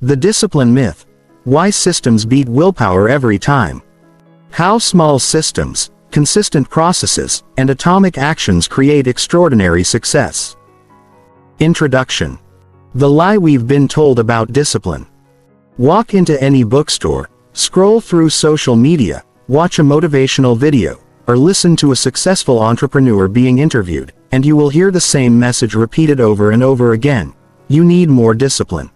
The discipline myth. Why systems beat willpower every time. How small systems, consistent processes, and atomic actions create extraordinary success. Introduction. The lie we've been told about discipline. Walk into any bookstore, scroll through social media, watch a motivational video, or listen to a successful entrepreneur being interviewed, and you will hear the same message repeated over and over again. You need more discipline.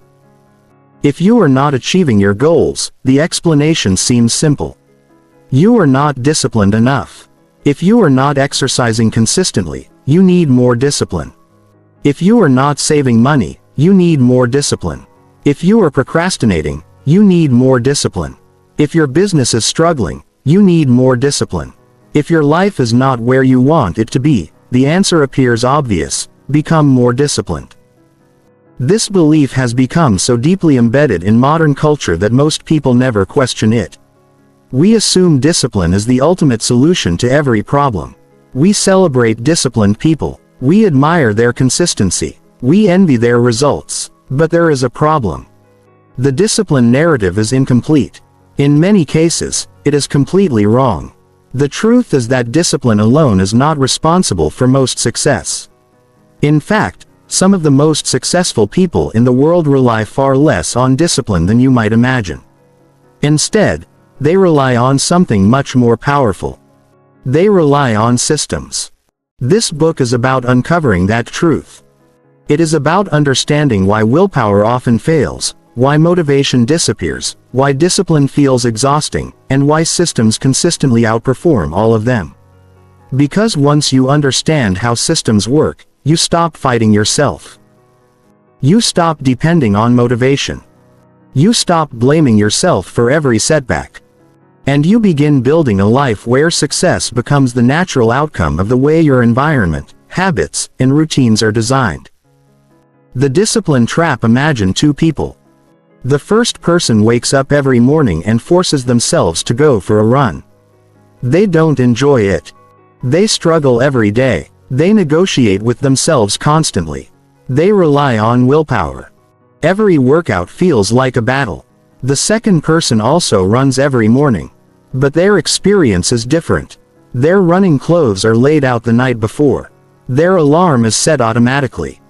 If you are not achieving your goals, the explanation seems simple. You are not disciplined enough. If you are not exercising consistently, you need more discipline. If you are not saving money, you need more discipline. If you are procrastinating, you need more discipline. If your business is struggling, you need more discipline. If your life is not where you want it to be, the answer appears obvious: become more disciplined. This belief has become so deeply embedded in modern culture that most people never question it. We assume discipline is the ultimate solution to every problem. We celebrate disciplined people. We admire their consistency. We envy their results. But there is a problem. The discipline narrative is incomplete. In many cases, it is completely wrong. The truth is that discipline alone is not responsible for most success. In fact, some of the most successful people in the world rely far less on discipline than you might imagine. Instead, they rely on something much more powerful. They rely on systems. This book is about uncovering that truth. It is about understanding why willpower often fails, why motivation disappears, why discipline feels exhausting, and why systems consistently outperform all of them. Because once you understand how systems work, you stop fighting yourself. You stop depending on motivation. You stop blaming yourself for every setback. And you begin building a life where success becomes the natural outcome of the way your environment, habits, and routines are designed. The discipline trap. Imagine two people. The first person wakes up every morning and forces themselves to go for a run. They don't enjoy it. They struggle every day. They negotiate with themselves constantly. They rely on willpower. Every workout feels like a battle. The second person also runs every morning. But their experience is different. Their running clothes are laid out the night before. Their alarm is set automatically.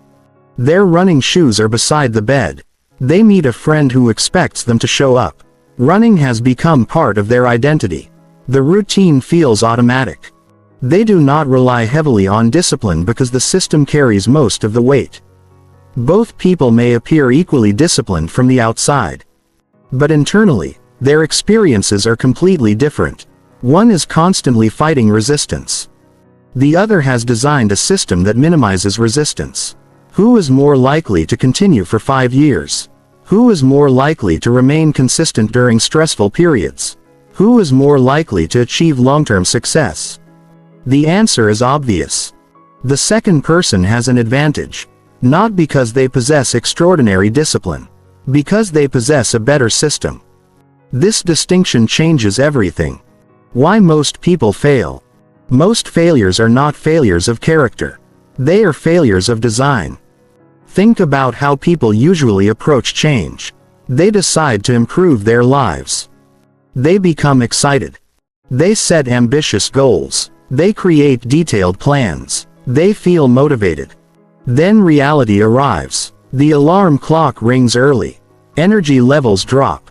Their running shoes are beside the bed. They meet a friend who expects them to show up. Running has become part of their identity. The routine feels automatic. They do not rely heavily on discipline because the system carries most of the weight. Both people may appear equally disciplined from the outside. But internally, their experiences are completely different. One is constantly fighting resistance. The other has designed a system that minimizes resistance. Who is more likely to continue for 5 years? Who is more likely to remain consistent during stressful periods? Who is more likely to achieve long-term success? The answer is obvious. The second person has an advantage. Not because they possess extraordinary discipline. Because they possess a better system. This distinction changes everything. Why most people fail. Most failures are not failures of character. They are failures of design. Think about how people usually approach change. They decide to improve their lives. They become excited. They set ambitious goals. They create detailed plans. They feel motivated. Then reality arrives. The alarm clock rings early. Energy levels drop.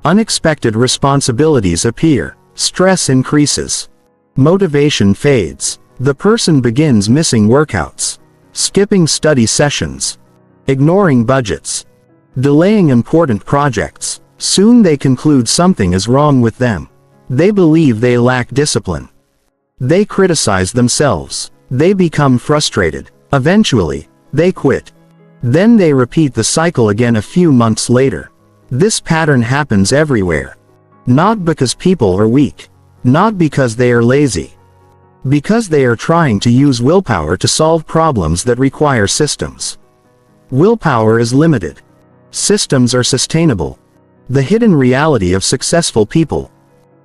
Unexpected responsibilities appear. Stress increases. Motivation fades. The person begins missing workouts. Skipping study sessions. Ignoring budgets. Delaying important projects. Soon they conclude something is wrong with them. They believe they lack discipline. They criticize themselves. They become frustrated. Eventually, they quit. Then they repeat the cycle again a few months later. This pattern happens everywhere. Not because people are weak. Not because they are lazy. Because they are trying to use willpower to solve problems that require systems. Willpower is limited. Systems are sustainable. The hidden reality of successful people.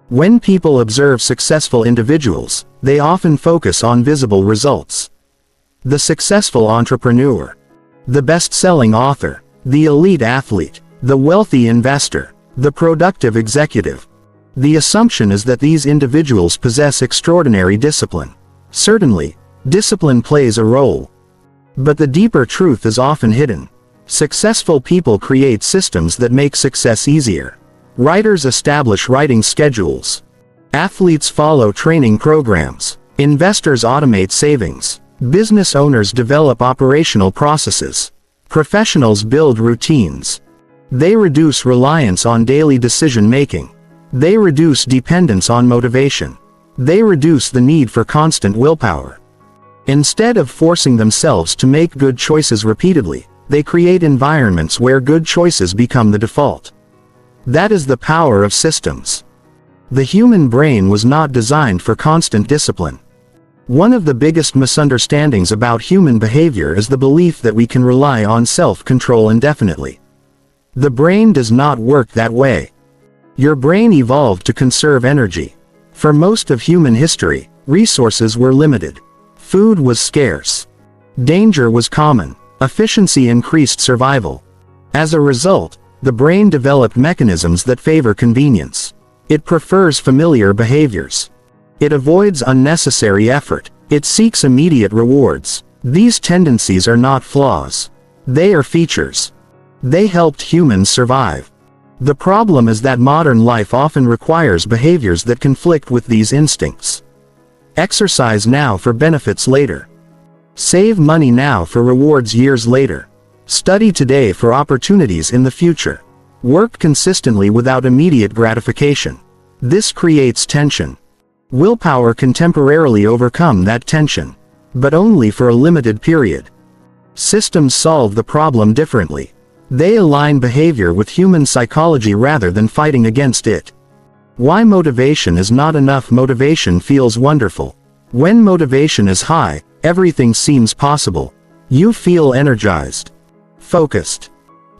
When people observe successful individuals, they often focus on visible results. The successful entrepreneur. The best-selling author. The elite athlete. the wealthy investor, the productive executive. The assumption is that these individuals possess extraordinary discipline. Certainly, discipline plays a role. But the deeper truth is often hidden. Successful people create systems that make success easier. Writers establish writing schedules. Athletes follow training programs. Investors automate savings. Business owners develop operational processes. Professionals build routines. They reduce reliance on daily decision-making. They reduce dependence on motivation. They reduce the need for constant willpower. Instead of forcing themselves to make good choices repeatedly, they create environments where good choices become the default. That is the power of systems. The human brain was not designed for constant discipline. One of the biggest misunderstandings about human behavior is the belief that we can rely on self-control indefinitely. The brain does not work that way. Your brain evolved to conserve energy. For most of human history, resources were limited. Food was scarce. Danger was common. Efficiency increased survival. As a result, the brain developed mechanisms that favor convenience. It prefers familiar behaviors. It avoids unnecessary effort. It seeks immediate rewards. These tendencies are not flaws. They are features. They helped humans survive. The problem is that modern life often requires behaviors that conflict with these instincts. Exercise now for benefits later. Save money now for rewards years later. Study today for opportunities in the future. Work consistently without immediate gratification. This creates tension. Willpower can temporarily overcome that tension, but only for a limited period. Systems solve the problem differently. They align behavior with human psychology rather than fighting against it. Why motivation is not enough. Motivation feels wonderful. When motivation is high, everything seems possible. You feel energized, focused,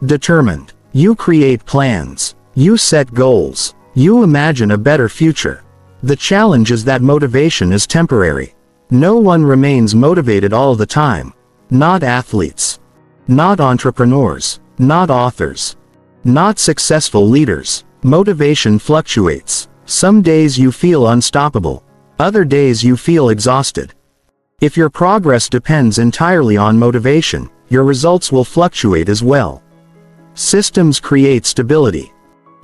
determined. You create plans. You set goals. You imagine a better future. The challenge is that motivation is temporary. No one remains motivated all the time. Not athletes. Not entrepreneurs. Not authors. Not successful leaders. Motivation fluctuates. Some days you feel unstoppable. Other days you feel exhausted. If your progress depends entirely on motivation, your results will fluctuate as well. Systems create stability.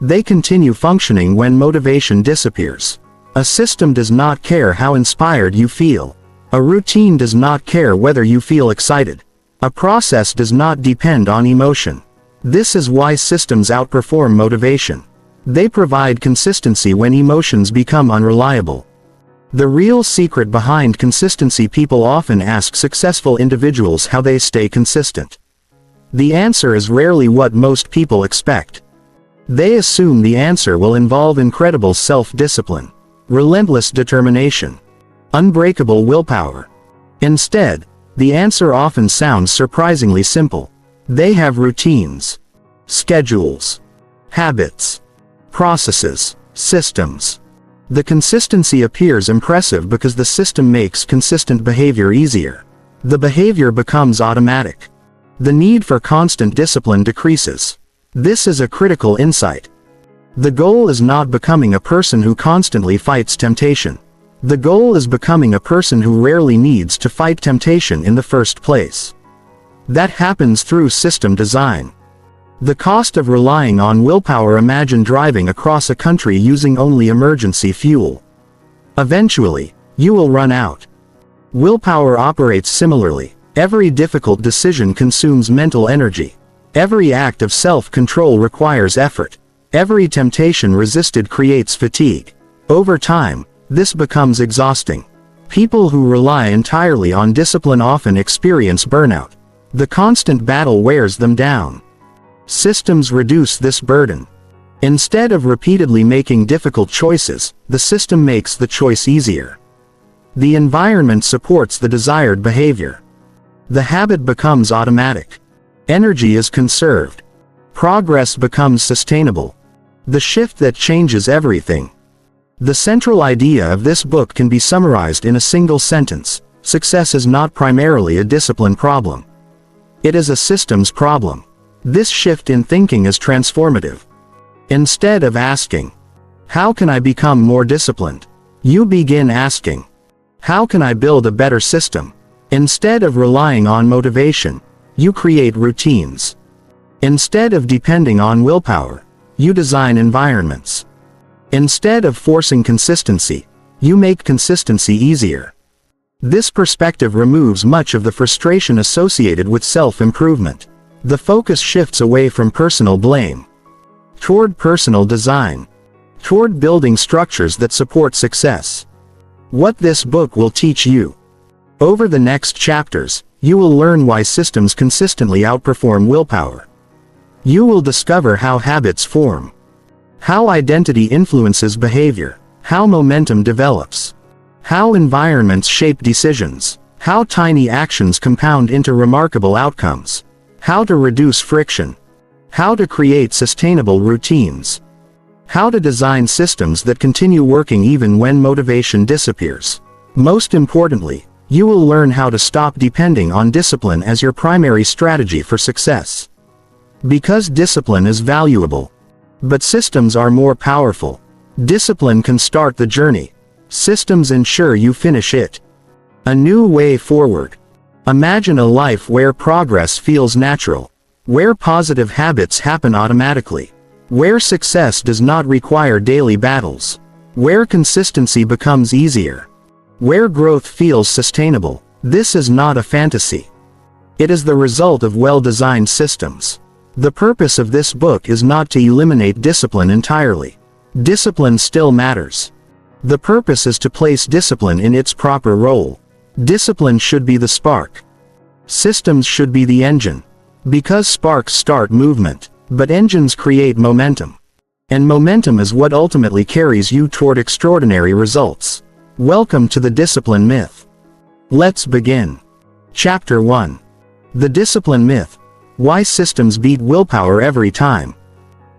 They continue functioning when motivation disappears. A system does not care how inspired you feel. A routine does not care whether you feel excited. A process does not depend on emotion. This is why systems outperform motivation. They provide consistency when emotions become unreliable. The real secret behind consistency. People often ask successful individuals how they stay consistent. The answer is rarely what most people expect. They assume the answer will involve incredible self-discipline, relentless determination, unbreakable willpower. Instead, the answer often sounds surprisingly simple. They have routines, schedules, habits, processes, systems. The consistency appears impressive because the system makes consistent behavior easier. The behavior becomes automatic. The need for constant discipline decreases. This is a critical insight. The goal is not becoming a person who constantly fights temptation. The goal is becoming a person who rarely needs to fight temptation in the first place. That happens through system design. The cost of relying on willpower. Imagine driving across a country using only emergency fuel. Eventually, you will run out. Willpower operates similarly. Every difficult decision consumes mental energy. Every act of self-control requires effort. Every temptation resisted creates fatigue. Over time, this becomes exhausting. People who rely entirely on discipline often experience burnout. The constant battle wears them down. Systems reduce this burden. Instead of repeatedly making difficult choices, the system makes the choice easier. The environment supports the desired behavior. The habit becomes automatic. Energy is conserved. Progress becomes sustainable. The shift that changes everything. The central idea of this book can be summarized in a single sentence: success is not primarily a discipline problem. It is a systems problem. This shift in thinking is transformative. Instead of asking, "How can I become more disciplined?" you begin asking, "How can I build a better system?" Instead of relying on motivation, you create routines. Instead of depending on willpower, you design environments. Instead of forcing consistency, you make consistency easier. This perspective removes much of the frustration associated with self-improvement. The focus shifts away from personal blame toward personal design, toward building structures that support success. What this book will teach you. Over the next chapters, you will learn why systems consistently outperform willpower. You will discover how habits form, how identity influences behavior, how momentum develops, how environments shape decisions, how tiny actions compound into remarkable outcomes, how to reduce friction, how to create sustainable routines, how to design systems that continue working even when motivation disappears. Most importantly, you will learn how to stop depending on discipline as your primary strategy for success. Because discipline is valuable, but systems are more powerful. Discipline can start the journey. Systems ensure you finish it. A new way forward. Imagine a life where progress feels natural, where positive habits happen automatically, where success does not require daily battles, where consistency becomes easier, where growth feels sustainable. This is not a fantasy. It is the result of well-designed systems. The purpose of this book is not to eliminate discipline entirely. Discipline still matters. The purpose is to place discipline in its proper role. Discipline should be the spark. Systems should be the engine. Because sparks start movement, but engines create momentum. And momentum is what ultimately carries you toward extraordinary results. Welcome to the discipline myth. Let's begin. Chapter 1. The Discipline Myth. Why systems beat willpower every time.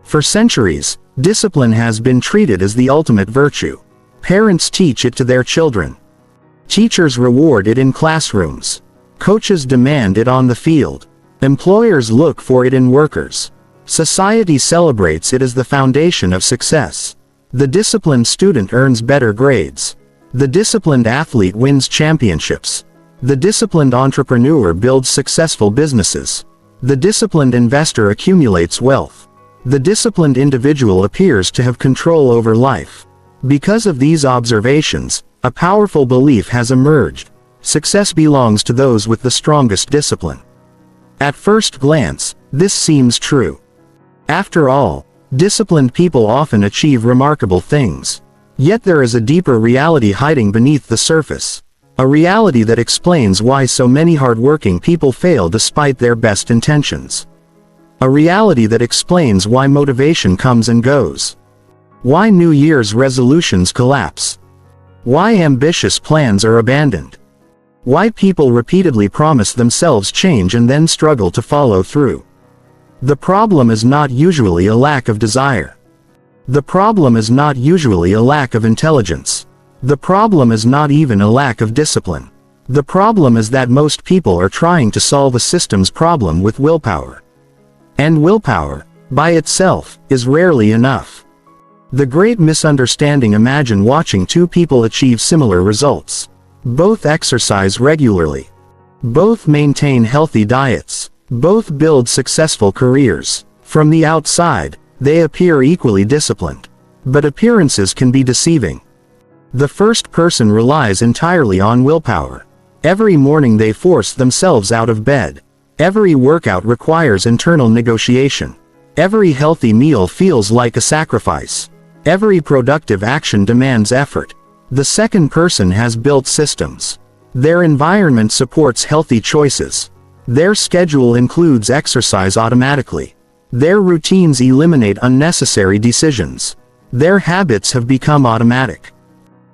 For centuries, discipline has been treated as the ultimate virtue. Parents teach it to their children. Teachers reward it in classrooms. Coaches demand it on the field. Employers look for it in workers. Society celebrates it as the foundation of success. The disciplined student earns better grades. The disciplined athlete wins championships. The disciplined entrepreneur builds successful businesses. The disciplined investor accumulates wealth. The disciplined individual appears to have control over life. Because of these observations, a powerful belief has emerged. Success belongs to those with the strongest discipline. At first glance, this seems true. After all, disciplined people often achieve remarkable things. Yet there is a deeper reality hiding beneath the surface. A reality that explains why so many hardworking people fail despite their best intentions. A reality that explains why motivation comes and goes. Why New Year's resolutions collapse. Why ambitious plans are abandoned. Why people repeatedly promise themselves change and then struggle to follow through. The problem is not usually a lack of desire. The problem is not usually a lack of intelligence. The problem is not even a lack of discipline. The problem is that most people are trying to solve a systems problem with willpower. And willpower, by itself, is rarely enough. The great misunderstanding. Imagine watching two people achieve similar results. Both exercise regularly. Both maintain healthy diets. Both build successful careers. From the outside, they appear equally disciplined. But appearances can be deceiving. The first person relies entirely on willpower. Every morning they force themselves out of bed. Every workout requires internal negotiation. Every healthy meal feels like a sacrifice. Every productive action demands effort. The second person has built systems. Their environment supports healthy choices. Their schedule includes exercise automatically. Their routines eliminate unnecessary decisions. Their habits have become automatic.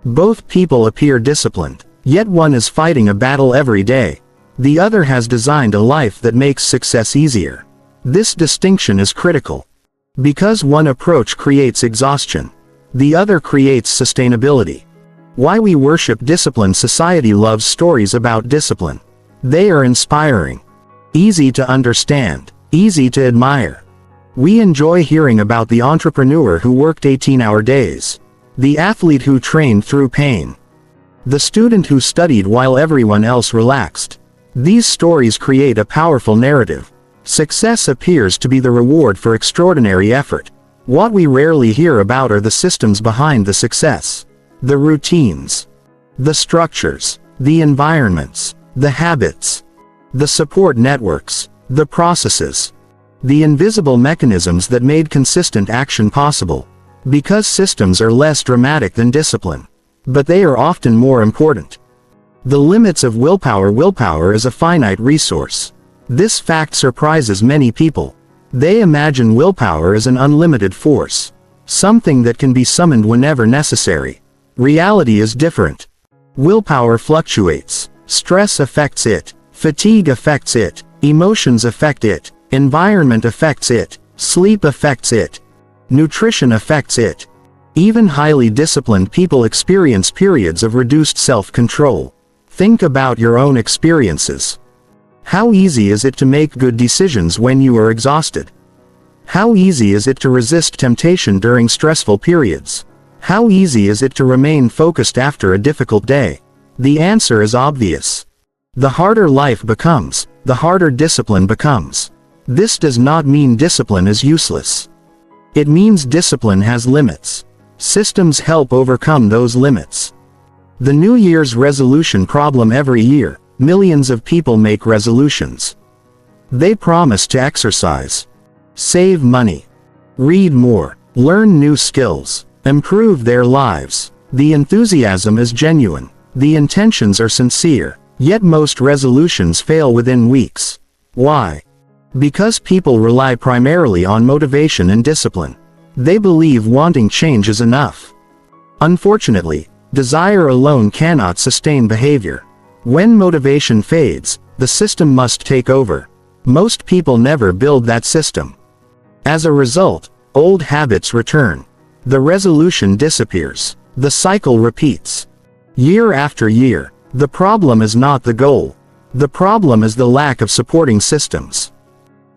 Both people appear disciplined, yet one is fighting a battle every day. The other has designed a life that makes success easier. This distinction is critical. Because one approach creates exhaustion, the other creates sustainability. Why we worship discipline. Society loves stories about discipline. They are inspiring, easy to understand, easy to admire. We enjoy hearing about the entrepreneur who worked 18-hour days, the athlete who trained through pain, the student who studied while everyone else relaxed. These stories create a powerful narrative. Success appears to be the reward for extraordinary effort. What we rarely hear about are the systems behind the success. The routines, the structures, the environments, the habits, the support networks, the processes, the invisible mechanisms that made consistent action possible. Because systems are less dramatic than discipline, but they are often more important. The limits of willpower. Willpower is a finite resource. This fact surprises many people. They imagine willpower as an unlimited force, something that can be summoned whenever necessary. Reality is different. Willpower fluctuates. Stress affects it. Fatigue affects it. Emotions affect it. Environment affects it. Sleep affects it. Nutrition affects it. Even highly disciplined people experience periods of reduced self-control. Think about your own experiences. How easy is it to make good decisions when you are exhausted? How easy is it to resist temptation during stressful periods? How easy is it to remain focused after a difficult day? The answer is obvious. The harder life becomes, the harder discipline becomes. This does not mean discipline is useless. It means discipline has limits. Systems help overcome those limits. The New Year's resolution problem. Every year, millions of people make resolutions. They promise to exercise, save money, read more, learn new skills, improve their lives. The enthusiasm is genuine. The intentions are sincere. Yet most resolutions fail within weeks. Why? Because people rely primarily on motivation and discipline. They believe wanting change is enough. Unfortunately, desire alone cannot sustain behavior. When motivation fades, the system must take over. Most people never build that system. As a result, old habits return. The resolution disappears. The cycle repeats. Year after year. The problem is not the goal. The problem is the lack of supporting systems.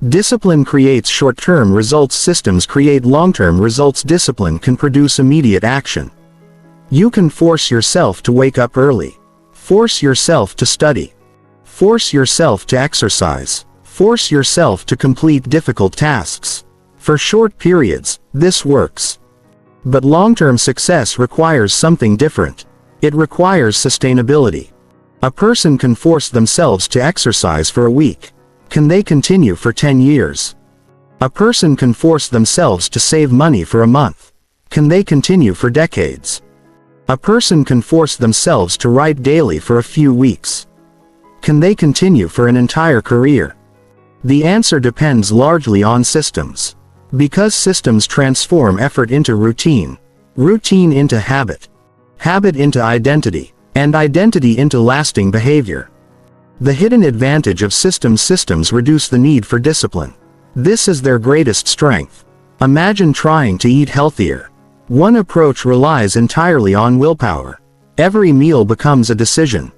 Discipline creates short-term results. Systems create long-term results. Discipline can produce immediate action. You can force yourself to wake up early. Force yourself to study. Force yourself to exercise. Force yourself to complete difficult tasks. For short periods, this works. But long-term success requires something different. It requires sustainability. A person can force themselves to exercise for a week. Can they continue for 10 years? A person can force themselves to save money for a month. Can they continue for decades? A person can force themselves to write daily for a few weeks. Can they continue for an entire career? The answer depends largely on systems. Because systems transform effort into routine, routine into habit, habit into identity, and identity into lasting behavior. The hidden advantage of systems reduce the need for discipline. This is their greatest strength. Imagine trying to eat healthier. One approach relies entirely on willpower. Every meal becomes a decision.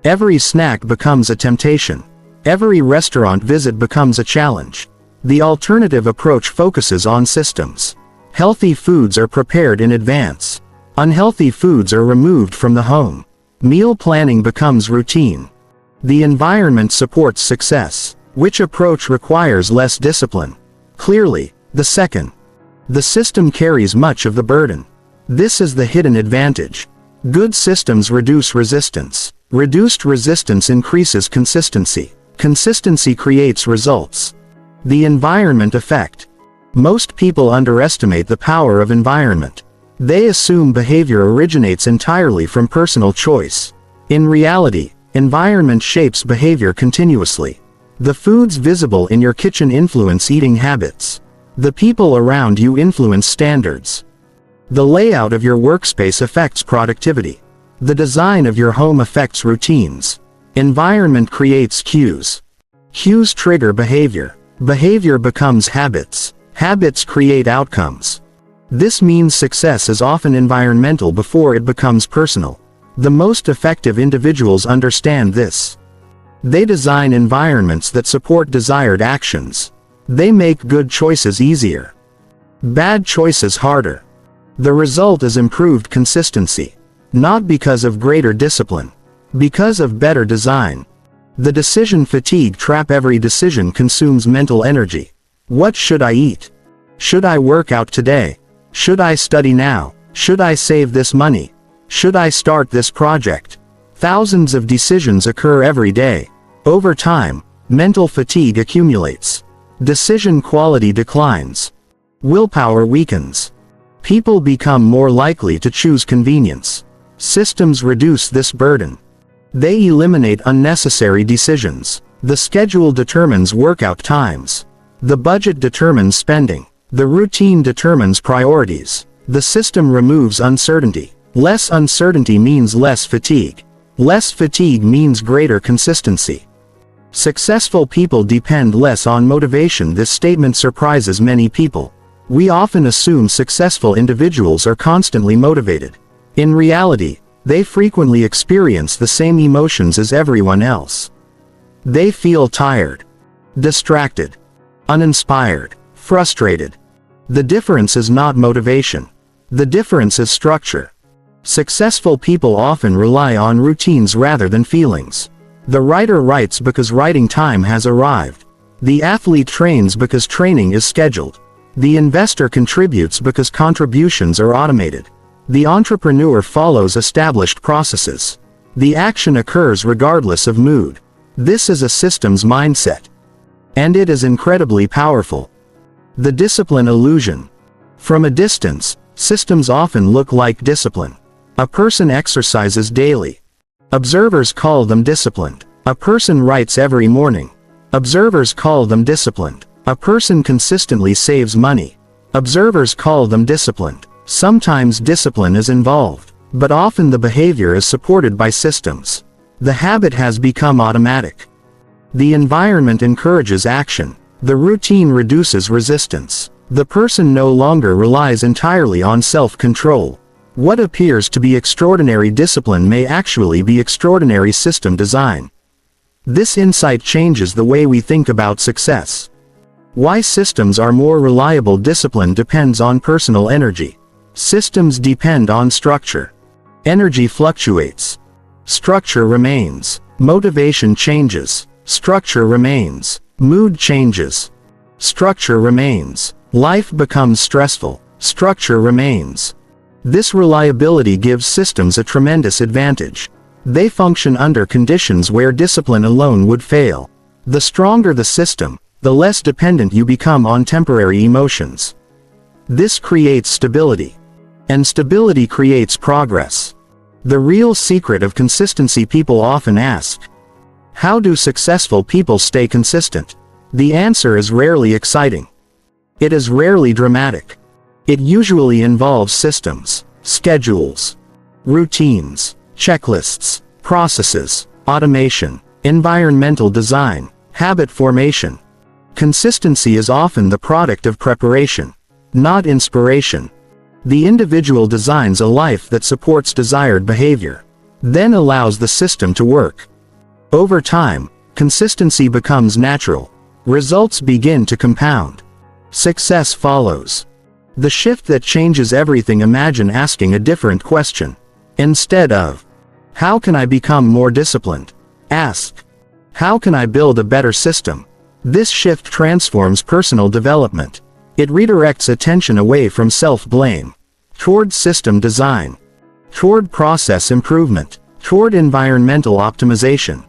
Every snack becomes a temptation. Every restaurant visit becomes a challenge. The alternative approach focuses on systems. Healthy foods are prepared in advance. Unhealthy foods are removed from the home. Meal planning becomes routine. The environment supports success. Which approach requires less discipline? Clearly, the second. The system carries much of the burden. This is the hidden advantage. Good systems reduce resistance. Reduced resistance increases consistency. Consistency creates results. The environment effect. Most people underestimate the power of environment. They assume behavior originates entirely from personal choice. In reality, environment shapes behavior continuously. The foods visible in your kitchen influence eating habits. The people around you influence standards. The layout of your workspace affects productivity. The design of your home affects routines. Environment creates cues. Cues trigger behavior. Behavior becomes habits. Habits create outcomes. This means success is often environmental before it becomes personal. The most effective individuals understand this. They design environments that support desired actions. They make good choices easier, bad choices harder. The result is improved consistency. Not because of greater discipline, because of better design. The decision fatigue trap. Every decision consumes mental energy. What should I eat? Should I work out today? Should I study now? Should I save this money? Should I start this project? Thousands of decisions occur every day. Over time, mental fatigue accumulates. Decision quality declines. Willpower weakens. People become more likely to choose convenience. Systems reduce this burden. They eliminate unnecessary decisions. The schedule determines workout times. The budget determines spending. The routine determines priorities. The system removes uncertainty. Less uncertainty means less fatigue. Less fatigue means greater consistency. Successful people depend less on motivation. This statement surprises many people. We often assume successful individuals are constantly motivated. In reality, they frequently experience the same emotions as everyone else. They feel tired, distracted, uninspired, frustrated. The difference is not motivation. The difference is structure. Successful people often rely on routines rather than feelings. The writer writes because writing time has arrived. The athlete trains because training is scheduled. The investor contributes because contributions are automated. The entrepreneur follows established processes. The action occurs regardless of mood. This is a systems mindset. And it is incredibly powerful. The discipline illusion. From a distance, systems often look like discipline. A person exercises daily. Observers call them disciplined. A person writes every morning. Observers call them disciplined. A person consistently saves money. Observers call them disciplined. Sometimes discipline is involved, but often the behavior is supported by systems. The habit has become automatic. The environment encourages action. The routine reduces resistance. The person no longer relies entirely on self-control. What appears to be extraordinary discipline may actually be extraordinary system design. This insight changes the way we think about success. Why systems are more reliable. Discipline depends on personal energy. Systems depend on structure. Energy fluctuates. Structure remains. Motivation changes. Structure remains. Mood changes. Structure remains. Life becomes stressful. Structure remains. This reliability gives systems a tremendous advantage. They function under conditions where discipline alone would fail. The stronger the system, the less dependent you become on temporary emotions. This creates stability. And stability creates progress. The real secret of consistency. People often ask, how do successful people stay consistent? The answer is rarely exciting. It is rarely dramatic. It usually involves systems, schedules, routines, checklists, processes, automation, environmental design, habit formation. Consistency is often the product of preparation, not inspiration. The individual designs a life that supports desired behavior, then allows the system to work. Over time, consistency becomes natural. Results begin to compound. Success follows. The shift that changes everything. Imagine asking a different question. Instead of, how can I become more disciplined? Ask, how can I build a better system? This shift transforms personal development. It redirects attention away from self-blame, toward system design, toward process improvement, toward environmental optimization.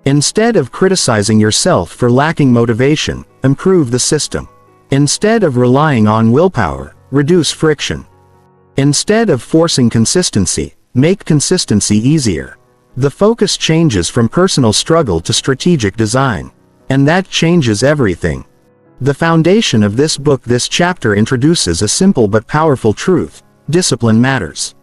Instead of criticizing yourself for lacking motivation, improve the system. Instead of relying on willpower, reduce friction. Instead of forcing consistency, make consistency easier. The focus changes from personal struggle to strategic design. And that changes everything. The foundation of this book. This chapter introduces a simple but powerful truth. Discipline matters.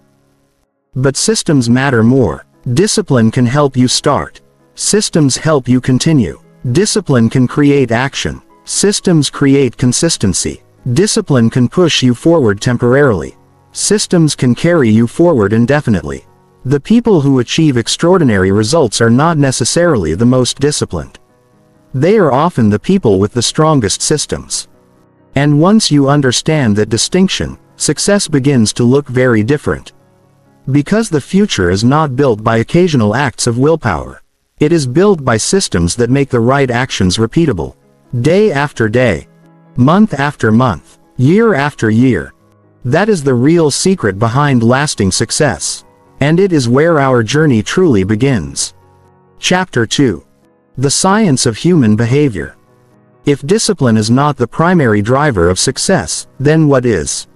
But systems matter more. Discipline can help you start. Systems help you continue. Discipline can create action. Systems create consistency. Discipline can push you forward temporarily. Systems can carry you forward indefinitely. The people who achieve extraordinary results are not necessarily the most disciplined. They are often the people with the strongest systems. And once you understand that distinction, success begins to look very different. Because the future is not built by occasional acts of willpower. It is built by systems that make the right actions repeatable. Day after day. Month after month. Year after year. That is the real secret behind lasting success. And it is where our journey truly begins. Chapter 2. The Science of Human Behavior. If discipline is not the primary driver of success, then what is?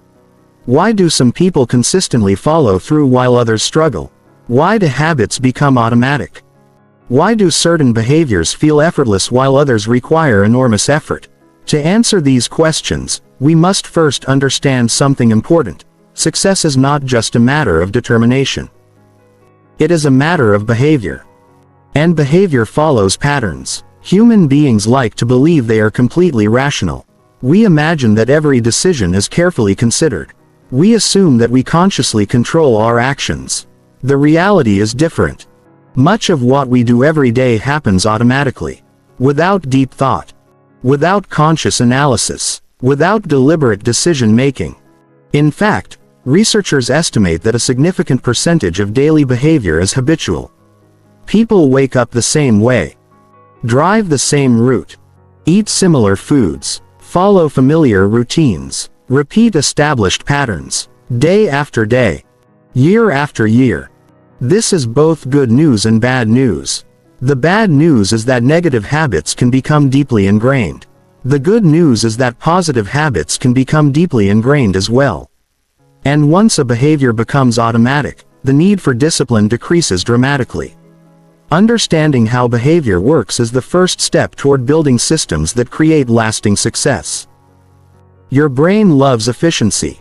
Why do some people consistently follow through while others struggle? Why do habits become automatic? Why do certain behaviors feel effortless while others require enormous effort? To answer these questions, we must first understand something important. Success is not just a matter of determination. It is a matter of behavior. And behavior follows patterns. Human beings like to believe they are completely rational. We imagine that every decision is carefully considered. We assume that we consciously control our actions. The reality is different. Much of what we do every day happens automatically. Without deep thought. Without conscious analysis. Without deliberate decision-making. In fact, researchers estimate that a significant percentage of daily behavior is habitual. People wake up the same way. Drive the same route. Eat similar foods. Follow familiar routines. Repeat established patterns. Day after day. Year after year. This is both good news and bad news. The bad news is that negative habits can become deeply ingrained. The good news is that positive habits can become deeply ingrained as well. And once a behavior becomes automatic, the need for discipline decreases dramatically. Understanding how behavior works is the first step toward building systems that create lasting success. Your brain loves efficiency.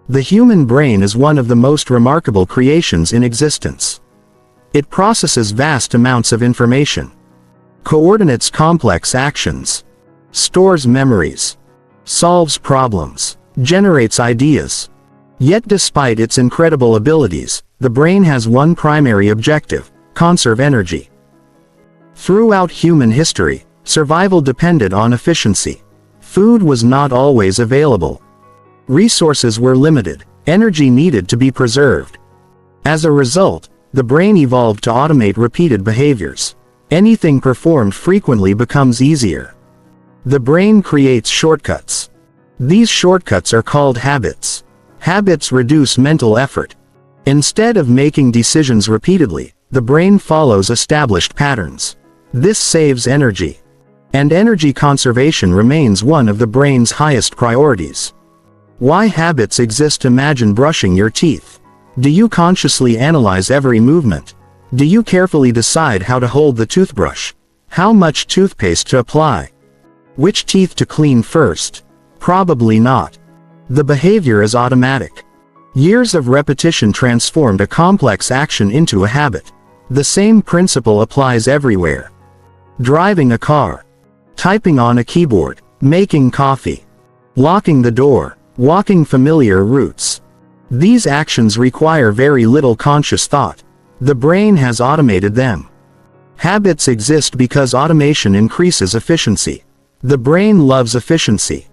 The human brain is one of the most remarkable creations in existence. It processes vast amounts of information, coordinates complex actions, stores memories, solves problems, generates ideas. Yet despite its incredible abilities, the brain has one primary objective: conserve energy. Throughout human history, survival depended on efficiency. Food was not always available. Resources were limited. Energy needed to be preserved. As a result, the brain evolved to automate repeated behaviors. Anything performed frequently becomes easier. The brain creates shortcuts. These shortcuts are called habits. Habits reduce mental effort. Instead of making decisions repeatedly, the brain follows established patterns. This saves energy. And energy conservation remains one of the brain's highest priorities. Why habits exist? Imagine brushing your teeth. Do you consciously analyze every movement? Do you carefully decide how to hold the toothbrush? How much toothpaste to apply? Which teeth to clean first? Probably not. The behavior is automatic. Years of repetition transformed a complex action into a habit. The same principle applies everywhere. Driving a car. Typing on a keyboard. Making coffee. Locking the door. Walking familiar routes. These actions require very little conscious thought. The brain has automated them. Habits exist because automation increases efficiency. The brain loves efficiency.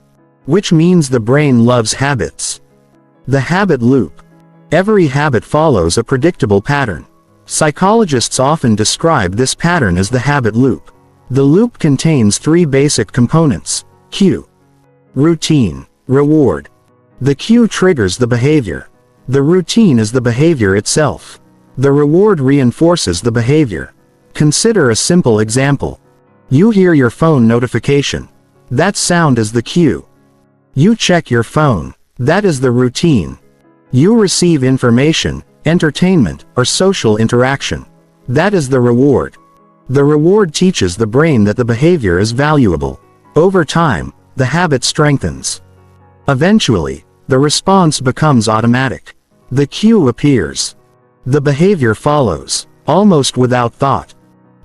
Which means the brain loves habits. The habit loop. Every habit follows a predictable pattern. Psychologists often describe this pattern as the habit loop. The loop contains three basic components: cue, routine, reward. The cue triggers the behavior. The routine is the behavior itself. The reward reinforces the behavior. Consider a simple example. You hear your phone notification. That sound is the cue. You check your phone. That is the routine. You receive information, entertainment, or social interaction. That is the reward. The reward teaches the brain that the behavior is valuable. Over time, the habit strengthens. Eventually, the response becomes automatic. The cue appears. The behavior follows, almost without thought.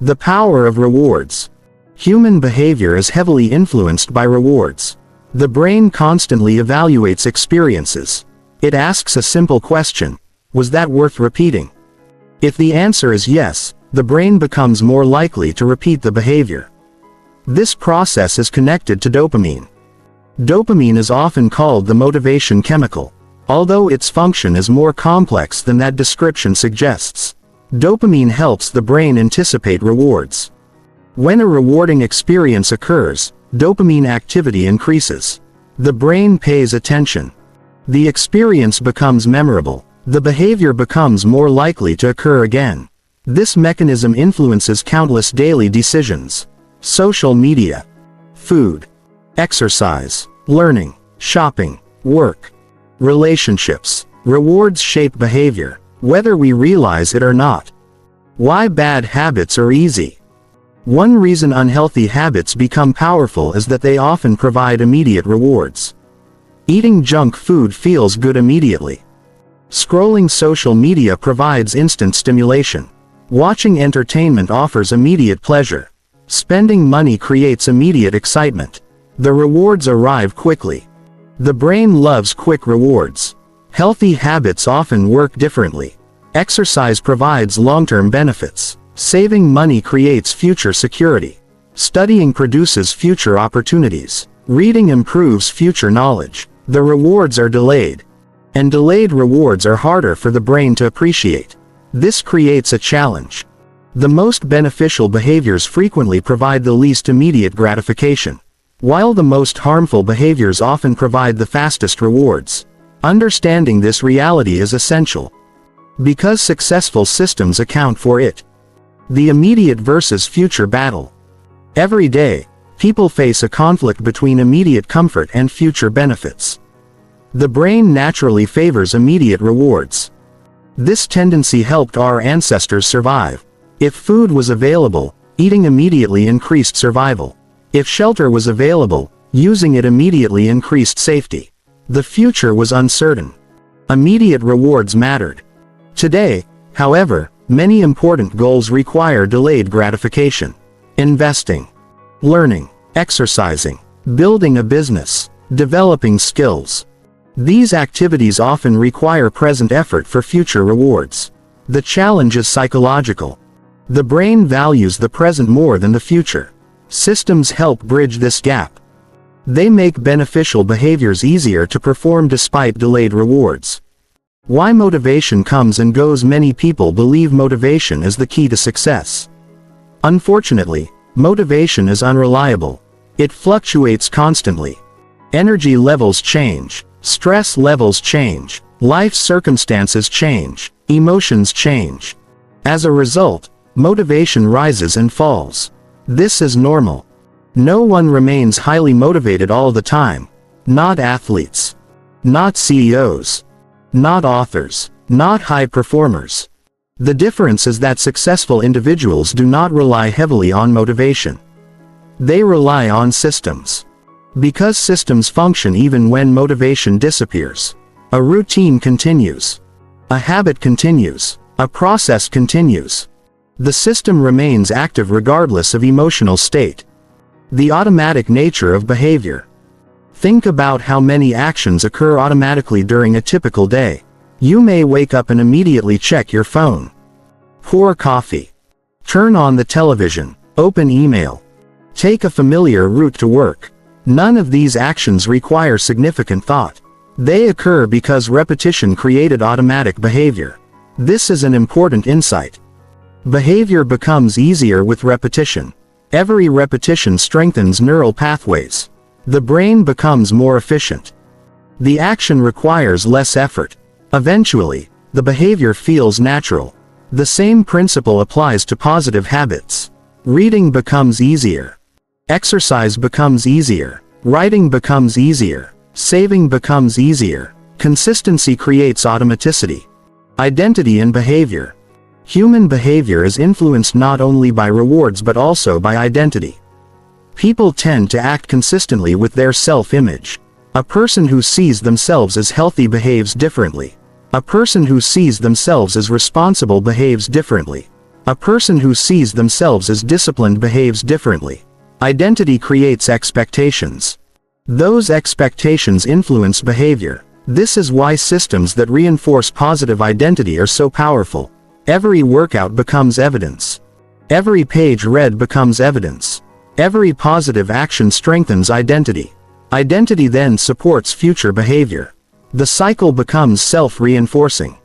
The power of rewards. Human behavior is heavily influenced by rewards. The brain constantly evaluates experiences. It asks a simple question: was that worth repeating? If the answer is yes, the brain becomes more likely to repeat the behavior. This process is connected to dopamine. Dopamine is often called the motivation chemical. Although its function is more complex than that description suggests. Dopamine helps the brain anticipate rewards. When a rewarding experience occurs, dopamine activity increases. The brain pays attention. The experience becomes memorable. The behavior becomes more likely to occur again. This mechanism influences countless daily decisions. Social media, food, exercise, learning, shopping, work, relationships. Rewards shape behavior, whether we realize it or not. Why bad habits are easy. One reason unhealthy habits become powerful is that they often provide immediate rewards. Eating junk food feels good immediately. Scrolling social media provides instant stimulation. Watching entertainment offers immediate pleasure. Spending money creates immediate excitement. The rewards arrive quickly. The brain loves quick rewards. Healthy habits often work differently. Exercise provides long-term benefits. Saving money creates future security. Studying produces future opportunities. Reading improves future knowledge. The rewards are delayed. And delayed rewards are harder for the brain to appreciate. This creates a challenge. The most beneficial behaviors frequently provide the least immediate gratification, while the most harmful behaviors often provide the fastest rewards. Understanding this reality is essential, because successful systems account for it. The immediate versus future battle. Every day, people face a conflict between immediate comfort and future benefits. The brain naturally favors immediate rewards. This tendency helped our ancestors survive. If food was available, eating immediately increased survival. If shelter was available, using it immediately increased safety. The future was uncertain. Immediate rewards mattered. Today, however, many important goals require delayed gratification. Investing, learning, exercising, building a business, developing skills. These activities often require present effort for future rewards. The challenge is psychological. The brain values the present more than the future. Systems help bridge this gap. They make beneficial behaviors easier to perform despite delayed rewards. Why motivation comes and goes. Many people believe motivation is the key to success. Unfortunately, motivation is unreliable. It fluctuates constantly. Energy levels change. Stress levels change. Life circumstances change. Emotions change. As a result, motivation rises and falls. This is normal. No one remains highly motivated all the time. Not athletes. Not CEOs. Not authors. Not high performers. The difference is that successful individuals do not rely heavily on motivation. They rely on systems. Because systems function even when motivation disappears. A routine continues. A habit continues. A process continues. The system remains active regardless of emotional state. The automatic nature of behavior. Think about how many actions occur automatically during a typical day. You may wake up and immediately check your phone. Pour coffee. Turn on the television. Open email. Take a familiar route to work. None of these actions require significant thought. They occur because repetition created automatic behavior. This is an important insight. Behavior becomes easier with repetition. Every repetition strengthens neural pathways. The brain becomes more efficient. The action requires less effort. Eventually, the behavior feels natural. The same principle applies to positive habits. Reading becomes easier. Exercise becomes easier. Writing becomes easier. Saving becomes easier. Consistency creates automaticity. Identity and behavior. Human behavior is influenced not only by rewards but also by identity. People tend to act consistently with their self-image. A person who sees themselves as healthy behaves differently. A person who sees themselves as responsible behaves differently. A person who sees themselves as disciplined behaves differently. Identity creates expectations. Those expectations influence behavior. This is why systems that reinforce positive identity are so powerful. Every workout becomes evidence. Every page read becomes evidence. Every positive action strengthens identity. Identity then supports future behavior. The cycle becomes self-reinforcing.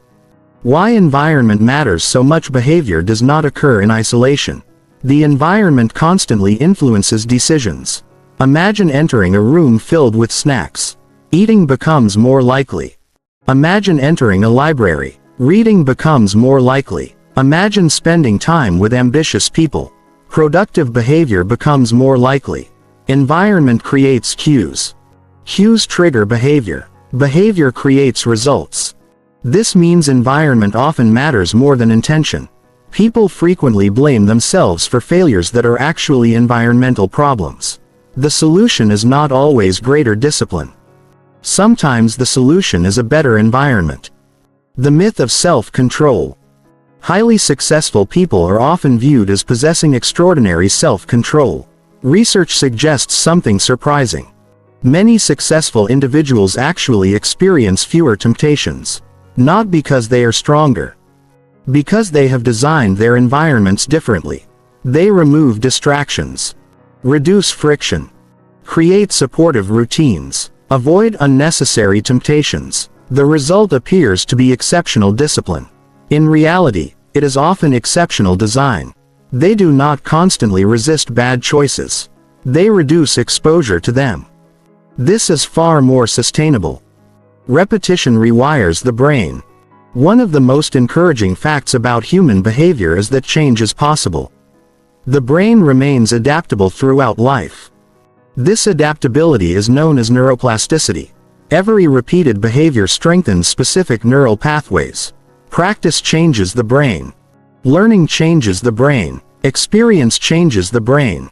Why environment matters so much. Behavior does not occur in isolation. The environment constantly influences decisions. Imagine entering a room filled with snacks. Eating becomes more likely. Imagine entering a library. Reading becomes more likely. Imagine spending time with ambitious people. Productive behavior becomes more likely. Environment creates cues. Cues trigger behavior. Behavior creates results. This means environment often matters more than intention. People frequently blame themselves for failures that are actually environmental problems. The solution is not always greater discipline. Sometimes the solution is a better environment. The myth of self-control. Highly successful people are often viewed as possessing extraordinary self-control. Research suggests something surprising. Many successful individuals actually experience fewer temptations. Not because they are stronger. Because they have designed their environments differently. They remove distractions. Reduce friction. Create supportive routines. Avoid unnecessary temptations. The result appears to be exceptional discipline. In reality, it is often exceptional design. They do not constantly resist bad choices. They reduce exposure to them. This is far more sustainable. Repetition rewires the brain. One of the most encouraging facts about human behavior is that change is possible. The brain remains adaptable throughout life. This adaptability is known as neuroplasticity. Every repeated behavior strengthens specific neural pathways. Practice changes the brain. Learning changes the brain. Experience changes the brain.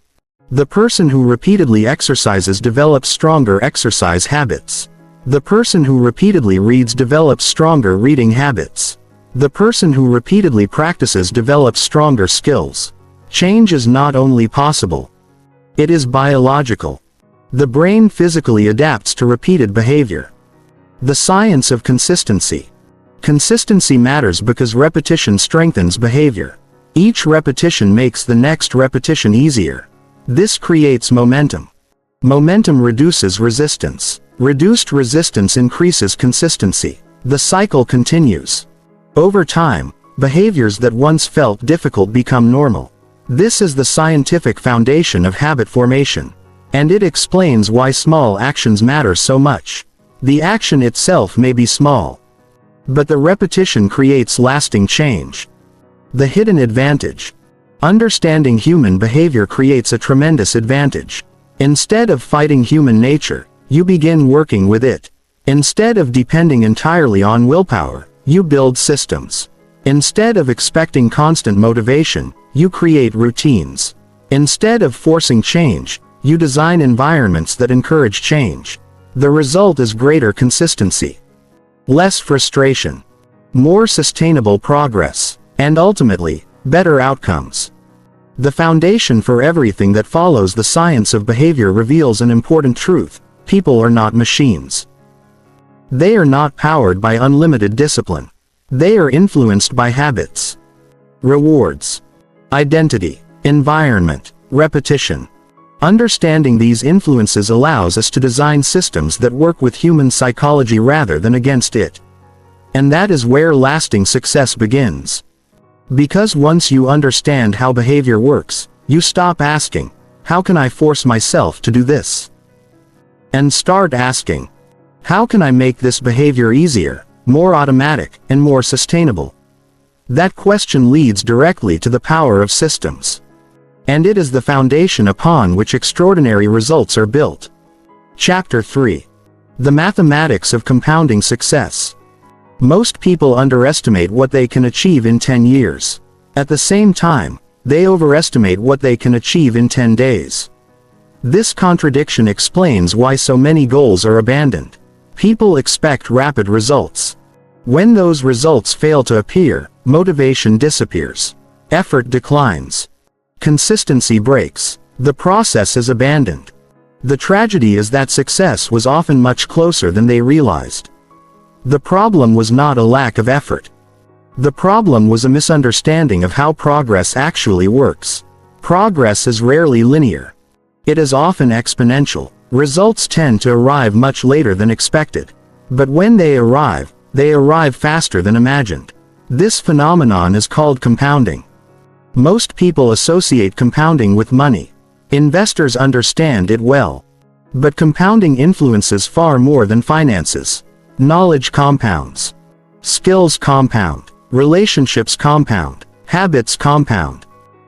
The person who repeatedly exercises develops stronger exercise habits. The person who repeatedly reads develops stronger reading habits. The person who repeatedly practices develops stronger skills. Change is not only possible. It is biological. The brain physically adapts to repeated behavior. The science of consistency. Consistency matters because repetition strengthens behavior. Each repetition makes the next repetition easier. This creates momentum. Momentum reduces resistance. Reduced resistance increases consistency. The cycle continues. Over time, behaviors that once felt difficult become normal. This is the scientific foundation of habit formation. And it explains why small actions matter so much. The action itself may be small, but the repetition creates lasting change. The hidden advantage. Understanding human behavior creates a tremendous advantage. Instead of fighting human nature, you begin working with it. Instead of depending entirely on willpower, you build systems. Instead of expecting constant motivation, you create routines. Instead of forcing change, you design environments that encourage change. The result is greater consistency. Less frustration. More sustainable progress. And ultimately, better outcomes. The foundation for everything that follows. The science of behavior reveals an important truth. People are not machines. They are not powered by unlimited discipline. They are influenced by habits, rewards, identity, environment, repetition. Understanding these influences allows us to design systems that work with human psychology rather than against it. And that is where lasting success begins. Because once you understand how behavior works, you stop asking, "How can I force myself to do this?" and start asking, "How can I make this behavior easier, more automatic, and more sustainable?" That question leads directly to the power of systems. And it is the foundation upon which extraordinary results are built. Chapter 3. The Mathematics of Compounding Success. Most people underestimate what they can achieve in 10 years. At the same time, they overestimate what they can achieve in 10 days. This contradiction explains why so many goals are abandoned. People expect rapid results. When those results fail to appear, motivation disappears. Effort declines. Consistency breaks. The process is abandoned. The tragedy is that success was often much closer than they realized. The problem was not a lack of effort. The problem was a misunderstanding of how progress actually works. Progress is rarely linear. It is often exponential. Results tend to arrive much later than expected. But when they arrive faster than imagined. This phenomenon is called compounding. Most people associate compounding with money. Investors understand it well. But compounding influences far more than finances. Knowledge compounds. Skills compound. Relationships compound. Habits compound.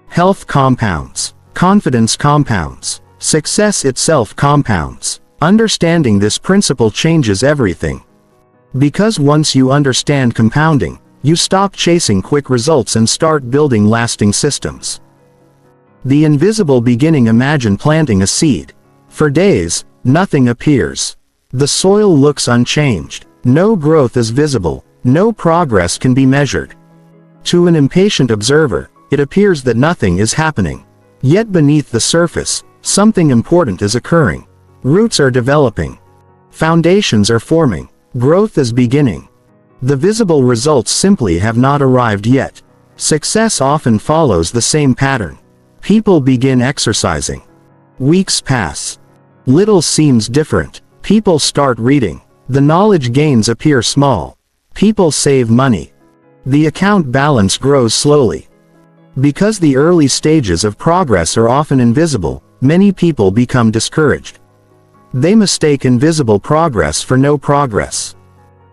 Health compounds. Confidence compounds. Success itself compounds. Understanding this principle changes everything. Because once you understand compounding, you stop chasing quick results and start building lasting systems. The invisible beginning. Imagine planting a seed. For days, nothing appears. The soil looks unchanged. No growth is visible. No progress can be measured. To an impatient observer, it appears that nothing is happening. Yet beneath the surface, something important is occurring. Roots are developing. Foundations are forming. Growth is beginning. The visible results simply have not arrived yet. Success often follows the same pattern. People begin exercising. Weeks pass. Little seems different. People start reading. The knowledge gains appear small. People save money. The account balance grows slowly. Because the early stages of progress are often invisible, many people become discouraged. They mistake invisible progress for no progress.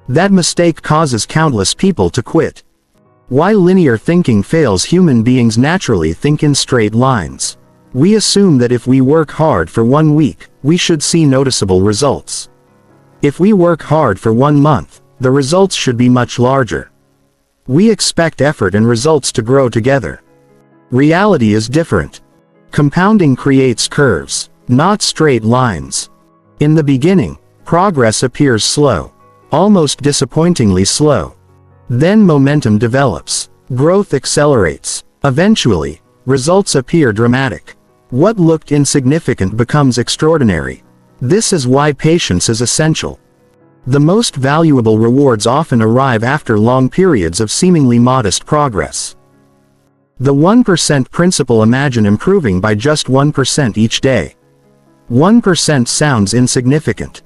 That mistake causes countless people to quit. Why linear thinking fails? Human beings naturally think in straight lines. We assume that if we work hard for 1 week, we should see noticeable results. If we work hard for 1 month, the results should be much larger. We expect effort and results to grow together. Reality is different. Compounding creates curves, not straight lines. In the beginning, progress appears slow, almost disappointingly slow. Then momentum develops. Growth accelerates. Eventually, results appear dramatic. What looked insignificant becomes extraordinary. This is why patience is essential. The most valuable rewards often arrive after long periods of seemingly modest progress. The 1% principle. Imagine improving by just 1% each day. 1% sounds insignificant.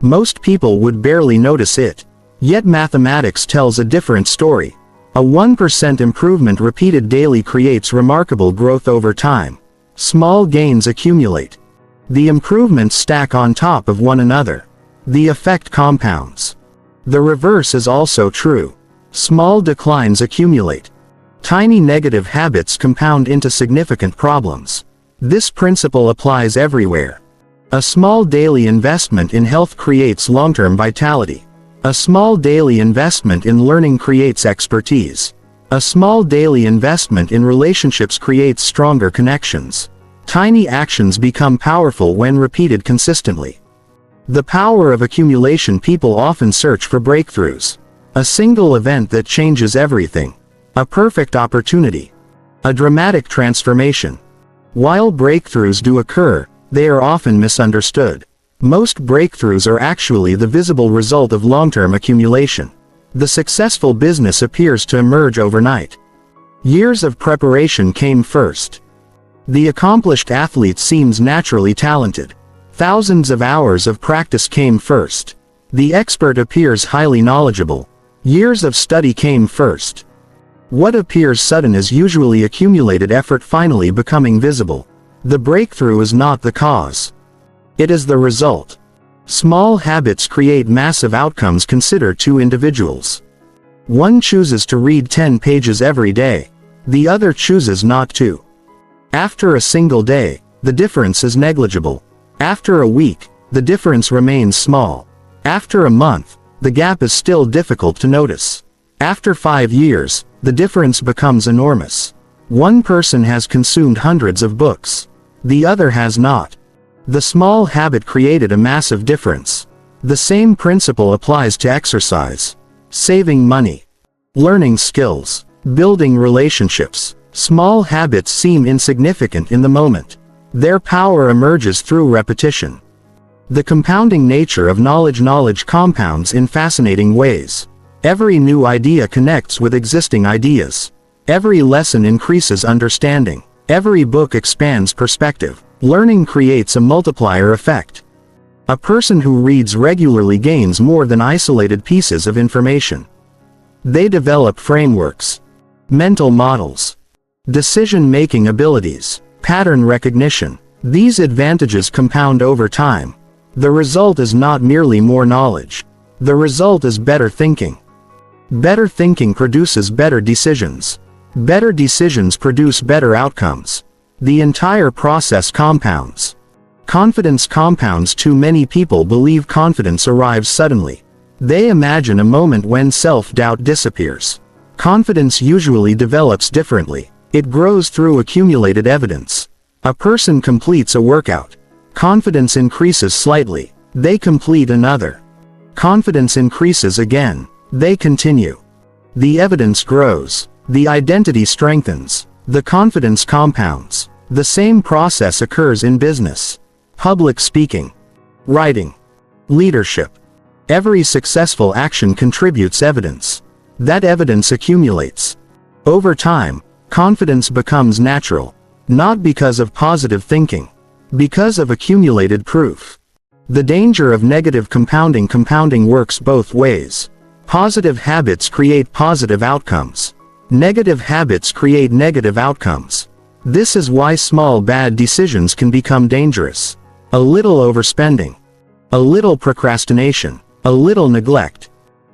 Most people would barely notice it. Yet mathematics tells a different story. A 1% improvement repeated daily creates remarkable growth over time. Small gains accumulate. The improvements stack on top of one another. The effect compounds. The reverse is also true. Small declines accumulate. Tiny negative habits compound into significant problems. This principle applies everywhere. A small daily investment in health creates long-term vitality. A small daily investment in learning creates expertise. A small daily investment in relationships creates stronger connections. Tiny actions become powerful when repeated consistently. The power of accumulation. People often search for breakthroughs. A single event that changes everything. A perfect opportunity. A dramatic transformation. While breakthroughs do occur, they are often misunderstood. Most breakthroughs are actually the visible result of long-term accumulation. The successful business appears to emerge overnight. Years of preparation came first. The accomplished athlete seems naturally talented. Thousands of hours of practice came first. The expert appears highly knowledgeable. Years of study came first. What appears sudden is usually accumulated effort finally becoming visible. The breakthrough is not the cause. It is the result. Small habits create massive outcomes. Consider two individuals. One chooses to read 10 pages every day. The other chooses not to. After a single day, the difference is negligible. After a week, the difference remains small. After a month, the gap is still difficult to notice. After 5 years, the difference becomes enormous. One person has consumed hundreds of books. The other has not. The small habit created a massive difference. The same principle applies to exercise, saving money, learning skills, building relationships. Small habits seem insignificant in the moment. Their power emerges through repetition. The compounding nature of knowledge compounds in fascinating ways. Every new idea connects with existing ideas. Every lesson increases understanding. Every book expands perspective. Learning creates a multiplier effect. A person who reads regularly gains more than isolated pieces of information. They develop frameworks, mental models, decision-making abilities, pattern recognition. These advantages compound over time. The result is not merely more knowledge. The result is better thinking. Better thinking produces better decisions. Better decisions produce better outcomes. The entire process compounds. Confidence compounds. Too many people believe confidence arrives suddenly. They imagine a moment when self-doubt disappears. Confidence usually develops differently. It grows through accumulated evidence. A person completes a workout. Confidence increases slightly. They complete another. Confidence increases again. They continue. The evidence grows. The identity strengthens. The confidence compounds. The same process occurs in business, public speaking, writing, leadership. Every successful action contributes evidence. That evidence accumulates. Over time, confidence becomes natural, not because of positive thinking, because of accumulated proof. The danger of negative compounding. Compounding works both ways. Positive habits create positive outcomes. Negative habits create negative outcomes. This is why small bad decisions can become dangerous. A little overspending, a little procrastination, a little neglect,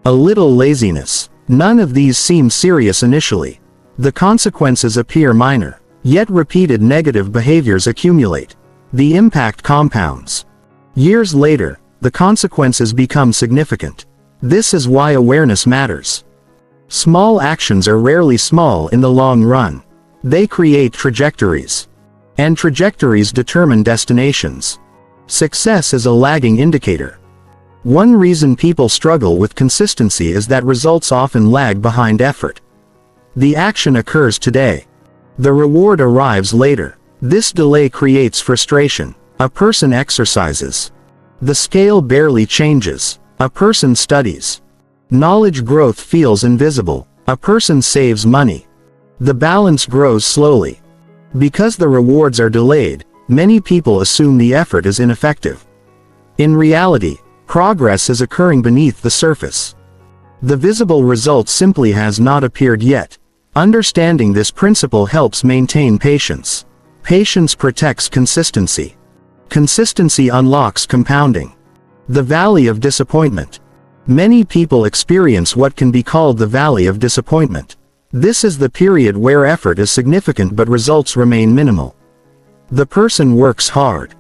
a little laziness. None of these seem serious initially. The consequences appear minor, yet repeated negative behaviors accumulate. The impact compounds. Years later, the consequences become significant. This is why awareness matters. Small actions are rarely small in the long run. They create trajectories. And trajectories determine destinations. Success is a lagging indicator. One reason people struggle with consistency is that results often lag behind effort. The action occurs today. The reward arrives later. This delay creates frustration. A person exercises. The scale barely changes. A person studies. Knowledge growth feels invisible. A person saves money. The balance grows slowly. Because the rewards are delayed, many people assume the effort is ineffective. In reality, progress is occurring beneath the surface. The visible result simply has not appeared yet. Understanding this principle helps maintain patience. Patience protects consistency. Consistency unlocks compounding. The valley of disappointment. Many people experience what can be called the valley of disappointment. This is the period where effort is significant but results remain minimal. The person works hard.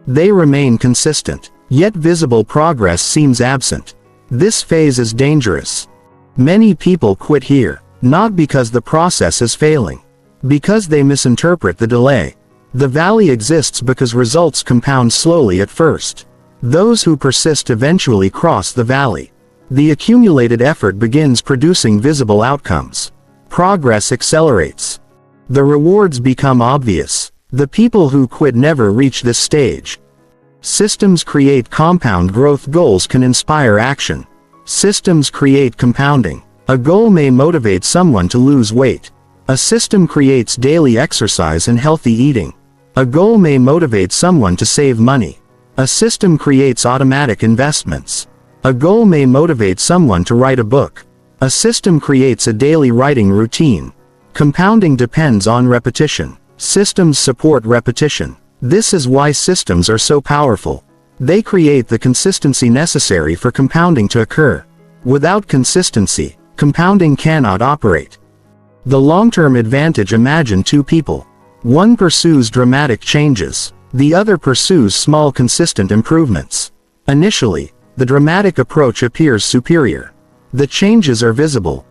They remain consistent, yet visible progress seems absent. This phase is dangerous. Many people quit here, not because the process is failing, because they misinterpret the delay. The valley exists because results compound slowly at first. Those who persist eventually cross the valley. The accumulated effort begins producing visible outcomes. Progress accelerates. The rewards become obvious. The people who quit never reach this stage. Systems create compound growth. Goals can inspire action. Systems create compounding. A goal may motivate someone to lose weight. A system creates daily exercise and healthy eating. A goal may motivate someone to save money. A system creates automatic investments. A goal may motivate someone to write a book. A system creates a daily writing routine. Compounding depends on repetition. Systems support repetition. This is why systems are so powerful. They create the consistency necessary for compounding to occur. Without consistency, compounding cannot operate. The long-term advantage. Imagine two people. One pursues dramatic changes. The other pursues small consistent improvements. Initially, the dramatic approach appears superior. The changes are visible.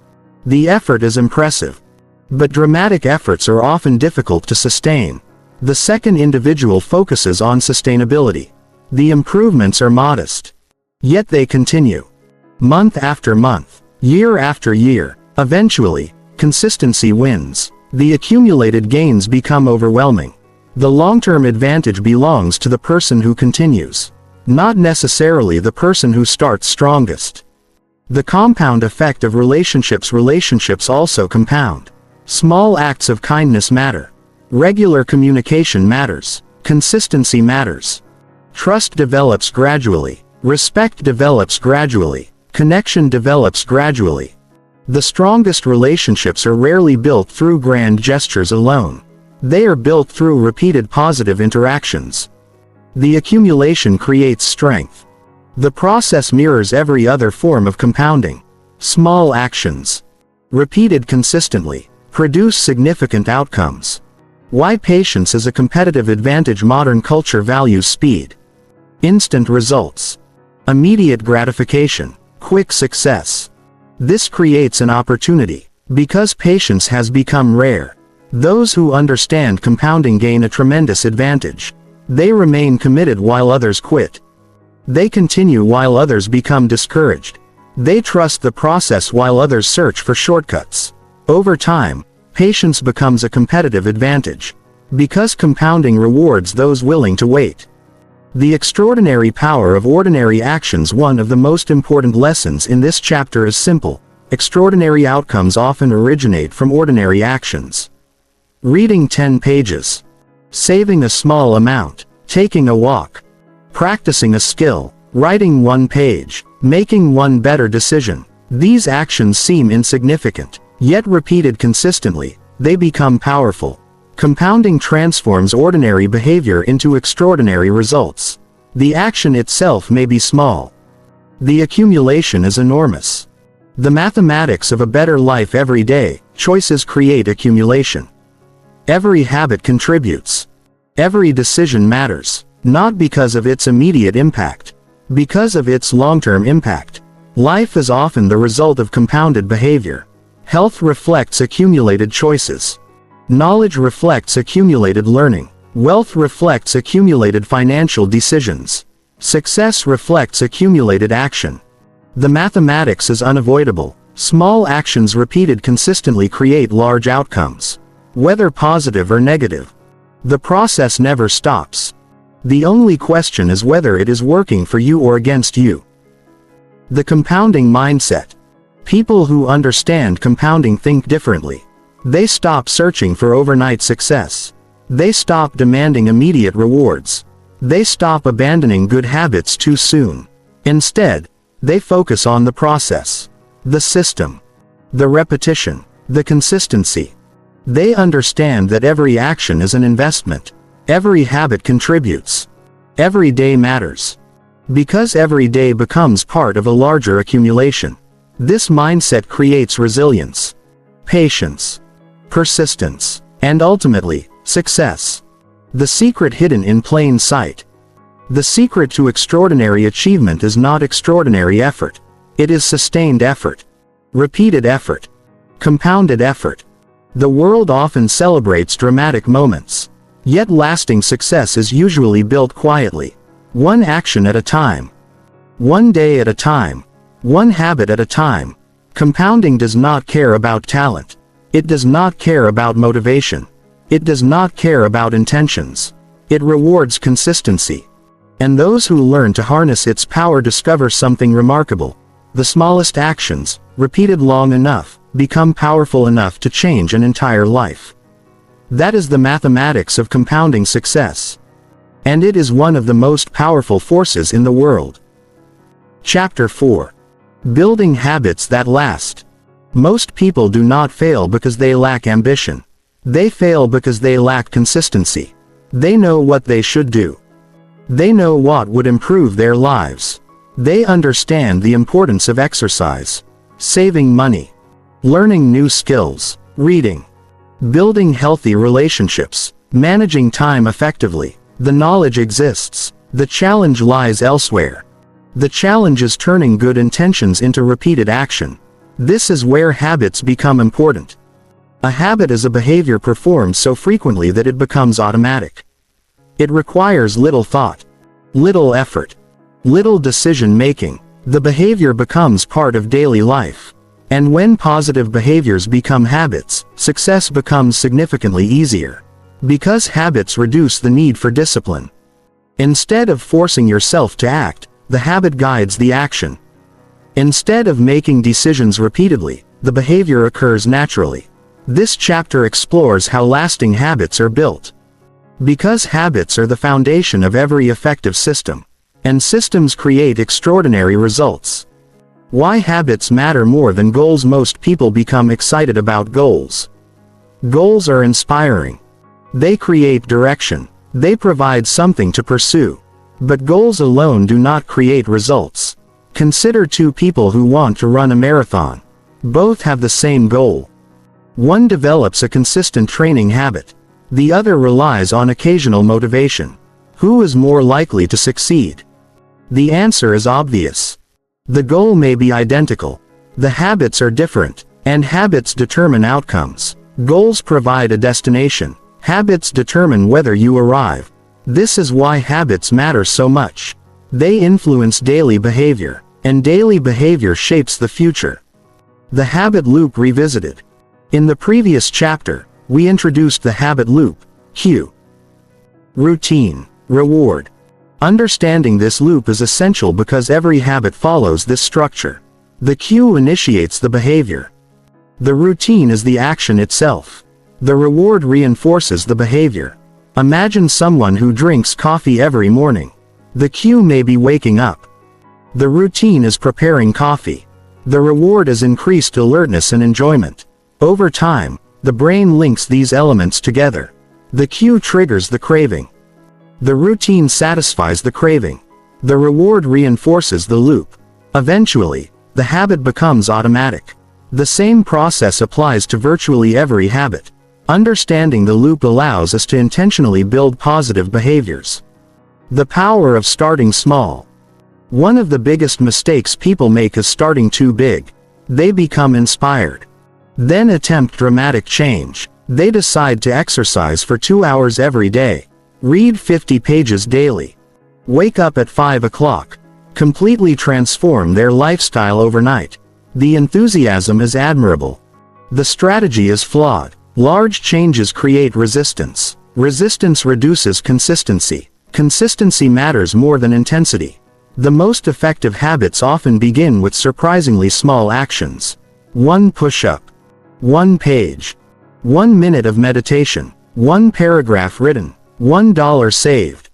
The effort is impressive. But dramatic efforts are often difficult to sustain. The second individual focuses on sustainability. The improvements are modest. Yet they continue. Month after month, year after year. Eventually, consistency wins. The accumulated gains become overwhelming. The long-term advantage belongs to the person who continues, not necessarily the person who starts strongest. The compound effect of relationships. Relationships also compound. Small acts of kindness matter. Regular communication matters. Consistency matters. Trust develops gradually. Respect develops gradually. Connection develops gradually. The strongest relationships are rarely built through grand gestures alone. They are built through repeated positive interactions. The accumulation creates strength. The process mirrors every other form of compounding. Small actions, repeated consistently, produce significant outcomes. Why patience is a competitive advantage. Modern culture values speed. Instant results. Immediate gratification. Quick success. This creates an opportunity. Because patience has become rare, those who understand compounding gain a tremendous advantage. They remain committed while others quit. They continue while others become discouraged. They trust the process while others search for shortcuts. Over time, patience becomes a competitive advantage. Because compounding rewards those willing to wait. The extraordinary power of ordinary actions. One of the most important lessons in this chapter is simple. Extraordinary outcomes often originate from ordinary actions. Reading 10 pages. Saving a small amount. Taking a walk. Practicing a skill. Writing 1 page. Making one better decision. These actions seem insignificant, yet repeated consistently, they become powerful. Compounding transforms ordinary behavior into extraordinary results. The action itself may be small. The accumulation is enormous. The mathematics of a better life. Every day, choices create accumulation. Every habit contributes. Every decision matters, not because of its immediate impact, because of its long-term impact. Life is often the result of compounded behavior. Health reflects accumulated choices. Knowledge reflects accumulated learning. Wealth reflects accumulated financial decisions. Success reflects accumulated action. The mathematics is unavoidable. Small actions repeated consistently create large outcomes. Whether positive or negative, the process never stops. The only question is whether it is working for you or against you. The compounding mindset. People who understand compounding think differently. They stop searching for overnight success. They stop demanding immediate rewards. They stop abandoning good habits too soon. Instead, they focus on the process, the system, the repetition, the consistency. They understand that every action is an investment. Every habit contributes. Every day matters. Because every day becomes part of a larger accumulation. This mindset creates resilience, patience, persistence, and ultimately, success. The secret hidden in plain sight. The secret to extraordinary achievement is not extraordinary effort. It is sustained effort. Repeated effort. Compounded effort. The world often celebrates dramatic moments. Yet lasting success is usually built quietly. One action at a time. One day at a time. One habit at a time. Compounding does not care about talent. It does not care about motivation. It does not care about intentions. It rewards consistency. And those who learn to harness its power discover something remarkable. The smallest actions, repeated long enough, become powerful enough to change an entire life. That is the mathematics of compounding success. And it is one of the most powerful forces in the world. Chapter 4. Building habits that last. Most people do not fail because they lack ambition. They fail because they lack consistency. They know what they should do. They know what would improve their lives. They understand the importance of exercise, saving money, learning new skills, reading, building healthy relationships, managing time effectively. The knowledge exists. The challenge lies elsewhere. The challenge is turning good intentions into repeated action. This is where habits become important. A habit is a behavior performed so frequently that it becomes automatic. It requires little thought, little effort, little decision-making. The behavior becomes part of daily life. And when positive behaviors become habits, success becomes significantly easier. Because habits reduce the need for discipline. Instead of forcing yourself to act, the habit guides the action. Instead of making decisions repeatedly, the behavior occurs naturally. This chapter explores how lasting habits are built. Because habits are the foundation of every effective system. And systems create extraordinary results. Why habits matter more than goals. Most people become excited about goals. Goals are inspiring. They create direction. They provide something to pursue. But goals alone do not create results. Consider two people who want to run a marathon. Both have the same goal. One develops a consistent training habit. The other relies on occasional motivation. Who is more likely to succeed? The answer is obvious. The goal may be identical. The habits are different, and habits determine outcomes. Goals provide a destination. Habits determine whether you arrive. This is why habits matter so much. They influence daily behavior, and daily behavior shapes the future. The habit loop revisited. In the previous chapter, we introduced the habit loop, cue, routine, reward. Understanding this loop is essential because every habit follows this structure. The cue initiates the behavior. The routine is the action itself. The reward reinforces the behavior. Imagine someone who drinks coffee every morning. The cue may be waking up. The routine is preparing coffee. The reward is increased alertness and enjoyment. Over time, the brain links these elements together. The cue triggers the craving. The routine satisfies the craving. The reward reinforces the loop. Eventually, the habit becomes automatic. The same process applies to virtually every habit. Understanding the loop allows us to intentionally build positive behaviors. The power of starting small. One of the biggest mistakes people make is starting too big. They become inspired. Then attempt dramatic change. They decide to exercise for 2 hours every day. Read 50 pages daily. Wake up at 5 o'clock. Completely transform their lifestyle overnight. The enthusiasm is admirable. The strategy is flawed. Large changes create resistance. Resistance reduces consistency. Consistency matters more than intensity. The most effective habits often begin with surprisingly small actions. 1 push-up. 1 page. 1 minute of meditation. 1 paragraph written. $1 saved.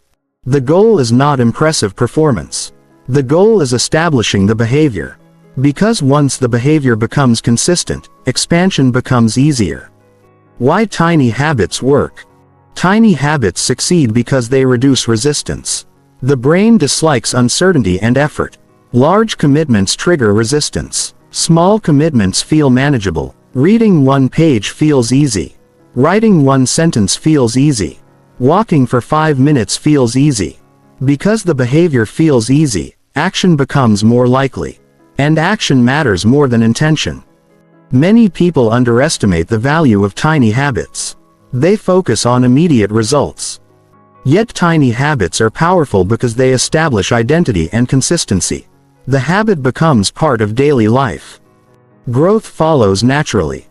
The goal is not impressive performance. The goal is establishing the behavior. Because once the behavior becomes consistent, expansion becomes easier. Why tiny habits work? Tiny habits succeed because they reduce resistance. The brain dislikes uncertainty and effort. Large commitments trigger resistance. Small commitments feel manageable. Reading 1 page feels easy. Writing 1 sentence feels easy. Walking for 5 minutes feels easy. Because the behavior feels easy, action becomes more likely. And action matters more than intention. Many people underestimate the value of tiny habits. They focus on immediate results. Yet tiny habits are powerful because they establish identity and consistency. The habit becomes part of daily life. Growth follows naturally.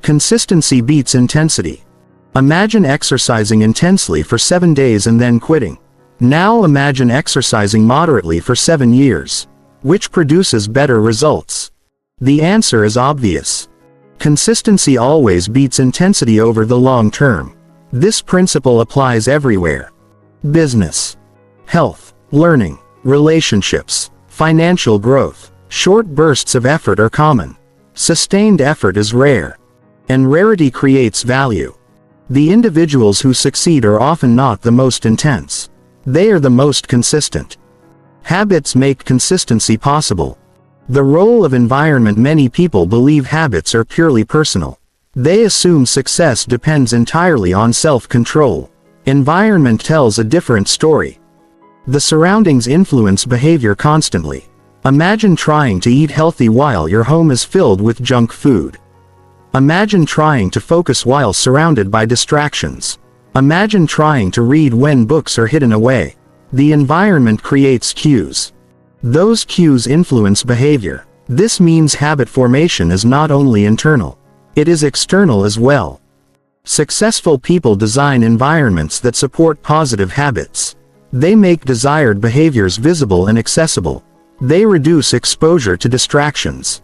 Consistency beats intensity. Imagine exercising intensely for 7 days and then quitting. Now imagine exercising moderately for 7 years. Which produces better results? The answer is obvious. Consistency always beats intensity over the long term. This principle applies everywhere. Business, health, learning, relationships, financial growth. Short bursts of effort are common. Sustained effort is rare. And rarity creates value. The individuals who succeed are often not the most intense. They are the most consistent. Habits make consistency possible. The role of environment. Many people believe habits are purely personal. They assume success depends entirely on self-control. Environment tells a different story. The surroundings influence behavior constantly. Imagine trying to eat healthy while your home is filled with junk food. Imagine trying to focus while surrounded by distractions. Imagine trying to read when books are hidden away. The environment creates cues. Those cues influence behavior. This means habit formation is not only internal. It is external as well. Successful people design environments that support positive habits. They make desired behaviors visible and accessible. They reduce exposure to distractions.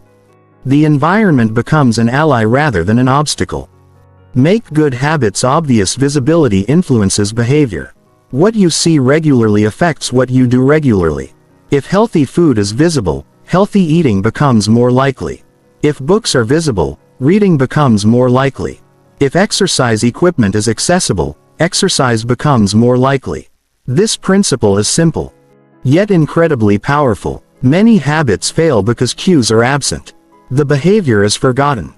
The environment becomes an ally rather than an obstacle. Make good habits obvious. Visibility influences behavior. What you see regularly affects what you do regularly. If healthy food is visible, healthy eating becomes more likely. If books are visible, reading becomes more likely. If exercise equipment is accessible, exercise becomes more likely. This principle is simple, yet incredibly powerful. Many habits fail because cues are absent. The behavior is forgotten.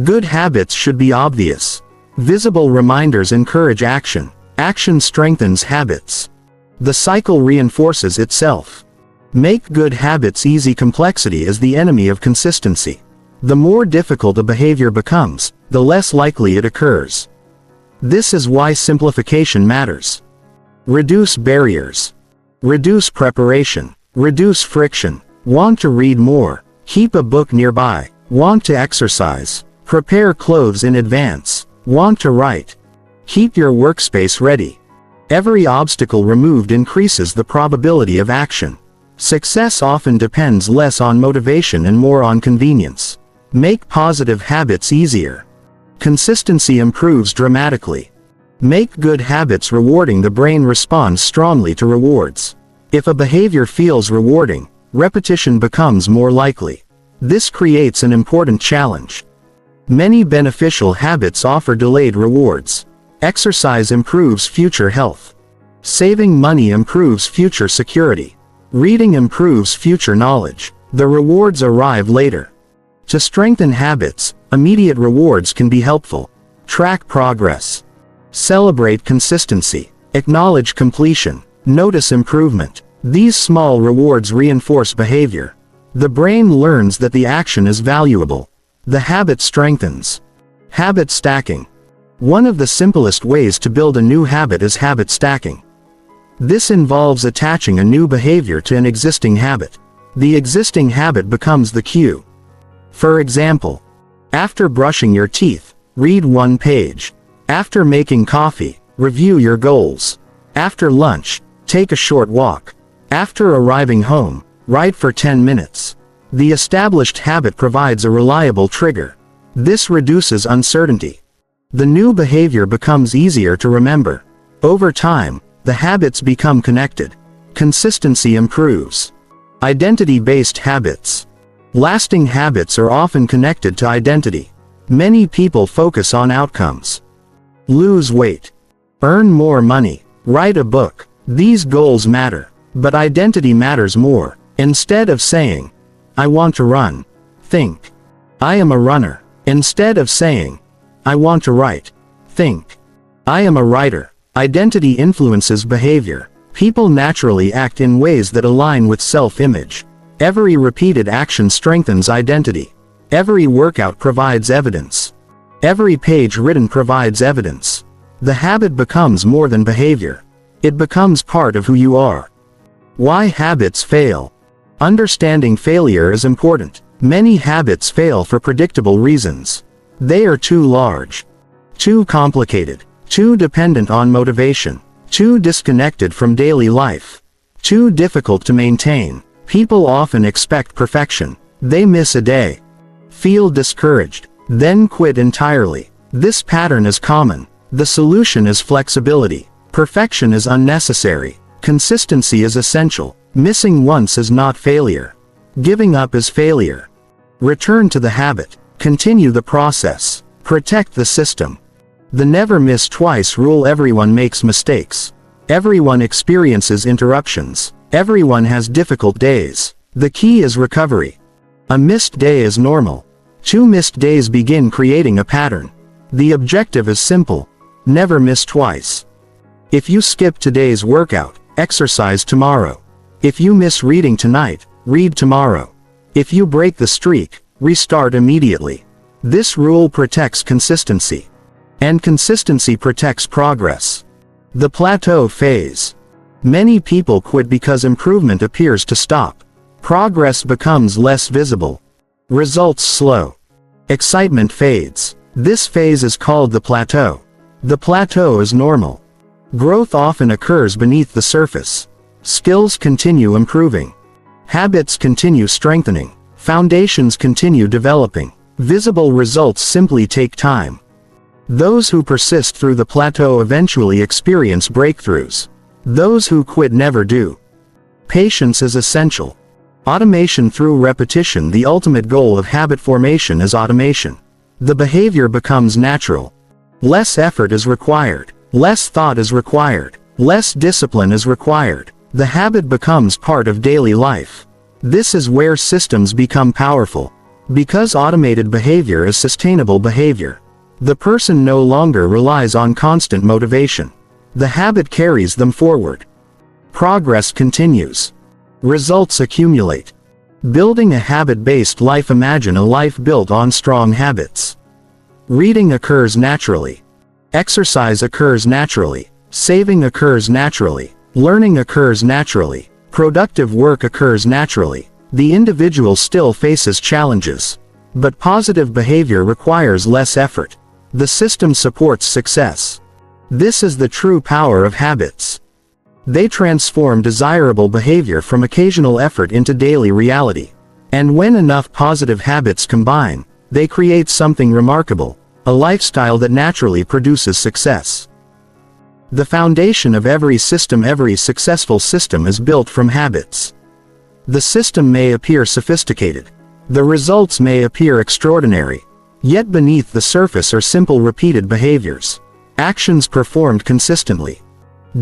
Good habits should be obvious. Visible reminders encourage action. Action strengthens habits. The cycle reinforces itself. Make good habits easy. Complexity is the enemy of consistency. The more difficult a behavior becomes, the less likely it occurs. This is why simplification matters. Reduce barriers. Reduce preparation. Reduce friction. Want to read more? Keep a book nearby. Want to exercise? Prepare clothes in advance. Want to write? Keep your workspace ready. Every obstacle removed increases the probability of action. Success often depends less on motivation and more on convenience. Make positive habits easier. Consistency improves dramatically. Make good habits rewarding. The brain responds strongly to rewards. If a behavior feels rewarding, repetition becomes more likely. This creates an important challenge. Many beneficial habits offer delayed rewards. Exercise improves future health. Saving money improves future security. Reading improves future knowledge. The rewards arrive later. To strengthen habits, immediate rewards can be helpful. Track progress. Celebrate consistency. Acknowledge completion. Notice improvement. These small rewards reinforce behavior. The brain learns that the action is valuable. The habit strengthens. Habit stacking. One of the simplest ways to build a new habit is habit stacking. This involves attaching a new behavior to an existing habit. The existing habit becomes the cue. For example, after brushing your teeth, read 1 page. After making coffee, review your goals. After lunch, take a short walk. After arriving home, write for 10 minutes. The established habit provides a reliable trigger. This reduces uncertainty. The new behavior becomes easier to remember. Over time, the habits become connected. Consistency improves. Identity-based habits. Lasting habits are often connected to identity. Many people focus on outcomes. Lose weight. Earn more money. Write a book. These goals matter, but identity matters more. Instead of saying, I want to run, think, I am a runner. Instead of saying, I want to write, think, I am a writer. Identity influences behavior. People naturally act in ways that align with self-image. Every repeated action strengthens identity. Every workout provides evidence. Every page written provides evidence. The habit becomes more than behavior. It becomes part of who you are. Why habits fail. Understanding failure is important. Many habits fail for predictable reasons. They are too large, too complicated, too dependent on motivation, too disconnected from daily life, too difficult to maintain. People often expect perfection. They miss a day, feel discouraged, then quit entirely. This pattern is common. The solution is flexibility. Perfection is unnecessary. Consistency is essential. Missing once is not failure. Giving up is failure. Return to the habit. Continue the process. Protect the system. The never miss twice rule. Everyone makes mistakes. Everyone experiences interruptions. Everyone has difficult days. The key is recovery. A missed day is normal. 2 missed days begin creating a pattern. The objective is simple. Never miss twice. If you skip today's workout, exercise tomorrow. If you miss reading tonight, read tomorrow. If you break the streak, restart immediately. This rule protects consistency. And consistency protects progress. The plateau phase. Many people quit because improvement appears to stop. Progress becomes less visible. Results slow. Excitement fades. This phase is called the plateau. The plateau is normal. Growth often occurs beneath the surface. Skills continue improving. Habits continue strengthening. Foundations continue developing. Visible results simply take time. Those who persist through the plateau eventually experience breakthroughs. Those who quit never do. Patience is essential. Automation through repetition. The ultimate goal of habit formation is automation. The behavior becomes natural. Less effort is required. Less thought is required. Less discipline is required. The habit becomes part of daily life. This is where systems become powerful. Because automated behavior is sustainable behavior. The person no longer relies on constant motivation. The habit carries them forward. Progress continues. Results accumulate. Building a habit-based life. Imagine a life built on strong habits. Reading occurs naturally. Exercise occurs naturally. Saving occurs naturally. Learning occurs naturally. Productive work occurs naturally. The individual still faces challenges. But positive behavior requires less effort. The system supports success. This is the true power of habits. They transform desirable behavior from occasional effort into daily reality. And when enough positive habits combine, they create something remarkable, a lifestyle that naturally produces success. The foundation of every system. Every successful system is built from habits. The system may appear sophisticated. The results may appear extraordinary. Yet beneath the surface are simple repeated behaviors. Actions performed consistently.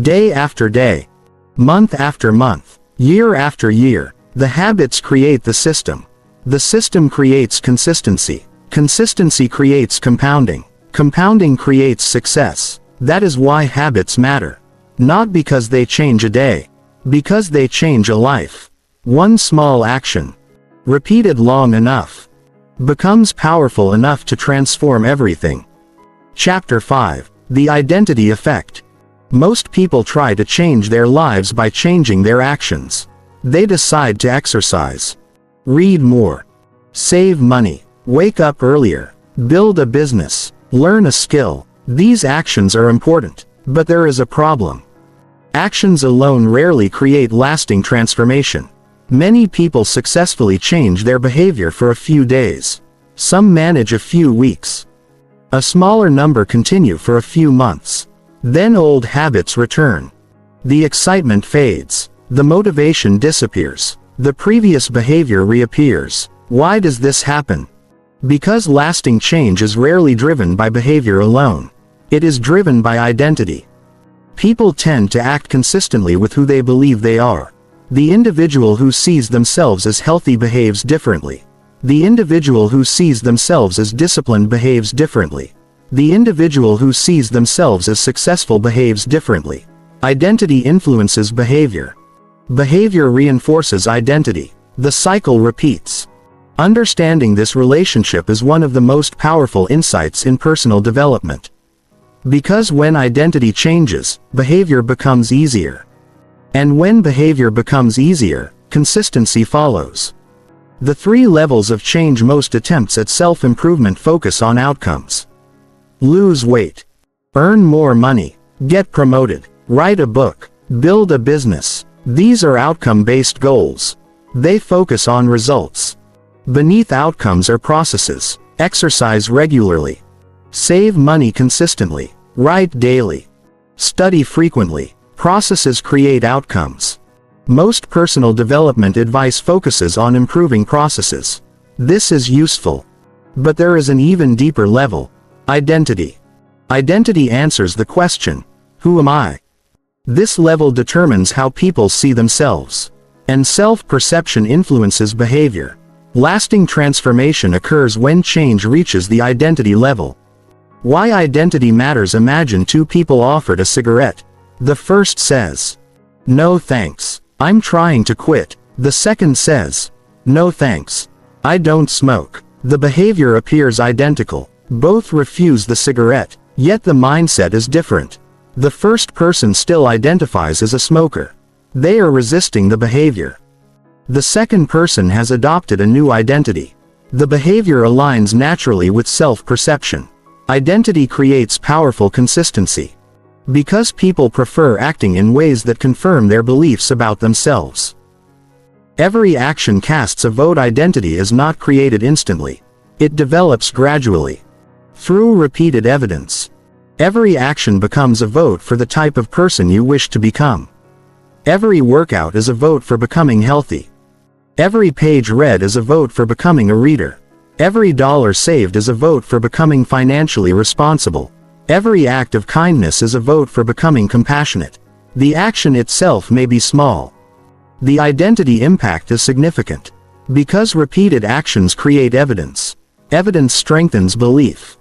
Day after day. Month after month. Year after year. The habits create the system. The system creates consistency. Consistency creates compounding. Compounding creates success. That is why habits matter. Not because they change a day. Because they change a life. One small action, repeated long enough, becomes powerful enough to transform everything. Chapter 5. The Identity Effect. Most people try to change their lives by changing their actions. They decide to exercise, read more, save money, wake up earlier, build a business, learn a skill. These actions are important, but there is a problem. Actions alone rarely create lasting transformation. Many people successfully change their behavior for a few days. Some manage a few weeks. A smaller number continue for a few months. Then old habits return. The excitement fades. The motivation disappears. The previous behavior reappears. Why does this happen? Because lasting change is rarely driven by behavior alone. It is driven by identity. People tend to act consistently with who they believe they are. The individual who sees themselves as healthy behaves differently. The individual who sees themselves as disciplined behaves differently. The individual who sees themselves as successful behaves differently. Identity influences behavior. Behavior reinforces identity. The cycle repeats. Understanding this relationship is one of the most powerful insights in personal development. Because when identity changes, behavior becomes easier. And when behavior becomes easier, consistency follows. The 3 levels of change. Most attempts at self-improvement focus on outcomes. Lose weight. Earn more money. Get promoted. Write a book. Build a business. These are outcome-based goals. They focus on results. Beneath outcomes are processes. Exercise regularly. Save money consistently. Write daily. Study frequently. Processes create outcomes. Most personal development advice focuses on improving processes. This is useful. But there is an even deeper level. Identity. Identity answers the question, who am I? This level determines how people see themselves. And self-perception influences behavior. Lasting transformation occurs when change reaches the identity level. Why identity matters. Imagine 2 people offered a cigarette. The first says, "No thanks. I'm trying to quit." The second says, "No thanks. I don't smoke." The behavior appears identical. Both refuse the cigarette, yet the mindset is different. The first person still identifies as a smoker. They are resisting the behavior. The second person has adopted a new identity. The behavior aligns naturally with self-perception. Identity creates powerful consistency. Because people prefer acting in ways that confirm their beliefs about themselves. Every action casts a vote. Identity is not created instantly. It develops gradually. Through repeated evidence. Every action becomes a vote for the type of person you wish to become. Every workout is a vote for becoming healthy. Every page read is a vote for becoming a reader. Every dollar saved is a vote for becoming financially responsible. Every act of kindness is a vote for becoming compassionate. The action itself may be small. The identity impact is significant. Because repeated actions create evidence. Evidence strengthens belief.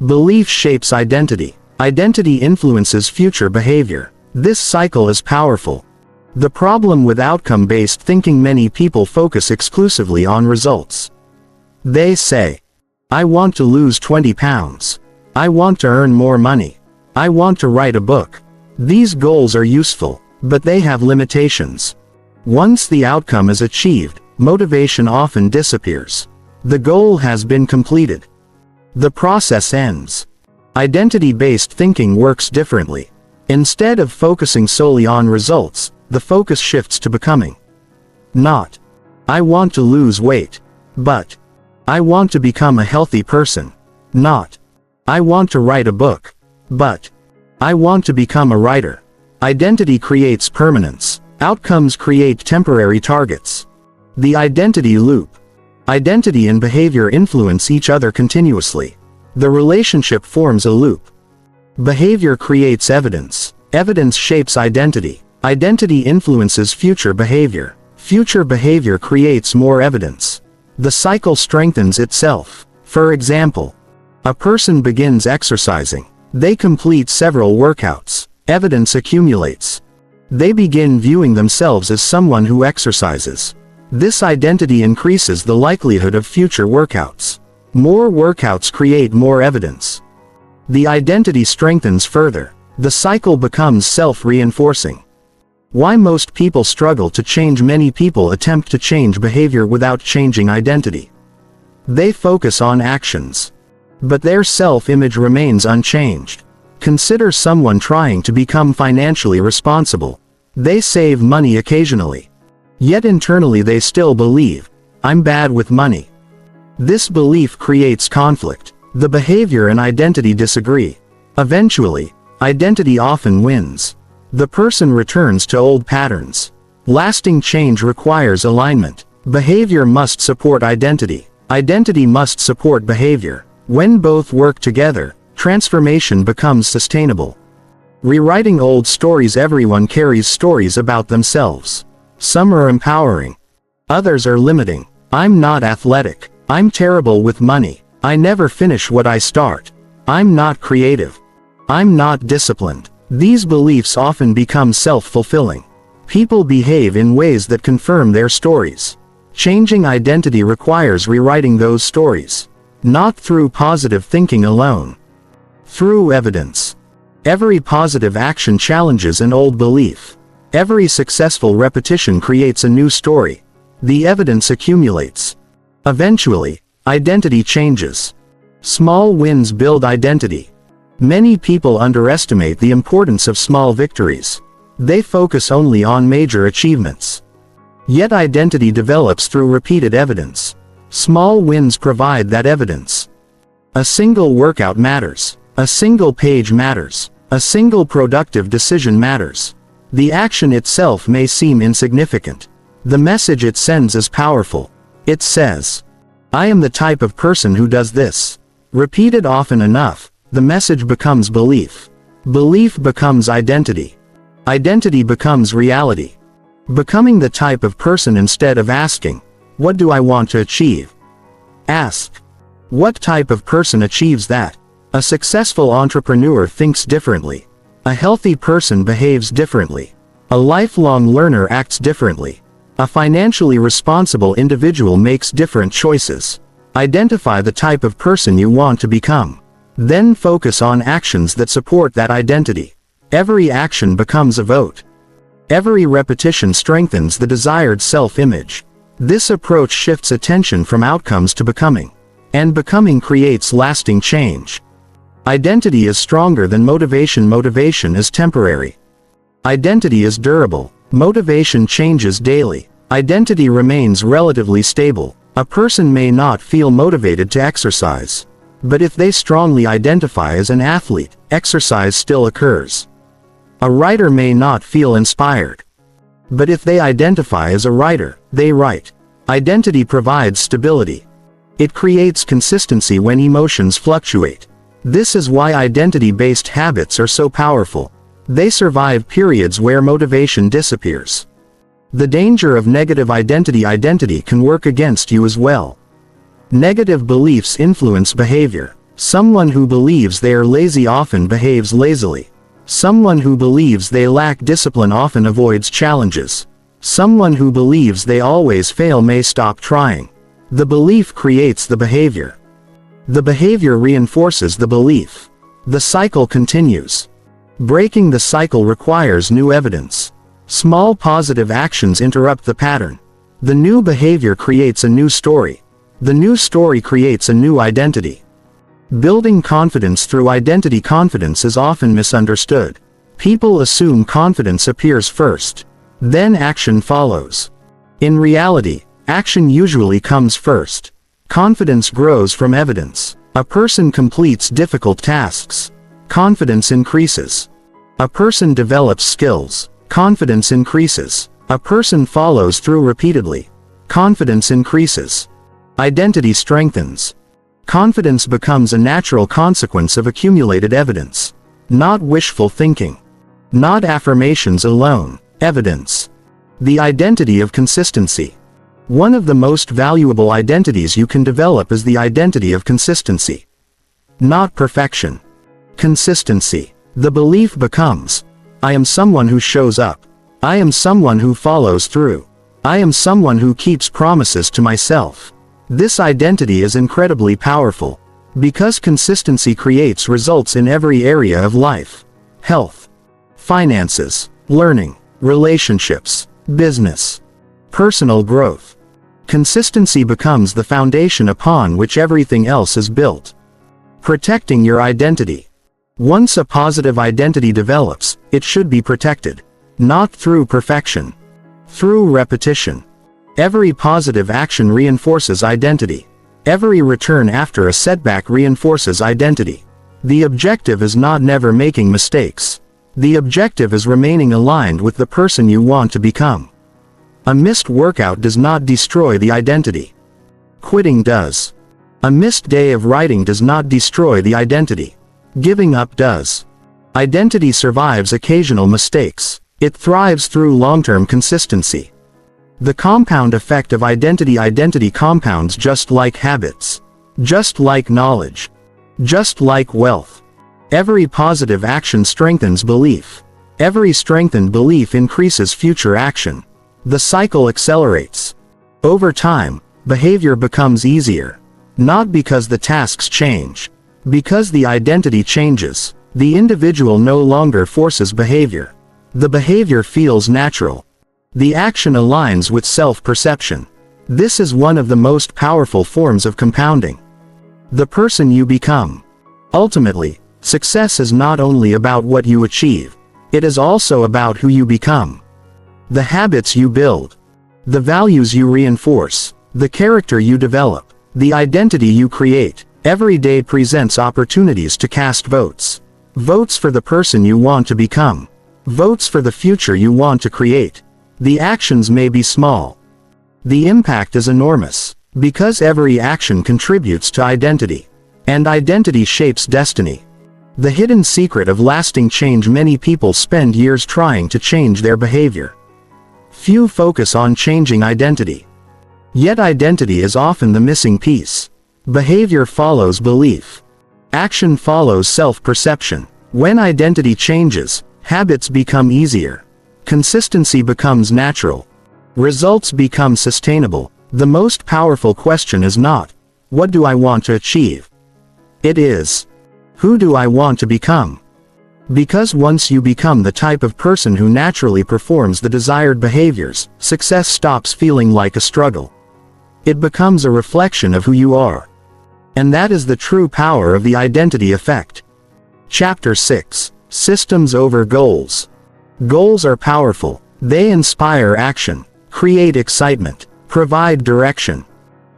Belief shapes identity. Identity influences future behavior. This cycle is powerful. The problem with outcome-based thinking: many people focus exclusively on results. They say, I want to lose 20 pounds. I want to earn more money. I want to write a book. These goals are useful, but they have limitations. Once the outcome is achieved, motivation often disappears. The goal has been completed. The process ends. Identity-based thinking works differently. Instead of focusing solely on results, the focus shifts to becoming. Not, I want to lose weight, but, I want to become a healthy person. Not, I want to write a book, but, I want to become a writer. Identity creates permanence. Outcomes create temporary targets. The identity loop. Identity and behavior influence each other continuously. The relationship forms a loop. Behavior creates evidence. Evidence shapes identity. Identity influences future behavior. Future behavior creates more evidence. The cycle strengthens itself. For example, a person begins exercising. They complete several workouts. Evidence accumulates. They begin viewing themselves as someone who exercises. This identity increases the likelihood of future workouts. More workouts create more evidence. The identity strengthens further. The cycle becomes self-reinforcing. Why most people struggle to change? Many people attempt to change behavior without changing identity. They focus on actions, but their self-image remains unchanged. Consider someone trying to become financially responsible. They save money occasionally. Yet internally they still believe, I'm bad with money. This belief creates conflict. The behavior and identity disagree. Eventually, identity often wins. The person returns to old patterns. Lasting change requires alignment. Behavior must support identity. Identity must support behavior. When both work together, transformation becomes sustainable. Rewriting old stories. Everyone carries stories about themselves. Some are empowering. Others are limiting. I'm not athletic. I'm terrible with money. I never finish what I start. I'm not creative. I'm not disciplined. These beliefs often become self-fulfilling. People behave in ways that confirm their stories. Changing identity requires rewriting those stories. Not through positive thinking alone. Through evidence. Every positive action challenges an old belief. Every successful repetition creates a new story. The evidence accumulates. Eventually, identity changes. Small wins build identity. Many people underestimate the importance of small victories. They focus only on major achievements. Yet identity develops through repeated evidence. Small wins provide that evidence. A single workout matters. A single page matters. A single productive decision matters. The action itself may seem insignificant. The message it sends is powerful. It says, I am the type of person who does this. Repeated often enough, the message becomes belief. Belief becomes identity. Identity becomes reality. Becoming the type of person. Instead of asking, what do I want to achieve? Ask, what type of person achieves that? A successful entrepreneur thinks differently. A healthy person behaves differently. A lifelong learner acts differently. A financially responsible individual makes different choices. Identify the type of person you want to become. Then focus on actions that support that identity. Every action becomes a vote. Every repetition strengthens the desired self-image. This approach shifts attention from outcomes to becoming. And becoming creates lasting change. Identity is stronger than motivation. Motivation is temporary. Identity is durable. Motivation changes daily. Identity remains relatively stable. A person may not feel motivated to exercise. But if they strongly identify as an athlete, exercise still occurs. A writer may not feel inspired. But if they identify as a writer, they write. Identity provides stability. It creates consistency when emotions fluctuate. This is why identity-based habits are so powerful. They survive periods where motivation disappears. The danger of negative identity can work against you as well. Negative beliefs influence behavior. Someone who believes they are lazy often behaves lazily. Someone who believes they lack discipline often avoids challenges. Someone who believes they always fail may stop trying. The belief creates the behavior. The behavior reinforces the belief. The cycle continues. Breaking the cycle requires new evidence. Small positive actions interrupt the pattern. The new behavior creates a new story. The new story creates a new identity. Building confidence through identity. Confidence is often misunderstood. People assume confidence appears first. Then action follows. In reality, action usually comes first. Confidence grows from evidence. A person completes difficult tasks. Confidence increases. A person develops skills. Confidence increases. A person follows through repeatedly. Confidence increases. Identity strengthens. Confidence becomes a natural consequence of accumulated evidence. Not wishful thinking. Not affirmations alone. Evidence. The identity of consistency. One of the most valuable identities you can develop is the identity of consistency. Not perfection. Consistency. The belief becomes, I am someone who shows up. I am someone who follows through. I am someone who keeps promises to myself. This identity is incredibly powerful, because consistency creates results in every area of life. Health, finances, learning, relationships, business, personal growth. Consistency becomes the foundation upon which everything else is built. Protecting your identity. Once a positive identity develops, it should be protected. Not through perfection. Through repetition. Every positive action reinforces identity. Every return after a setback reinforces identity. The objective is not never making mistakes. The objective is remaining aligned with the person you want to become. A missed workout does not destroy the identity. Quitting does. A missed day of writing does not destroy the identity. Giving up does. Identity survives occasional mistakes. It thrives through long-term consistency. The compound effect of identity compounds just like habits. Just like knowledge. Just like wealth. Every positive action strengthens belief. Every strengthened belief increases future action. The cycle accelerates. Over time, behavior becomes easier. Not because the tasks change. Because the identity changes. The individual no longer forces behavior. The behavior feels natural. The action aligns with self-perception. This is one of the most powerful forms of compounding. The person you become. Ultimately, success is not only about what you achieve. It is also about who you become. The habits you build. The values you reinforce. The character you develop. The identity you create. Every day presents opportunities to cast votes. Votes for the person you want to become. Votes for the future you want to create. The actions may be small. The impact is enormous, because every action contributes to identity. And identity shapes destiny. The hidden secret of lasting change. Many people spend years trying to change their behavior. Few focus on changing identity. Yet identity is often the missing piece. Behavior follows belief. Action follows self-perception. When identity changes, habits become easier. Consistency becomes natural. Results become sustainable. The most powerful question is not, what do I want to achieve? It is, who do I want to become? Because once you become the type of person who naturally performs the desired behaviors, success stops feeling like a struggle. It becomes a reflection of who you are. And that is the true power of the identity effect. Chapter 6. Systems over goals. Goals are powerful. They inspire action, create excitement, provide direction,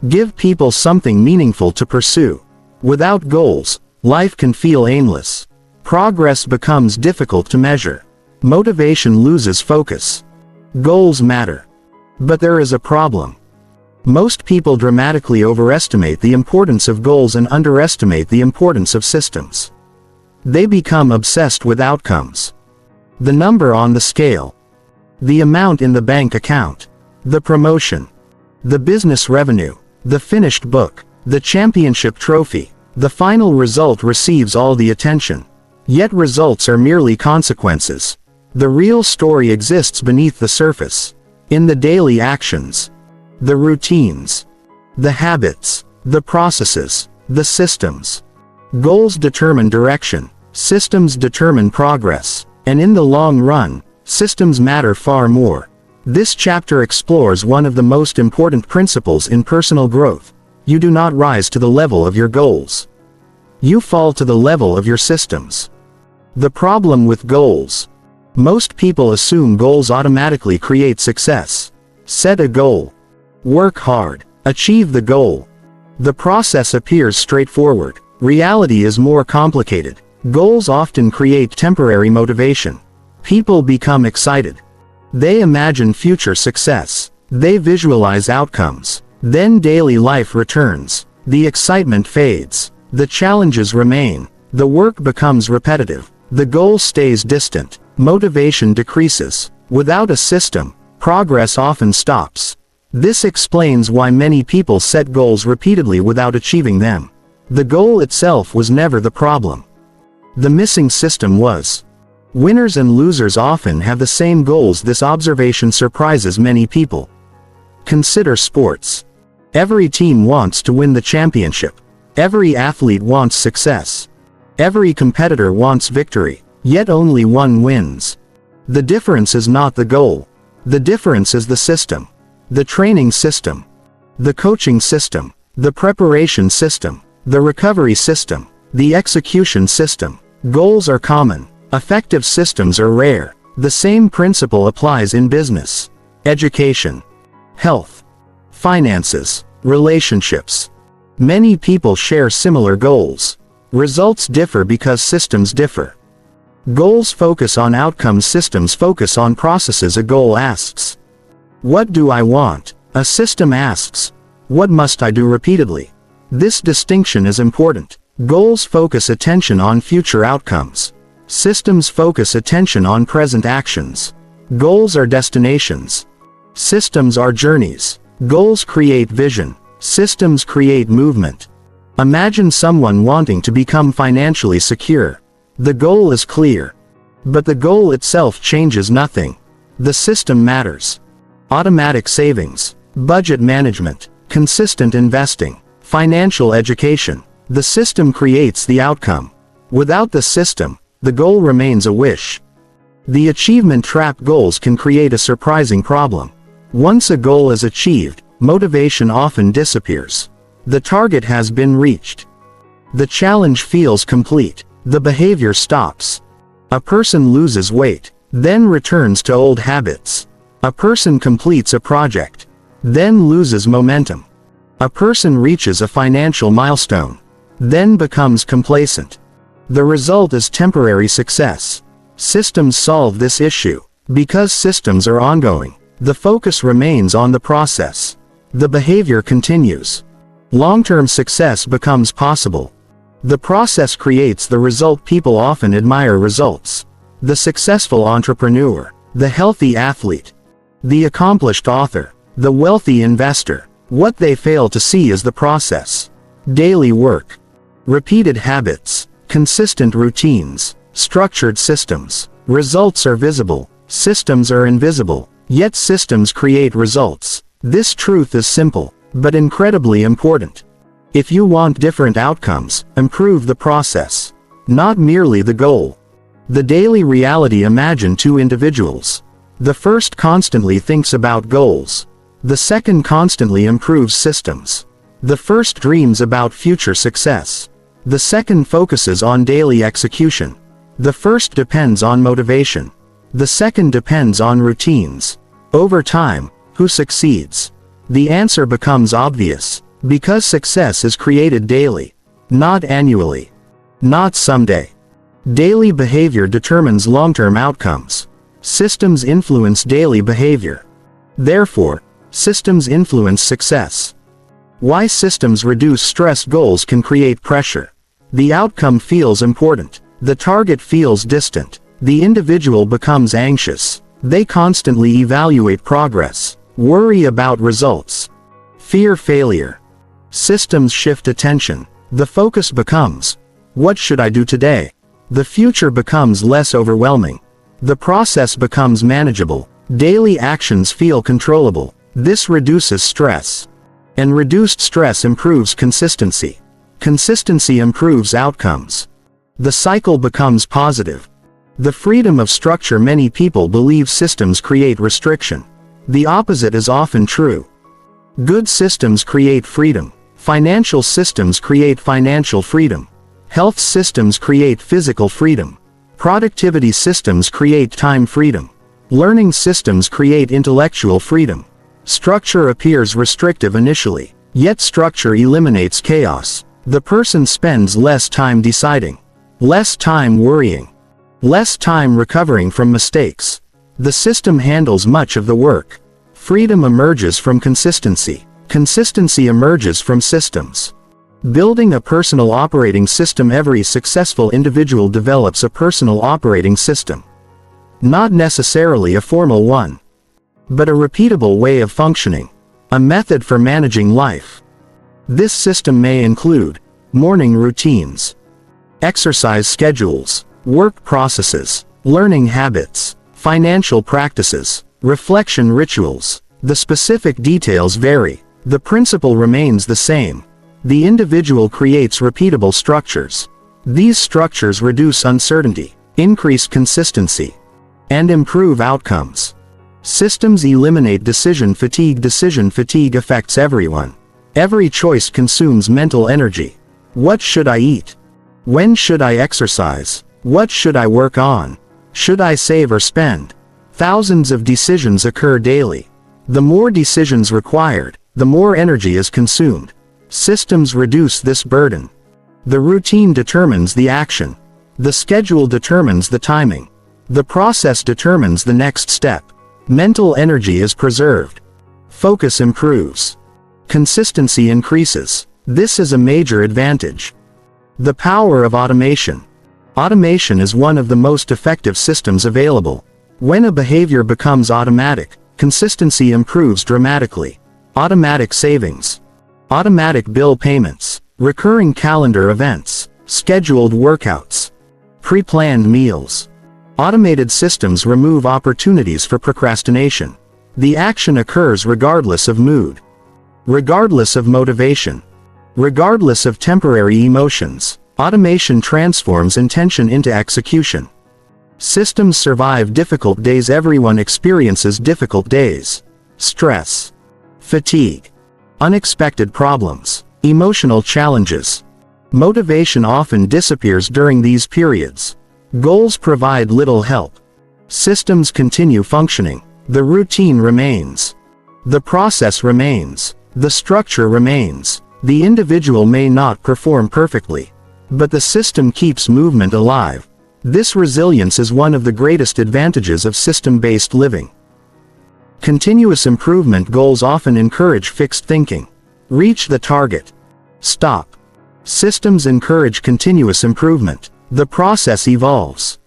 give people something meaningful to pursue. Without goals, life can feel aimless. Progress becomes difficult to measure. Motivation loses focus. Goals matter. But there is a problem. Most people dramatically overestimate the importance of goals and underestimate the importance of systems. They become obsessed with outcomes. The number on the scale. The amount in the bank account. The promotion. The business revenue. The finished book. The championship trophy. The final result receives all the attention. Yet results are merely consequences. The real story exists beneath the surface. In the daily actions. The routines. The habits. The processes. The systems. Goals determine direction. Systems determine progress. And in the long run, systems matter far more. This chapter explores one of the most important principles in personal growth. You do not rise to the level of your goals. You fall to the level of your systems. The problem with goals. Most people assume goals automatically create success. Set a goal. Work hard. Achieve the goal. The process appears straightforward. Reality is more complicated. Goals often create temporary motivation. People become excited. They imagine future success. They visualize outcomes. Then daily life returns. The excitement fades. The challenges remain. The work becomes repetitive. The goal stays distant. Motivation decreases. Without a system, progress often stops. This explains why many people set goals repeatedly without achieving them. The goal itself was never the problem. The missing system was. Winners and losers often have the same goals. This observation surprises many people. Consider sports. Every team wants to win the championship. Every athlete wants success. Every competitor wants victory, yet only one wins. The difference is not the goal. The difference is the system. The training system. The coaching system. The preparation system. The recovery system. The execution system. Goals are common. Effective systems are rare. The same principle applies in business, education, health, finances, relationships. Many people share similar goals. Results differ because systems differ. Goals focus on outcomes, systems focus on processes. A goal asks, "What do I want?" A system asks, "What must I do?" repeatedly. This distinction is important. Goals focus attention on future outcomes. Systems focus attention on present actions. Goals are destinations. Systems are journeys. Goals create vision. Systems create movement. Imagine someone wanting to become financially secure. The goal is clear. But the goal itself changes nothing. The system matters. Automatic savings, budget management, consistent investing, financial education. The system creates the outcome. Without the system, the goal remains a wish. The achievement trap. Goals can create a surprising problem. Once a goal is achieved, motivation often disappears. The target has been reached. The challenge feels complete. The behavior stops. A person loses weight, then returns to old habits. A person completes a project, then loses momentum. A person reaches a financial milestone, then becomes complacent. The result is temporary success. Systems solve this issue. Because systems are ongoing, the focus remains on the process. The behavior continues. Long-term success becomes possible. The process creates the result. People often admire results. The successful entrepreneur, the healthy athlete, the accomplished author, the wealthy investor. What they fail to see is the process. Daily work, repeated habits, consistent routines, structured systems. Results are visible, systems are invisible, yet systems create results. This truth is simple, but incredibly important. If you want different outcomes, improve the process, not merely the goal. The daily reality. Imagine two individuals. The first constantly thinks about goals. The second constantly improves systems. The first dreams about future success. The second focuses on daily execution. The first depends on motivation. The second depends on routines. Over time, who succeeds? The answer becomes obvious. Because success is created daily. Not annually. Not someday. Daily behavior determines long-term outcomes. Systems influence daily behavior. Therefore, systems influence success. Why systems reduce stress? Goals can create pressure. The outcome feels important. The target feels distant. The individual becomes anxious. They constantly evaluate progress, worry about results, fear failure. Systems shift attention. The focus becomes, what should I do today? The future becomes less overwhelming. The process becomes manageable. Daily actions feel controllable. This reduces stress. And reduced stress improves consistency. Consistency improves outcomes. The cycle becomes positive. The freedom of structure. Many people believe systems create restriction. The opposite is often true. Good systems create freedom. Financial systems create financial freedom. Health systems create physical freedom. Productivity systems create time freedom. Learning systems create intellectual freedom. Structure appears restrictive initially, yet structure eliminates chaos. The person spends less time deciding, less time worrying, less time recovering from mistakes. The system handles much of the work. Freedom emerges from consistency. Consistency emerges from systems. Building a personal operating system. Every successful individual develops a personal operating system. Not necessarily a formal one, but a repeatable way of functioning. A method for managing life. This system may include morning routines, exercise schedules, work processes, learning habits, financial practices, reflection rituals. The specific details vary. The principle remains the same. The individual creates repeatable structures. These structures reduce uncertainty, increase consistency, and improve outcomes. Systems eliminate decision fatigue. Decision fatigue affects everyone. Every choice consumes mental energy. What should I eat? When should I exercise? What should I work on? Should I save or spend? Thousands of decisions occur daily. The more decisions required, the more energy is consumed. Systems reduce this burden. The routine determines the action. The schedule determines the timing. The process determines the next step. Mental energy is preserved. Focus improves. Consistency increases. This is a major advantage. The power of automation. Automation is one of the most effective systems available. When a behavior becomes automatic, consistency improves dramatically. Automatic savings. Automatic bill payments. Recurring calendar events. Scheduled workouts. Pre-planned meals. Automated systems remove opportunities for procrastination. The action occurs regardless of mood, regardless of motivation, regardless of temporary emotions. Automation transforms intention into execution. Systems survive difficult days. Everyone experiences difficult days. Stress, fatigue, unexpected problems, emotional challenges. Motivation often disappears during these periods. Goals provide little help. Systems continue functioning. The routine remains. The process remains. The structure remains. The individual may not perform perfectly, but the system keeps movement alive. This resilience is one of the greatest advantages of system-based living. Continuous improvement. Goals often encourage fixed thinking. Reach the target. Stop. Systems encourage continuous improvement. The process evolves.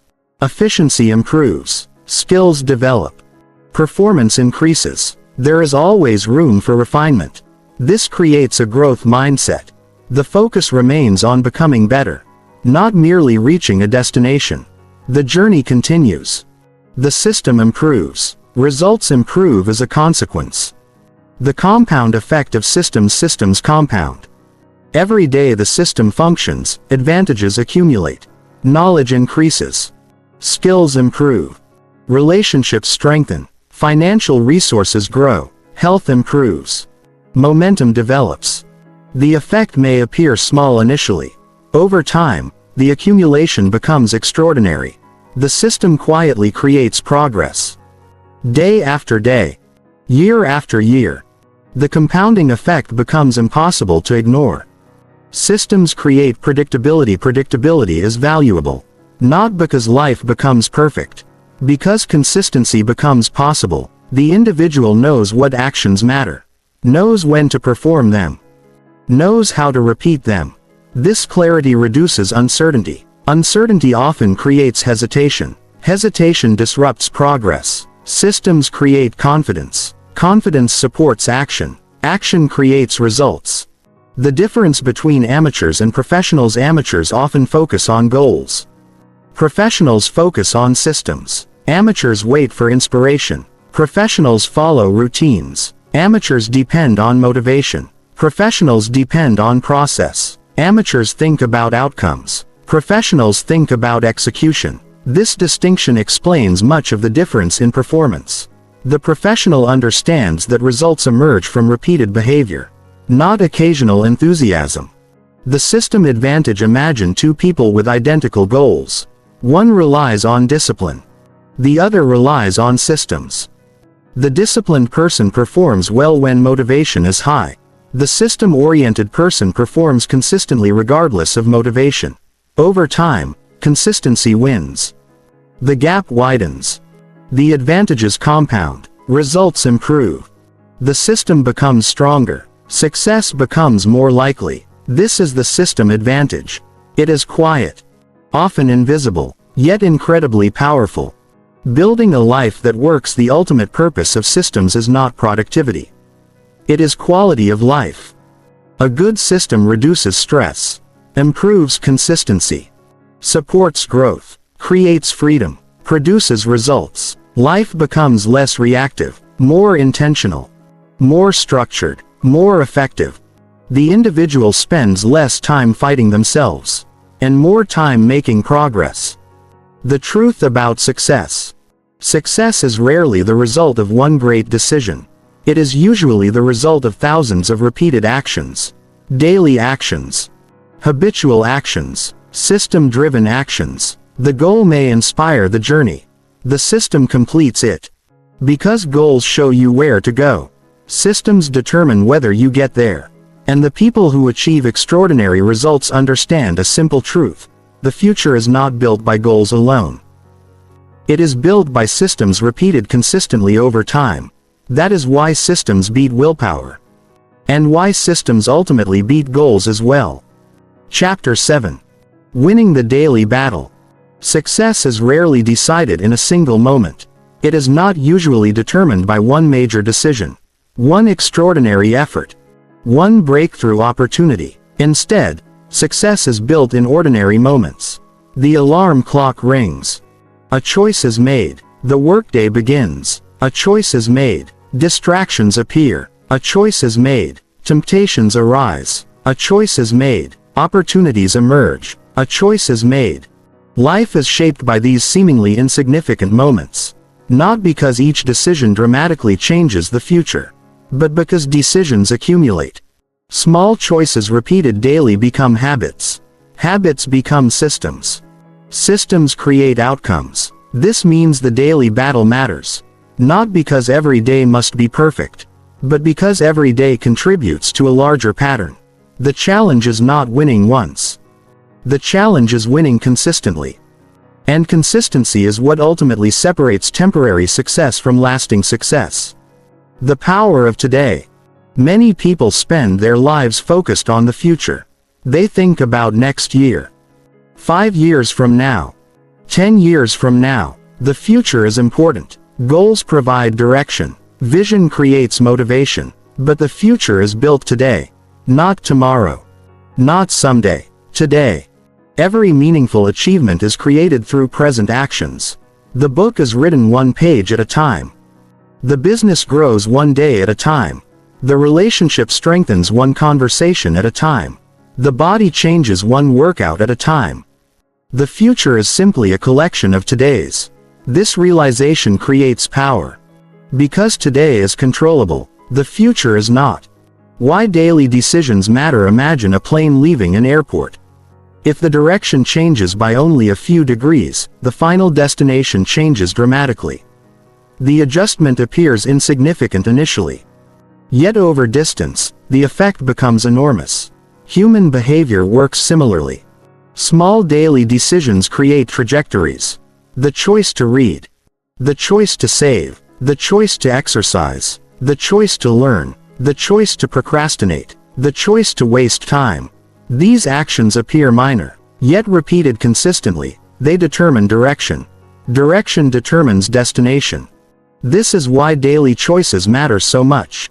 Efficiency improves. Skills develop. Performance increases. There is always room for refinement. This creates a growth mindset. The focus remains on becoming better, not merely reaching a destination. The journey continues. The system improves. Results improve as a consequence. The compound effect of systems compound. Every day the system functions, advantages accumulate. Knowledge increases. Skills improve. Relationships strengthen. Financial resources grow. Health improves. Momentum develops. The effect may appear small initially. Over time, the accumulation becomes extraordinary. The system quietly creates progress. Day after day. Year after year. The compounding effect becomes impossible to ignore. Systems create predictability. Predictability is valuable. Not because life becomes perfect. Because consistency becomes possible. The individual knows what actions matter. Knows when to perform them. Knows how to repeat them. This clarity reduces uncertainty. Uncertainty often creates hesitation. Hesitation disrupts progress. Systems create confidence. Confidence supports action. Action creates results. The difference between amateurs and professionals: amateurs often focus on goals. Professionals focus on systems. Amateurs wait for inspiration. Professionals follow routines. Amateurs depend on motivation. Professionals depend on process. Amateurs think about outcomes. Professionals think about execution. This distinction explains much of the difference in performance. The professional understands that results emerge from repeated behavior, not occasional enthusiasm. The system advantage: imagine two people with identical goals. One relies on discipline. The other relies on systems. The disciplined person performs well when motivation is high. The system-oriented person performs consistently regardless of motivation. Over time, consistency wins. The gap widens. The advantages compound. Results improve. The system becomes stronger. Success becomes more likely. This is the system advantage. It is quiet, often invisible, yet incredibly powerful. Building a life that works: the ultimate purpose of systems is not productivity. It is quality of life. A good system reduces stress, improves consistency, supports growth, creates freedom, produces results. Life becomes less reactive, more intentional, more structured, more effective. The individual spends less time fighting themselves, and more time making progress. The truth about success. Success is rarely the result of one great decision. It is usually the result of thousands of repeated actions. Daily actions. Habitual actions. System-driven actions. The goal may inspire the journey. The system completes it. Because goals show you where to go, systems determine whether you get there. And the people who achieve extraordinary results understand a simple truth: the future is not built by goals alone. It is built by systems repeated consistently over time. That is why systems beat willpower. And why systems ultimately beat goals as well. Chapter 7. Winning the daily battle. Success is rarely decided in a single moment. It is not usually determined by one major decision, one extraordinary effort, one breakthrough opportunity. Instead, success is built in ordinary moments. The alarm clock rings. A choice is made. The workday begins. A choice is made. Distractions appear. A choice is made. Temptations arise. A choice is made. Opportunities emerge. A choice is made. Life is shaped by these seemingly insignificant moments. Not because each decision dramatically changes the future, but because decisions accumulate. Small choices repeated daily become habits. Habits become systems. Systems create outcomes. This means the daily battle matters. Not because every day must be perfect, but because every day contributes to a larger pattern. The challenge is not winning once. The challenge is winning consistently. And consistency is what ultimately separates temporary success from lasting success. The power of today. Many people spend their lives focused on the future. They think about next year, 5 years from now, 10 years from now. The future is important. Goals provide direction. Vision creates motivation. But the future is built today. Not tomorrow. Not someday. Today. Every meaningful achievement is created through present actions. The book is written one page at a time. The business grows one day at a time. The relationship strengthens one conversation at a time. The body changes one workout at a time. The future is simply a collection of todays. This realization creates power. Because today is controllable, the future is not. Why daily decisions matter. Imagine a plane leaving an airport. If the direction changes by only a few degrees, the final destination changes dramatically. The adjustment appears insignificant initially. Yet over distance, the effect becomes enormous. Human behavior works similarly. Small daily decisions create trajectories. The choice to read, the choice to save, the choice to exercise, the choice to learn, the choice to procrastinate, the choice to waste time. These actions appear minor, yet repeated consistently, they determine direction. Direction determines destination. This is why daily choices matter so much.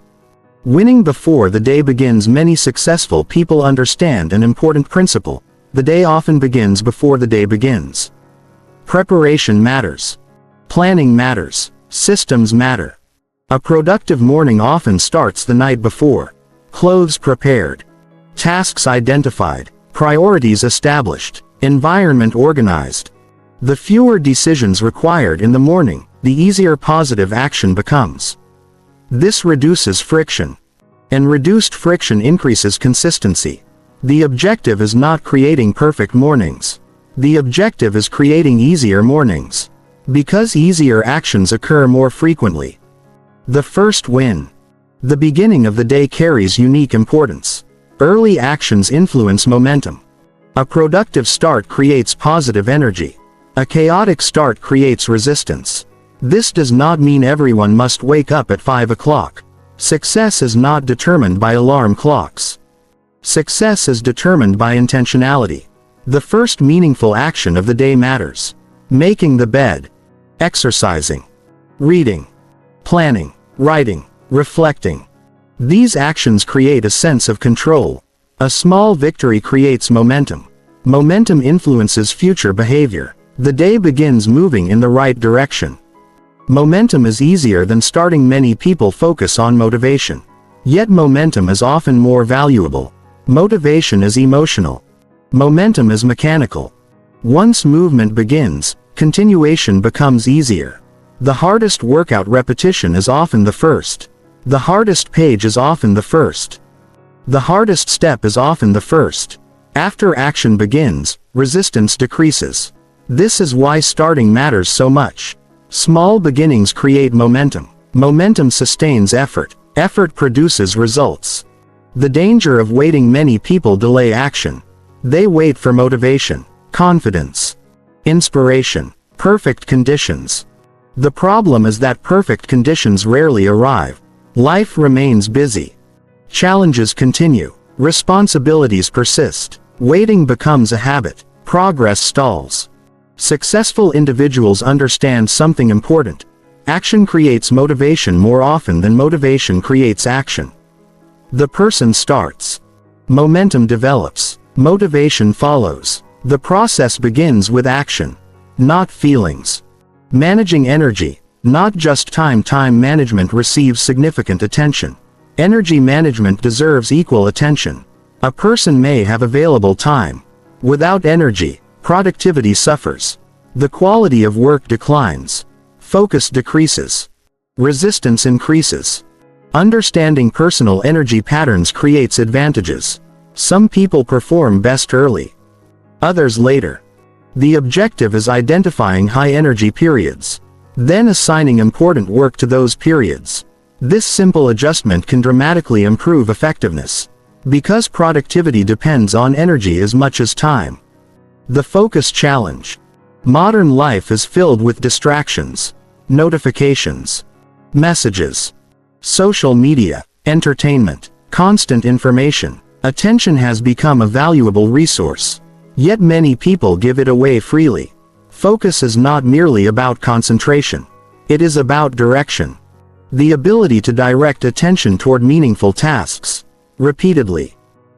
Winning before the day begins. Many successful people understand an important principle: the day often begins before the day begins. Preparation matters. Planning matters. Systems matter. A productive morning often starts the night before. Clothes prepared. Tasks identified. Priorities established. Environment organized. The fewer decisions required in the morning, the easier positive action becomes. This reduces friction. And reduced friction increases consistency. The objective is not creating perfect mornings. The objective is creating easier mornings. Because easier actions occur more frequently. The first win. The beginning of the day carries unique importance. Early actions influence momentum. A productive start creates positive energy. A chaotic start creates resistance. This does not mean everyone must wake up at 5 o'clock. Success is not determined by alarm clocks. Success is determined by intentionality. The first meaningful action of the day matters. Making the bed. Exercising. Reading. Planning. Writing. Reflecting. These actions create a sense of control. A small victory creates momentum. Momentum influences future behavior. The day begins moving in the right direction. Momentum is easier than starting. Many people focus on motivation. Yet momentum is often more valuable. Motivation is emotional. Momentum is mechanical. Once movement begins, continuation becomes easier. The hardest workout repetition is often the first. The hardest page is often the first. The hardest step is often the first. After action begins, resistance decreases. This is why starting matters so much. Small beginnings create momentum. Momentum sustains effort. Effort produces results. The danger of waiting: many people delay action. They wait for motivation, confidence, inspiration, perfect conditions. The problem is that perfect conditions rarely arrive. Life remains busy. Challenges continue. Responsibilities persist. Waiting becomes a habit. Progress stalls. Successful individuals understand something important. Action creates motivation more often than motivation creates action. The person starts. Momentum develops. Motivation follows. The process begins with action, not feelings. Managing energy, not just time. Time management receives significant attention. Energy management deserves equal attention. A person may have available time. Without energy, productivity suffers. The quality of work declines. Focus decreases. Resistance increases. Understanding personal energy patterns creates advantages. Some people perform best early. Others later. The objective is identifying high energy periods. Then assigning important work to those periods. This simple adjustment can dramatically improve effectiveness. Because productivity depends on energy as much as time. The focus challenge. Modern life is filled with distractions, notifications, messages, social media, entertainment, constant information. Attention has become a valuable resource. Yet many people give it away freely. Focus is not merely about concentration. It is about direction. The ability to direct attention toward meaningful tasks. Repeatedly.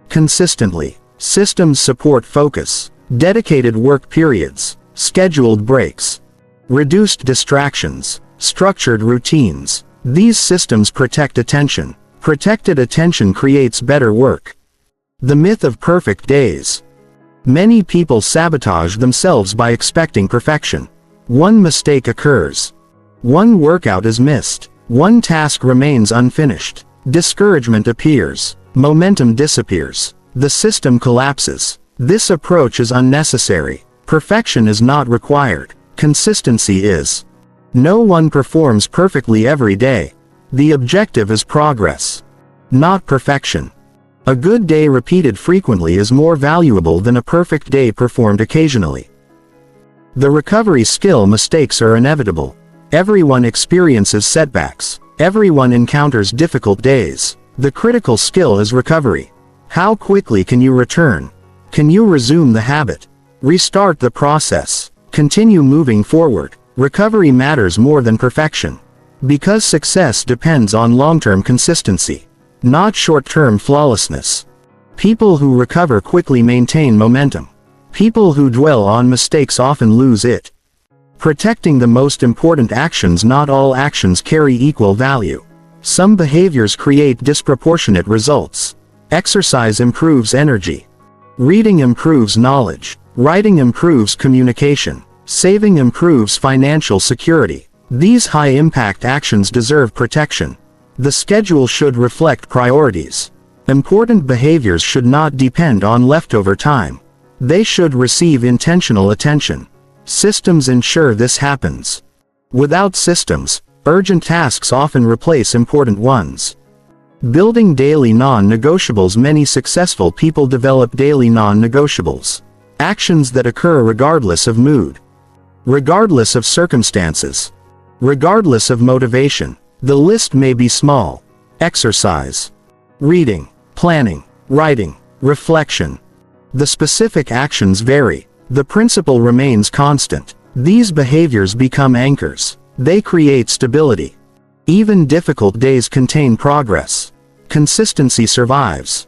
Consistently. Systems support focus. Dedicated work periods. Scheduled breaks. Reduced distractions. Structured routines. These systems protect attention. Protected attention creates better work. The myth of perfect days. Many people sabotage themselves by expecting perfection. One mistake occurs. One workout is missed. One task remains unfinished. Discouragement appears. Momentum disappears. The system collapses. This approach is unnecessary. Perfection is not required. Consistency is. No one performs perfectly every day. The objective is progress, not perfection. A good day repeated frequently is more valuable than a perfect day performed occasionally. The recovery skill: mistakes are inevitable. Everyone experiences setbacks. Everyone encounters difficult days. The critical skill is recovery. How quickly can you return? Can you resume the habit? Restart the process. Continue moving forward. Recovery matters more than perfection. Because success depends on long-term consistency, not short-term flawlessness. People who recover quickly maintain momentum. People who dwell on mistakes often lose it. Protecting the most important actions: not all actions carry equal value. Some behaviors create disproportionate results. Exercise improves energy. Reading improves knowledge. Writing improves communication. Saving improves financial security. These high-impact actions deserve protection. The schedule should reflect priorities. Important behaviors should not depend on leftover time. They should receive intentional attention. Systems ensure this happens. Without systems, urgent tasks often replace important ones. Building daily non-negotiables: many successful people develop daily non-negotiables. Actions that occur regardless of mood, regardless of circumstances, regardless of motivation. The list may be small: exercise, reading, planning, writing, reflection. The specific actions vary. The principle remains constant. These behaviors become anchors. They create stability. Even difficult days contain progress. Consistency survives.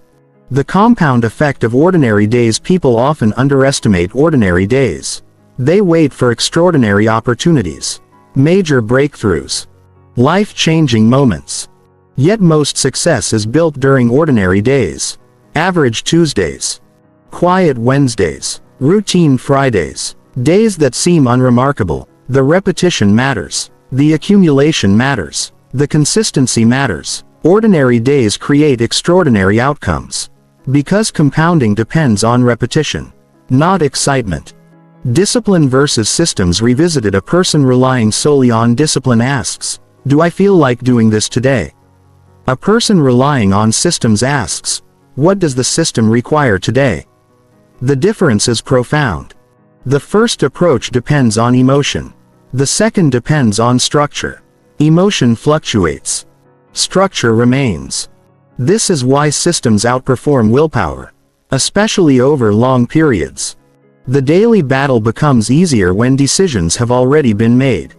The compound effect of ordinary days: people often underestimate ordinary days. They wait for extraordinary opportunities, major breakthroughs, life-changing moments. Yet most success is built during ordinary days. Average Tuesdays, quiet Wednesdays, routine Fridays, days that seem unremarkable. The repetition matters. The accumulation matters. The consistency matters. Ordinary days create extraordinary outcomes. Because compounding depends on repetition, not excitement. Discipline versus systems revisited: a person relying solely on discipline asks, "Do I feel like doing this today?" A person relying on systems asks, "What does the system require today?" The difference is profound. The first approach depends on emotion. The second depends on structure. Emotion fluctuates. Structure remains. This is why systems outperform willpower, especially over long periods. The daily battle becomes easier when decisions have already been made.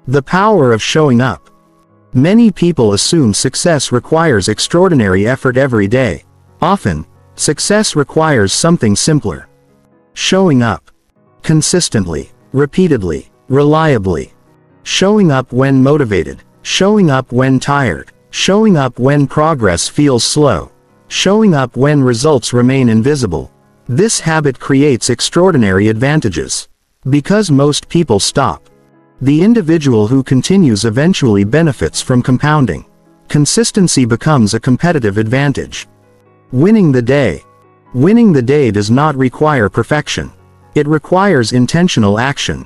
The power of showing up. Many people assume success requires extraordinary effort every day. Often, success requires something simpler: showing up. Consistently, repeatedly, reliably. Showing up when motivated. Showing up when tired. Showing up when progress feels slow. Showing up when results remain invisible. This habit creates extraordinary advantages. Because most people stop, the individual who continues eventually benefits from compounding. Consistency becomes a competitive advantage. Winning the day. Winning the day does not require perfection. It requires intentional action.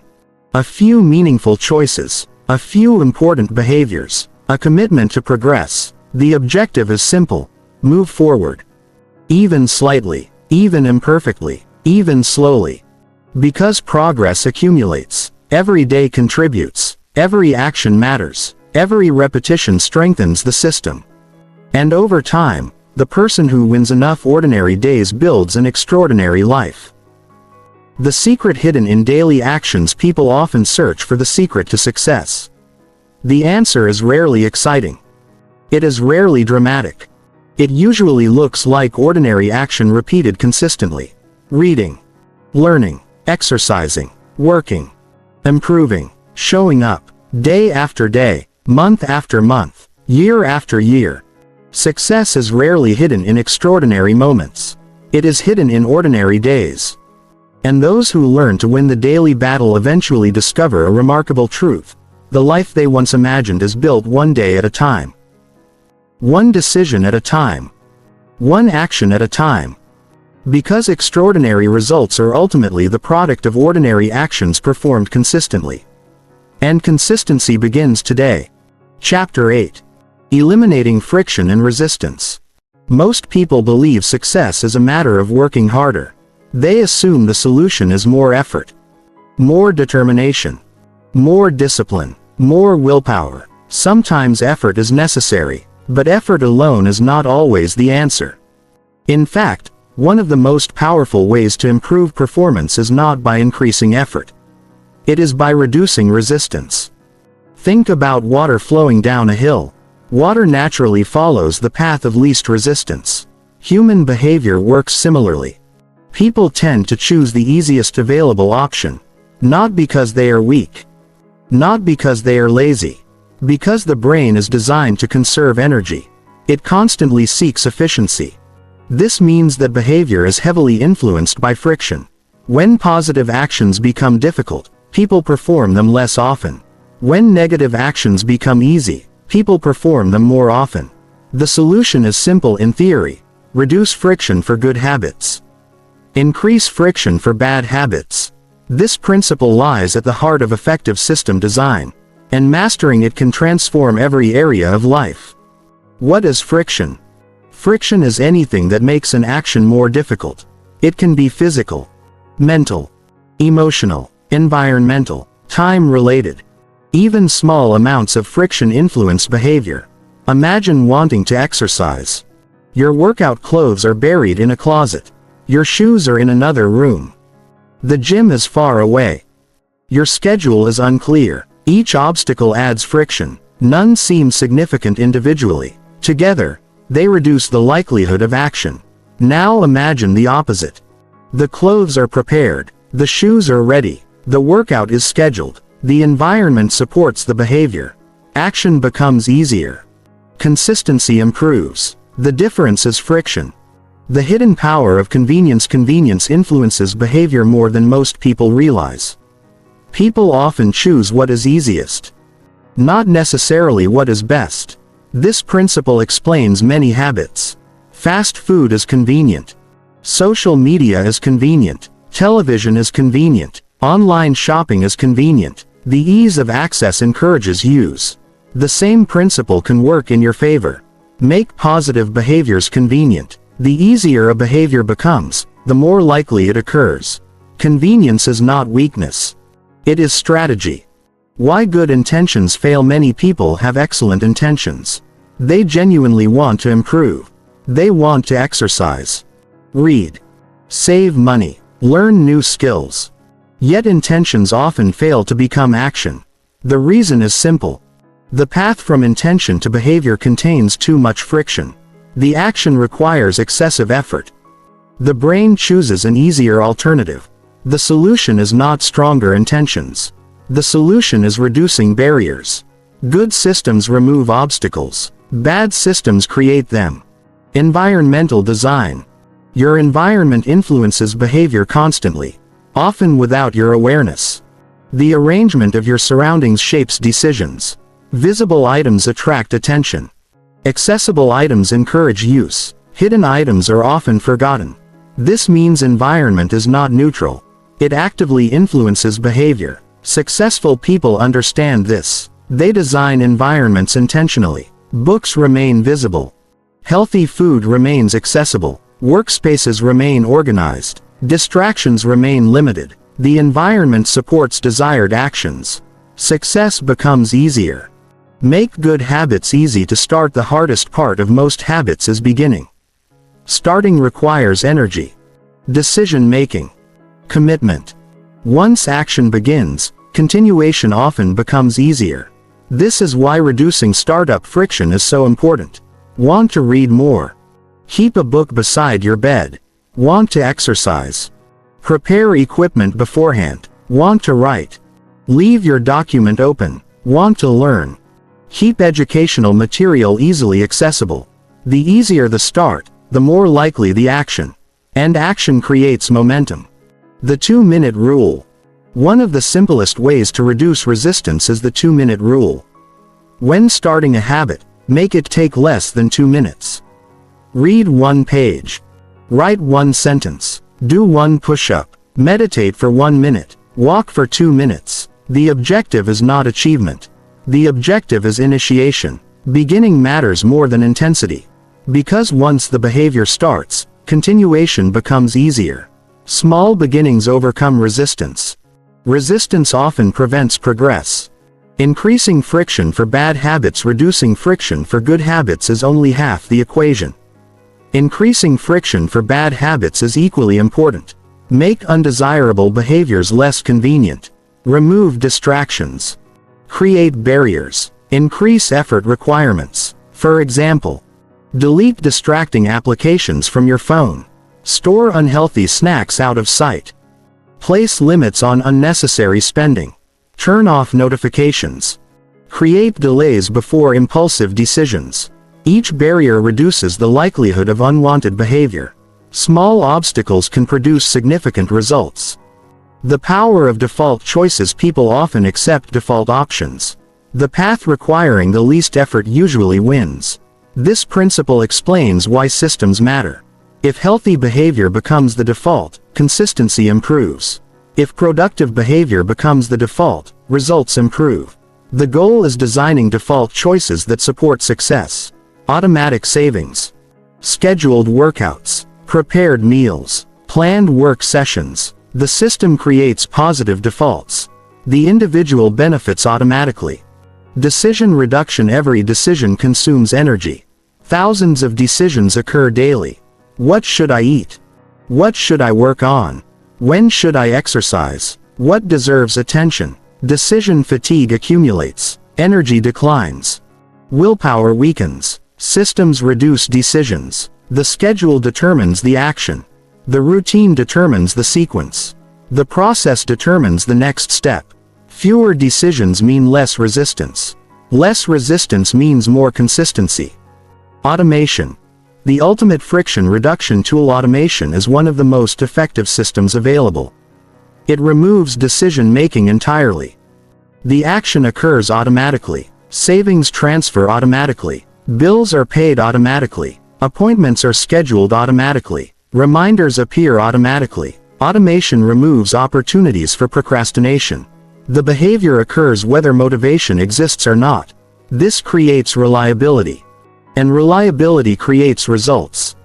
A few meaningful choices. A few important behaviors. A commitment to progress. The objective is simple: move forward. Even slightly. Even imperfectly. Even slowly. Because progress accumulates. Every day contributes. Every action matters. Every repetition strengthens the system. And over time, the person who wins enough ordinary days builds an extraordinary life. The secret hidden in daily actions. People often search for the secret to success. The answer is rarely exciting. It is rarely dramatic. It usually looks like ordinary action repeated consistently. Reading, learning, exercising, working, improving, showing up, day after day, month after month, year after year. Success is rarely hidden in extraordinary moments. It is hidden in ordinary days. And those who learn to win the daily battle eventually discover a remarkable truth: the life they once imagined is built one day at a time. One decision at a time. One action at a time. Because extraordinary results are ultimately the product of ordinary actions performed consistently. And consistency begins today. Chapter 8. Eliminating friction and resistance. Most people believe success is a matter of working harder. They assume the solution is more effort, more determination, more discipline, more willpower. Sometimes effort is necessary, but effort alone is not always the answer. In fact, one of the most powerful ways to improve performance is not by increasing effort. It is by reducing resistance. Think about water flowing down a hill. Water naturally follows the path of least resistance. Human behavior works similarly. People tend to choose the easiest available option, not because they are weak, not because they are lazy, because the brain is designed to conserve energy. It constantly seeks efficiency. This means that behavior is heavily influenced by friction. When positive actions become difficult, people perform them less often. When negative actions become easy, people perform them more often. The solution is simple in theory. Reduce friction for good habits. Increase friction for bad habits. This principle lies at the heart of effective system design, and mastering it can transform every area of life. What is friction? Friction is anything that makes an action more difficult. It can be physical, mental, emotional, environmental, time-related. Even small amounts of friction influence behavior. Imagine wanting to exercise. Your workout clothes are buried in a closet. Your shoes are in another room. The gym is far away. Your schedule is unclear. Each obstacle adds friction. None seem significant individually. Together, they reduce the likelihood of action. Now imagine the opposite. The clothes are prepared. The shoes are ready. The workout is scheduled. The environment supports the behavior. Action becomes easier. Consistency improves. The difference is friction. The hidden power of convenience. Convenience influences behavior more than most people realize. People often choose what is easiest, not necessarily what is best. This principle explains many habits. Fast food is convenient. Social media is convenient. Television is convenient. Online shopping is convenient. The ease of access encourages use. The same principle can work in your favor. Make positive behaviors convenient. The easier a behavior becomes, the more likely it occurs. Convenience is not weakness. It is strategy. Why good intentions fail? Many people have excellent intentions. They genuinely want to improve. They want to exercise, read, save money, learn new skills. Yet intentions often fail to become action. The reason is simple. The path from intention to behavior contains too much friction. The action requires excessive effort. The brain chooses an easier alternative. The solution is not stronger intentions. The solution is reducing barriers. Good systems remove obstacles. Bad systems create them. Environmental design. Your environment influences behavior constantly, often without your awareness. The arrangement of your surroundings shapes decisions. Visible items attract attention. Accessible items encourage use. Hidden items are often forgotten. This means environment is not neutral. It actively influences behavior. Successful people understand this. They design environments intentionally. Books remain visible. Healthy food remains accessible. Workspaces remain organized. Distractions remain limited. The environment supports desired actions. Success becomes easier. Make good habits easy to start. The hardest part of most habits is beginning. Starting requires energy, decision making, commitment. Once action begins, continuation often becomes easier. This is why reducing startup friction is so important. Want to read more? Keep a book beside your bed. Want to exercise? Prepare equipment beforehand. Want to write? Leave your document open. Want to learn? Keep educational material easily accessible. The easier the start, the more likely the action. And action creates momentum. The 2-minute rule. One of the simplest ways to reduce resistance is the 2-minute rule. When starting a habit, make it take less than 2 minutes. Read 1 page. Write 1 sentence. Do 1 push-up. Meditate for 1 minute. Walk for 2 minutes. The objective is not achievement. The objective is initiation. Beginning matters more than intensity. Because once the behavior starts, continuation becomes easier. Small beginnings overcome resistance. Resistance often prevents progress. Increasing friction for bad habits, reducing friction for good habits is only half the equation. Increasing friction for bad habits is equally important. Make undesirable behaviors less convenient. Remove distractions. Create barriers. Increase effort requirements. For example, delete distracting applications from your phone. Store unhealthy snacks out of sight. Place limits on unnecessary spending. Turn off notifications. Create delays before impulsive decisions. Each barrier reduces the likelihood of unwanted behavior. Small obstacles can produce significant results. The power of default choices. People often accept default options. The path requiring the least effort usually wins. This principle explains why systems matter. If healthy behavior becomes the default, consistency improves. If productive behavior becomes the default, results improve. The goal is designing default choices that support success. Automatic savings. Scheduled workouts. Prepared meals. Planned work sessions. The system creates positive defaults. The individual benefits automatically. Decision reduction. Every decision consumes energy. Thousands of decisions occur daily. What should I eat? What should I work on? When should I exercise? What deserves attention? Decision fatigue accumulates. Energy declines. Willpower weakens. Systems reduce decisions. The schedule determines the action. The routine determines the sequence. The process determines the next step. Fewer decisions mean less resistance. Less resistance means more consistency. Automation. The ultimate friction reduction tool. Automation is one of the most effective systems available. It removes decision-making entirely. The action occurs automatically. Savings transfer automatically. Bills are paid automatically. Appointments are scheduled automatically. Reminders appear automatically. Automation removes opportunities for procrastination. The behavior occurs whether motivation exists or not. This creates reliability. And reliability creates results.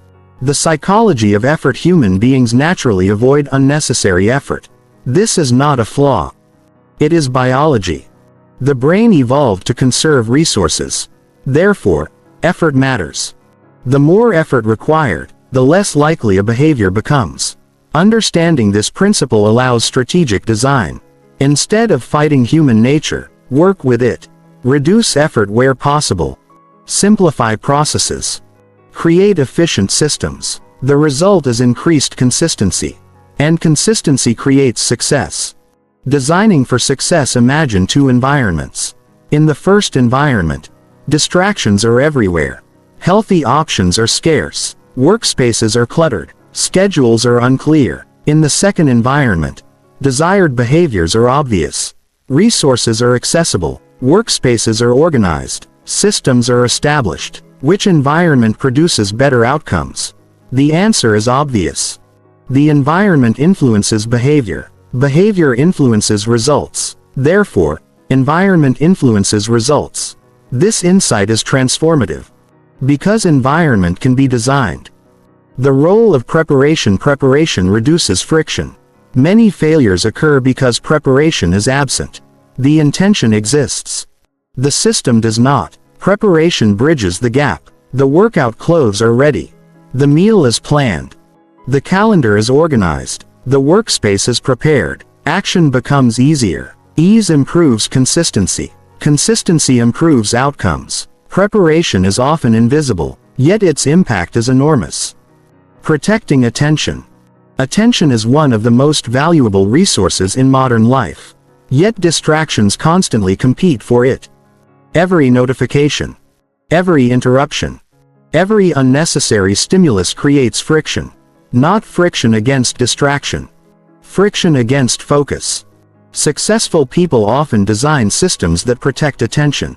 The psychology of effort. Human beings naturally avoid unnecessary effort. This is not a flaw. It is biology. The brain evolved to conserve resources. Therefore, effort matters. The more effort required, the less likely a behavior becomes. Understanding this principle allows strategic design. Instead of fighting human nature, work with it. Reduce effort where possible. Simplify processes. Create efficient systems. The result is increased consistency. And consistency creates success. Designing for success. Imagine two environments. In the first environment, distractions are everywhere. Healthy options are scarce. Workspaces are cluttered. Schedules are unclear. In the second environment, desired behaviors are obvious. Resources are accessible. Workspaces are organized. Systems are established. Which environment produces better outcomes? The answer is obvious. The environment influences behavior. Behavior influences results. Therefore, environment influences results. This insight is transformative. Because environment can be designed. The role of preparation. Preparation reduces friction. Many failures occur because preparation is absent. The intention exists. The system does not. Preparation bridges the gap. The workout clothes are ready. The meal is planned. The calendar is organized. The workspace is prepared. Action becomes easier. Ease improves consistency. Consistency improves outcomes. Preparation is often invisible, yet its impact is enormous. Protecting attention. Attention is one of the most valuable resources in modern life. Yet distractions constantly compete for it. Every notification, every interruption, every unnecessary stimulus creates friction. Not friction against distraction. Friction against focus. Successful people often design systems that protect attention.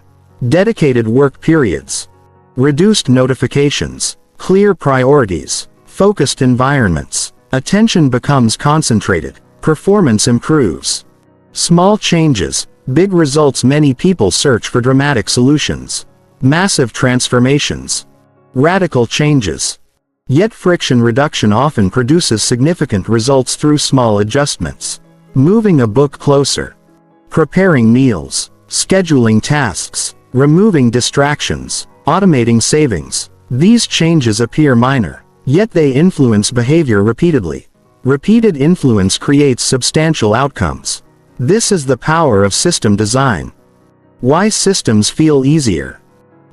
Dedicated work periods. Reduced notifications. Clear priorities. Focused environments. Attention becomes concentrated. Performance improves. Small changes, big results. Many people search for dramatic solutions. Massive transformations. Radical changes. Yet friction reduction often produces significant results through small adjustments. Moving a book closer. Preparing meals. Scheduling tasks. Removing distractions. Automating savings. These changes appear minor, yet they influence behavior repeatedly. Repeated influence creates substantial outcomes. This is the power of system design. Why systems feel easier.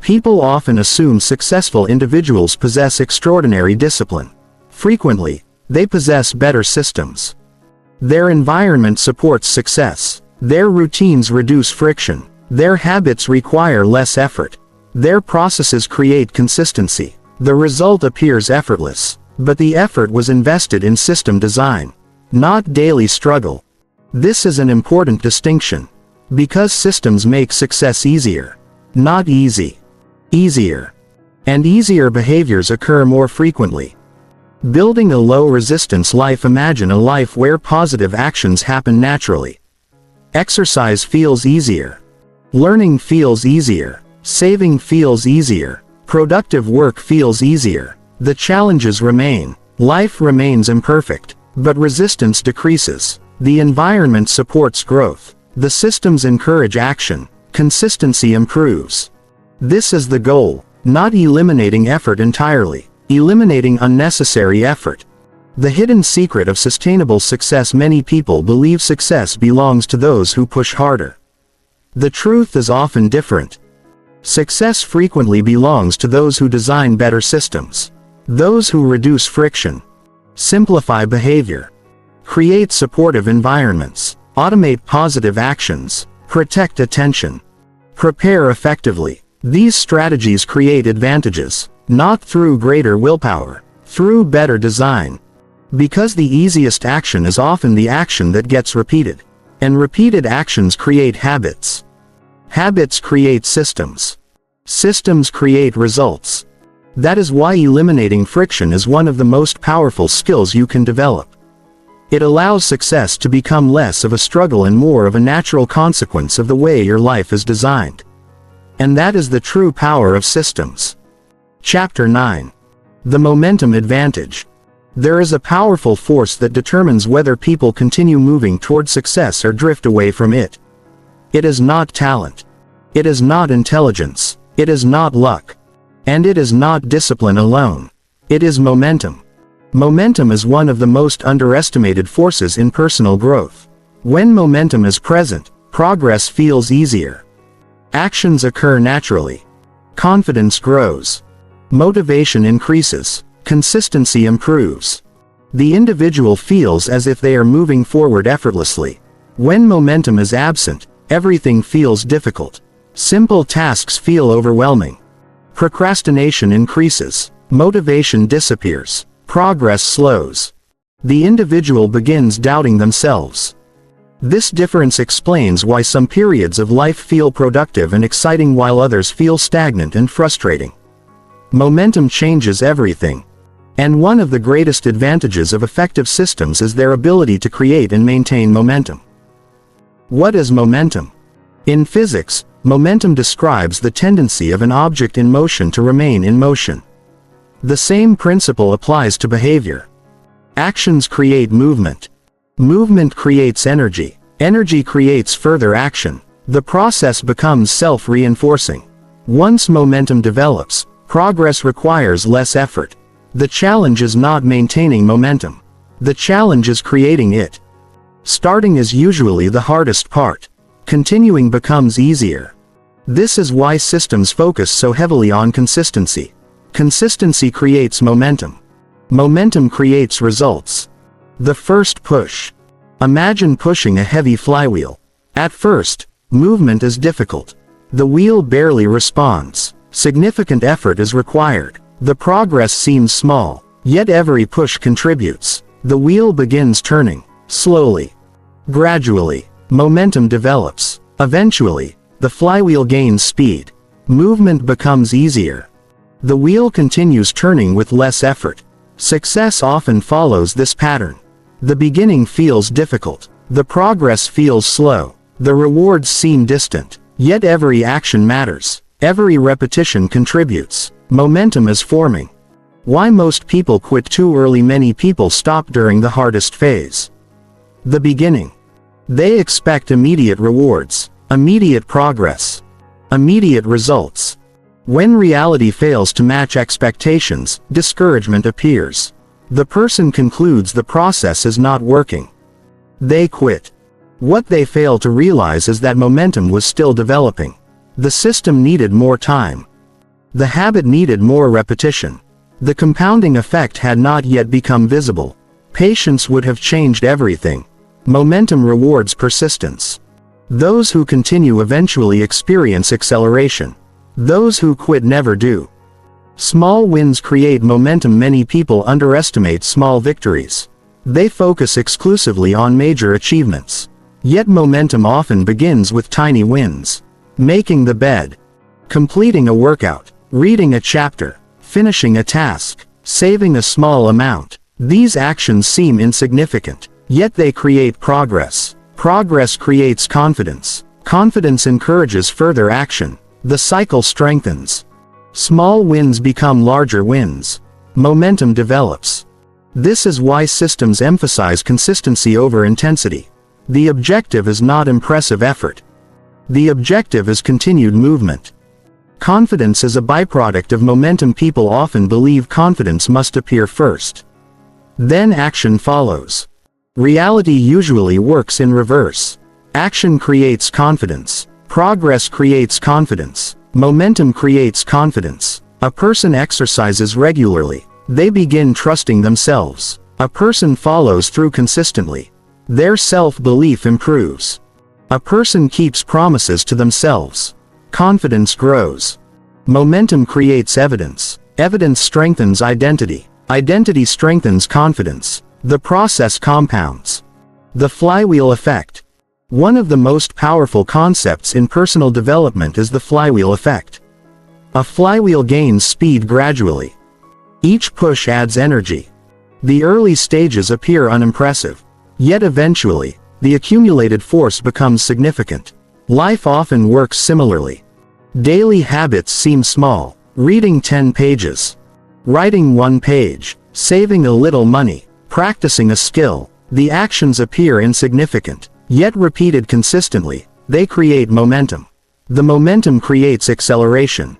People often assume successful individuals possess extraordinary discipline. Frequently, they possess better systems. Their environment supports success. Their routines reduce friction. Their habits require less effort. Their processes create consistency. The result appears effortless, but the effort was invested in system design, not daily struggle. This is an important distinction. Because systems make success easier, not easy. Easier. And easier behaviors occur more frequently. Building a low-resistance life. Imagine a life where positive actions happen naturally. Exercise feels easier. Learning feels easier. Saving feels easier. Productive work feels easier. The challenges remain. Life remains imperfect, but resistance decreases. The environment supports growth. The systems encourage action. Consistency improves. This is the goal, not eliminating effort entirely, eliminating unnecessary effort. The hidden secret of sustainable success. Many people believe success belongs to those who push harder. The truth is often different. Success frequently belongs to those who design better systems. Those who reduce friction, simplify behavior, create supportive environments, automate positive actions, protect attention, prepare effectively. These strategies create advantages, not through greater willpower, through better design. Because the easiest action is often the action that gets repeated. And repeated actions create habits. Habits create systems. Systems create results. That is why eliminating friction is one of the most powerful skills you can develop. It allows success to become less of a struggle and more of a natural consequence of the way your life is designed. And that is the true power of systems. Chapter 9. The momentum advantage. There is a powerful force that determines whether people continue moving toward success or drift away from it. It is not talent. It is not intelligence. It is not luck. And it is not discipline alone. It is momentum. Momentum is one of the most underestimated forces in personal growth. When momentum is present, progress feels easier. Actions occur naturally. Confidence grows. Motivation increases. Consistency improves. The individual feels as if they are moving forward effortlessly. When momentum is absent, everything feels difficult. Simple tasks feel overwhelming. Procrastination increases. Motivation disappears. Progress slows. The individual begins doubting themselves. This difference explains why some periods of life feel productive and exciting while others feel stagnant and frustrating. Momentum changes everything. And one of the greatest advantages of effective systems is their ability to create and maintain momentum. What is momentum? In physics, momentum describes the tendency of an object in motion to remain in motion. The same principle applies to behavior. Actions create movement. Movement creates energy. Energy creates further action. The process becomes self-reinforcing. Once momentum develops, progress requires less effort. The challenge is not maintaining momentum. The challenge is creating it. Starting is usually the hardest part. Continuing becomes easier. This is why systems focus so heavily on consistency. Consistency creates momentum. Momentum creates results. The first push. Imagine pushing a heavy flywheel. At first, movement is difficult. The wheel barely responds. Significant effort is required. The progress seems small, yet every push contributes. The wheel begins turning, slowly. Gradually, momentum develops. Eventually, the flywheel gains speed. Movement becomes easier. The wheel continues turning with less effort. Success often follows this pattern. The beginning feels difficult. The progress feels slow. The rewards seem distant. Yet every action matters. Every repetition contributes. Momentum is forming. Why most people quit too early? Many people stop during the hardest phase. The beginning. They expect immediate rewards, immediate progress, immediate results. When reality fails to match expectations, discouragement appears. The person concludes the process is not working. They quit. What they fail to realize is that momentum was still developing. The system needed more time. The habit needed more repetition. The compounding effect had not yet become visible. Patience would have changed everything. Momentum rewards persistence. Those who continue eventually experience acceleration. Those who quit never do. Small wins create momentum. Many people underestimate small victories. They focus exclusively on major achievements. Yet momentum often begins with tiny wins. Making the bed, completing a workout, reading a chapter, finishing a task, saving a small amount. These actions seem insignificant, yet they create progress. Progress creates confidence. Confidence encourages further action. The cycle strengthens. Small wins become larger wins. Momentum develops. This is why systems emphasize consistency over intensity. The objective is not impressive effort. The objective is continued movement. Confidence is a byproduct of momentum. People often believe confidence must appear first. Then action follows. Reality usually works in reverse. Action creates confidence. Progress creates confidence. Momentum creates confidence. A person exercises regularly. They begin trusting themselves. A person follows through consistently. Their self-belief improves. A person keeps promises to themselves. Confidence grows. Momentum creates evidence. Evidence strengthens identity. Identity strengthens confidence. The process compounds. The flywheel effect. One of the most powerful concepts in personal development is the flywheel effect. A flywheel gains speed gradually. Each push adds energy. The early stages appear unimpressive. Yet eventually, the accumulated force becomes significant. Life often works similarly. Daily habits seem small. Reading 10 pages. Writing 1 page. Saving a little money. Practicing a skill. The actions appear insignificant. Yet repeated consistently, they create momentum. The momentum creates acceleration.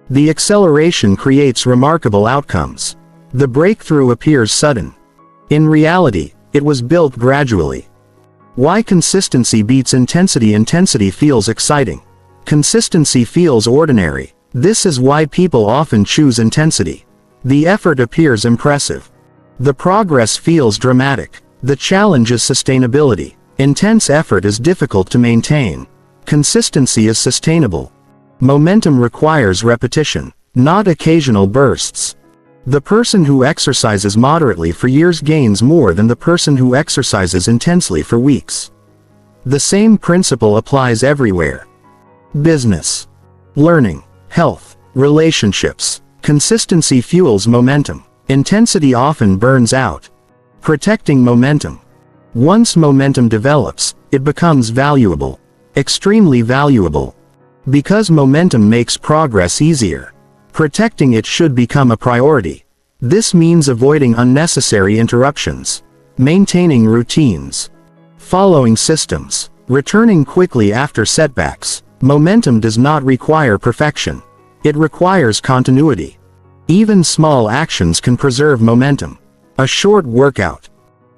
The acceleration creates remarkable outcomes. The breakthrough appears sudden. In reality, it was built gradually. Why consistency beats intensity? Intensity feels exciting. Consistency feels ordinary. This is why people often choose intensity. The effort appears impressive. The progress feels dramatic. The challenge is sustainability. Intense effort is difficult to maintain. Consistency is sustainable. Momentum requires repetition, not occasional bursts. The person who exercises moderately for years gains more than the person who exercises intensely for weeks. The same principle applies everywhere. Business, learning, health, relationships. Consistency fuels momentum. Intensity often burns out. Protecting momentum. Once momentum develops, it becomes valuable. Extremely valuable. Because momentum makes progress easier. Protecting it should become a priority. This means avoiding unnecessary interruptions. Maintaining routines. Following systems. Returning quickly after setbacks. Momentum does not require perfection. It requires continuity. Even small actions can preserve momentum. A short workout.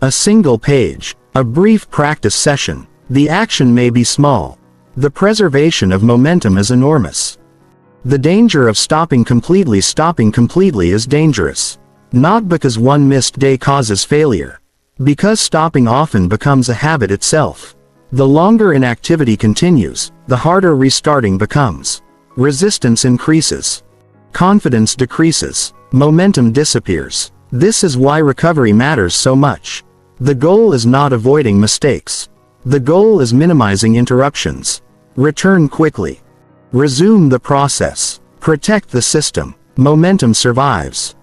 A single page. A brief practice session. The action may be small. The preservation of momentum is enormous. The danger of stopping completely is dangerous. Not because one missed day causes failure. Because stopping often becomes a habit itself. The longer inactivity continues, the harder restarting becomes. Resistance increases. Confidence decreases. Momentum disappears. This is why recovery matters so much. The goal is not avoiding mistakes. The goal is minimizing interruptions. Return quickly. Resume the process. Protect the system. Momentum survives.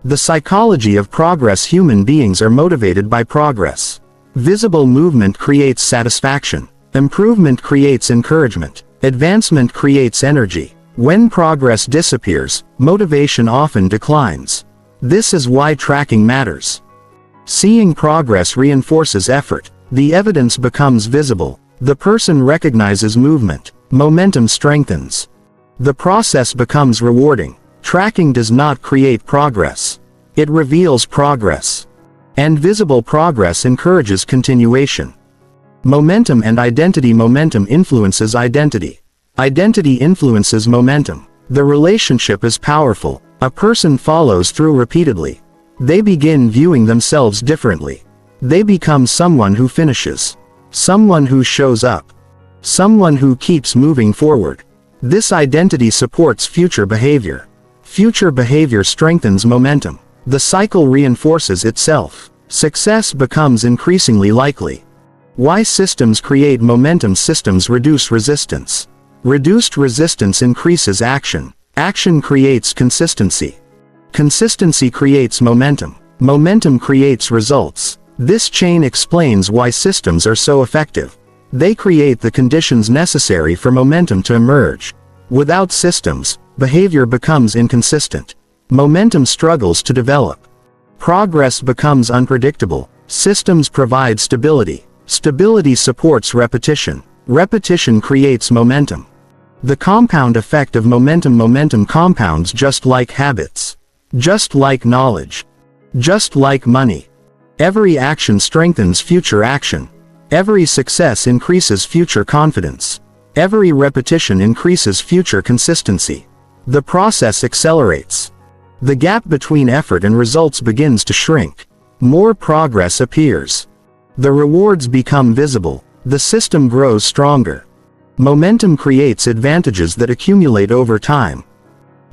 The psychology of progress. Human beings are motivated by progress. Visible movement creates satisfaction. Improvement creates encouragement. Advancement creates energy. When progress disappears, motivation often declines. This is why tracking matters. Seeing progress reinforces effort. The evidence becomes visible. The person recognizes movement. Momentum strengthens. The process becomes rewarding. Tracking does not create progress. It reveals progress. And visible progress encourages continuation. Momentum and identity. Momentum influences identity. Identity influences momentum. The relationship is powerful. A person follows through repeatedly. They begin viewing themselves differently. They become someone who finishes. Someone who shows up. Someone who keeps moving forward. This identity supports future behavior. Future behavior strengthens momentum. The cycle reinforces itself. Success becomes increasingly likely. Why systems create momentum? Systems reduce resistance. Reduced resistance increases action. Action creates consistency. Consistency creates momentum. Momentum creates results. This chain explains why systems are so effective. They create the conditions necessary for momentum to emerge. Without systems, behavior becomes inconsistent. Momentum struggles to develop. Progress becomes unpredictable. Systems provide stability. Stability supports repetition. Repetition creates momentum. The compound effect of momentum. Momentum compounds just like habits. Just like knowledge. Just like money. Every action strengthens future action. Every success increases future confidence. Every repetition increases future consistency. The process accelerates. The gap between effort and results begins to shrink. More progress appears. The rewards become visible. The system grows stronger. Momentum creates advantages that accumulate over time.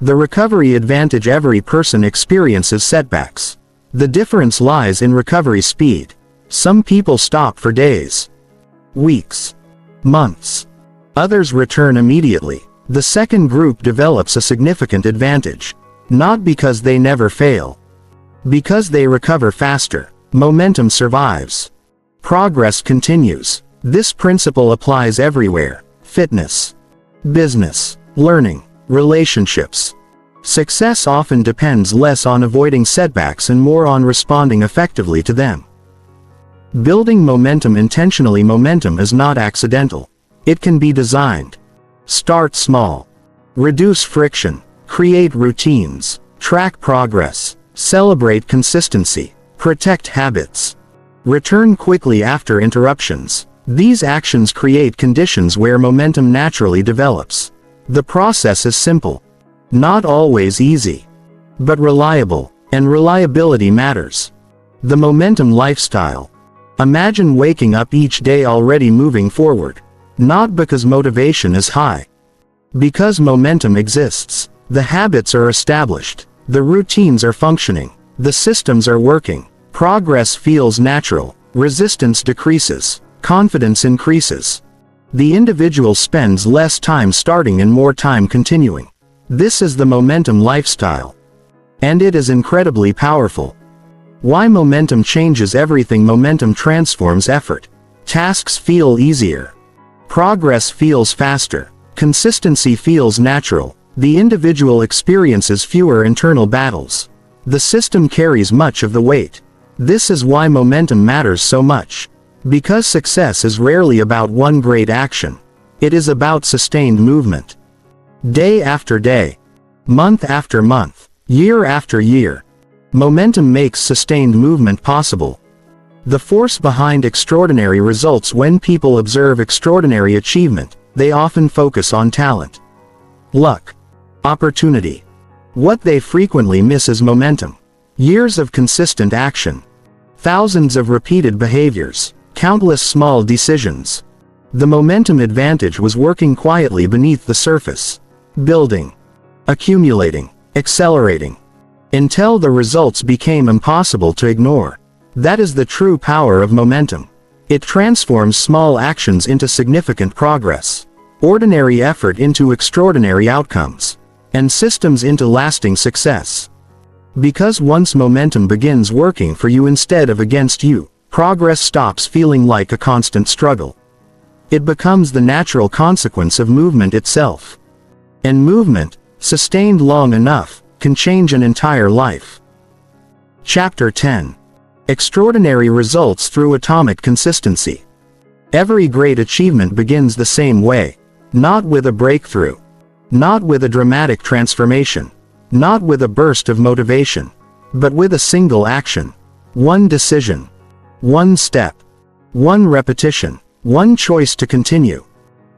The recovery advantage. Every person experiences setbacks. The difference lies in recovery speed. Some people stop for days, weeks, months. Others return immediately. The second group develops a significant advantage. Not because they never fail. Because they recover faster. Momentum survives. Progress continues. This principle applies everywhere. Fitness, business, learning, relationships. Success often depends less on avoiding setbacks and more on responding effectively to them. Building momentum intentionally. Momentum is not accidental. It can be designed. Start small. Reduce friction. Create routines. Track progress. Celebrate consistency. Protect habits. Return quickly after interruptions. These actions create conditions where momentum naturally develops. The process is simple. Not always easy. But reliable. And reliability matters. The momentum lifestyle. Imagine waking up each day already moving forward. Not because motivation is high. Because momentum exists. The habits are established. The routines are functioning. The systems are working. Progress feels natural. Resistance decreases. Confidence increases. The individual spends less time starting and more time continuing. This is the momentum lifestyle. And it is incredibly powerful. Why momentum changes everything? Momentum transforms effort. Tasks feel easier. Progress feels faster. Consistency feels natural. The individual experiences fewer internal battles. The system carries much of the weight. This is why momentum matters so much. Because success is rarely about one great action. It is about sustained movement. Day after day. Month after month. Year after year. Momentum makes sustained movement possible. The force behind extraordinary results. When people observe extraordinary achievement, they often focus on talent, luck, opportunity. What they frequently miss is momentum. Years of consistent action. Thousands of repeated behaviors. Countless small decisions. The momentum advantage was working quietly beneath the surface. Building. Accumulating. Accelerating. Until the results became impossible to ignore. That is the true power of momentum. It transforms small actions into significant progress. Ordinary effort into extraordinary outcomes. And systems into lasting success. Because once momentum begins working for you instead of against you, progress stops feeling like a constant struggle. It becomes the natural consequence of movement itself. And movement, sustained long enough, can change an entire life. Chapter 10. Extraordinary results through atomic consistency. Every great achievement begins the same way. Not with a breakthrough. Not with a dramatic transformation. Not with a burst of motivation. But with a single action. One decision. One step. One repetition. One choice to continue.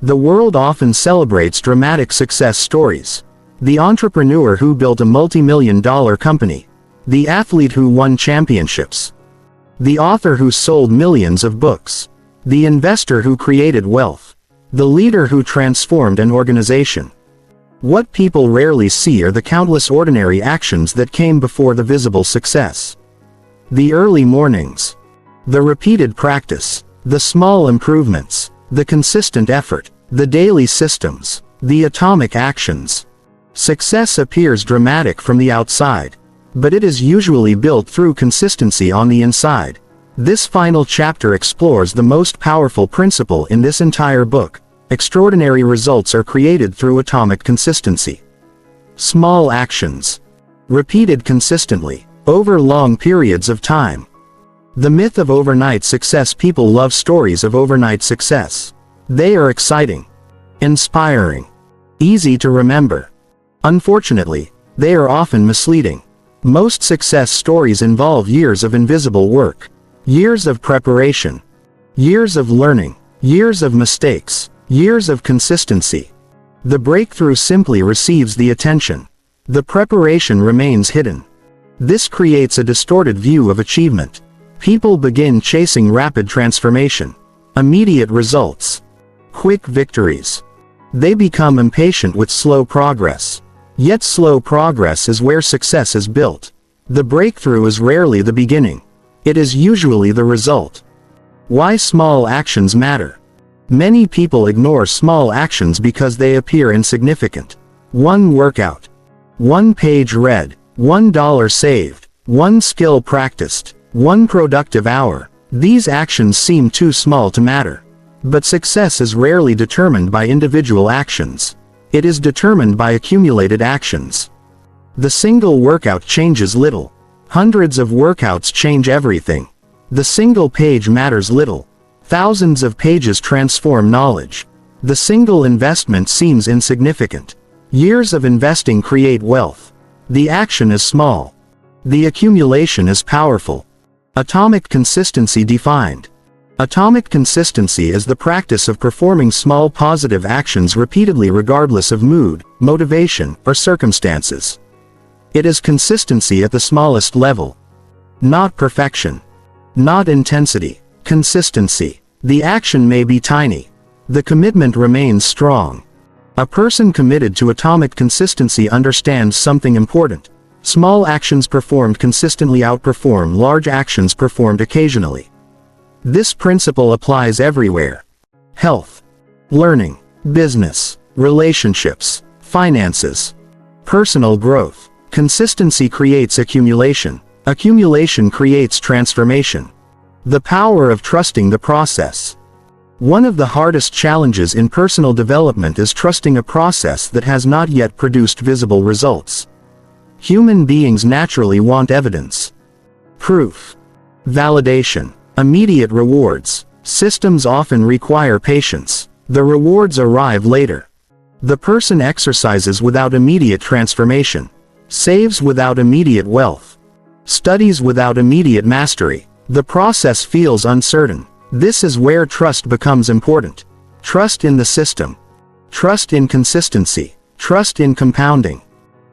The world often celebrates dramatic success stories. The entrepreneur who built a multi-million-dollar company. The athlete who won championships. The author who sold millions of books. The investor who created wealth. The leader who transformed an organization. What people rarely see are the countless ordinary actions that came before the visible success. The early mornings. The repeated practice. The small improvements. The consistent effort. The daily systems. The atomic actions. Success appears dramatic from the outside, but it is usually built through consistency on the inside. This final chapter explores the most powerful principle in this entire book. Extraordinary results are created through atomic consistency. Small actions. Repeated consistently, over long periods of time. The myth of overnight success. People love stories of overnight success. They are exciting, inspiring, easy to remember. Unfortunately, they are often misleading. Most success stories involve years of invisible work. Years of preparation. Years of learning. Years of mistakes. Years of consistency. The breakthrough simply receives the attention. The preparation remains hidden. This creates a distorted view of achievement. People begin chasing rapid transformation. Immediate results. Quick victories. They become impatient with slow progress. Yet slow progress is where success is built. The breakthrough is rarely the beginning. It is usually the result. Why small actions matter. Many people ignore small actions because they appear insignificant. One workout. One page read. $1 saved. One skill practiced. One productive hour. These actions seem too small to matter. But success is rarely determined by individual actions. It is determined by accumulated actions. The single workout changes little. Hundreds of workouts change everything. The single page matters little. Thousands of pages transform knowledge. The single investment seems insignificant. Years of investing create wealth. The action is small. The accumulation is powerful. Atomic consistency defined. Atomic consistency is the practice of performing small positive actions repeatedly regardless of mood, motivation, or circumstances. It is consistency at the smallest level. Not perfection. Not intensity. Consistency. The action may be tiny. The commitment remains strong. A person committed to atomic consistency understands something important. Small actions performed consistently outperform large actions performed occasionally. This principle applies everywhere. Health. Learning. Business. Relationships. Finances. Personal growth. Consistency creates accumulation. Accumulation creates transformation. The power of trusting the process. One of the hardest challenges in personal development is trusting a process that has not yet produced visible results. Human beings naturally want evidence. Proof. Validation. Immediate rewards. Systems often require patience. The rewards arrive later. The person exercises without immediate transformation. Saves without immediate wealth. Studies without immediate mastery. The process feels uncertain. This is where trust becomes important. Trust in the system. Trust in consistency. Trust in compounding.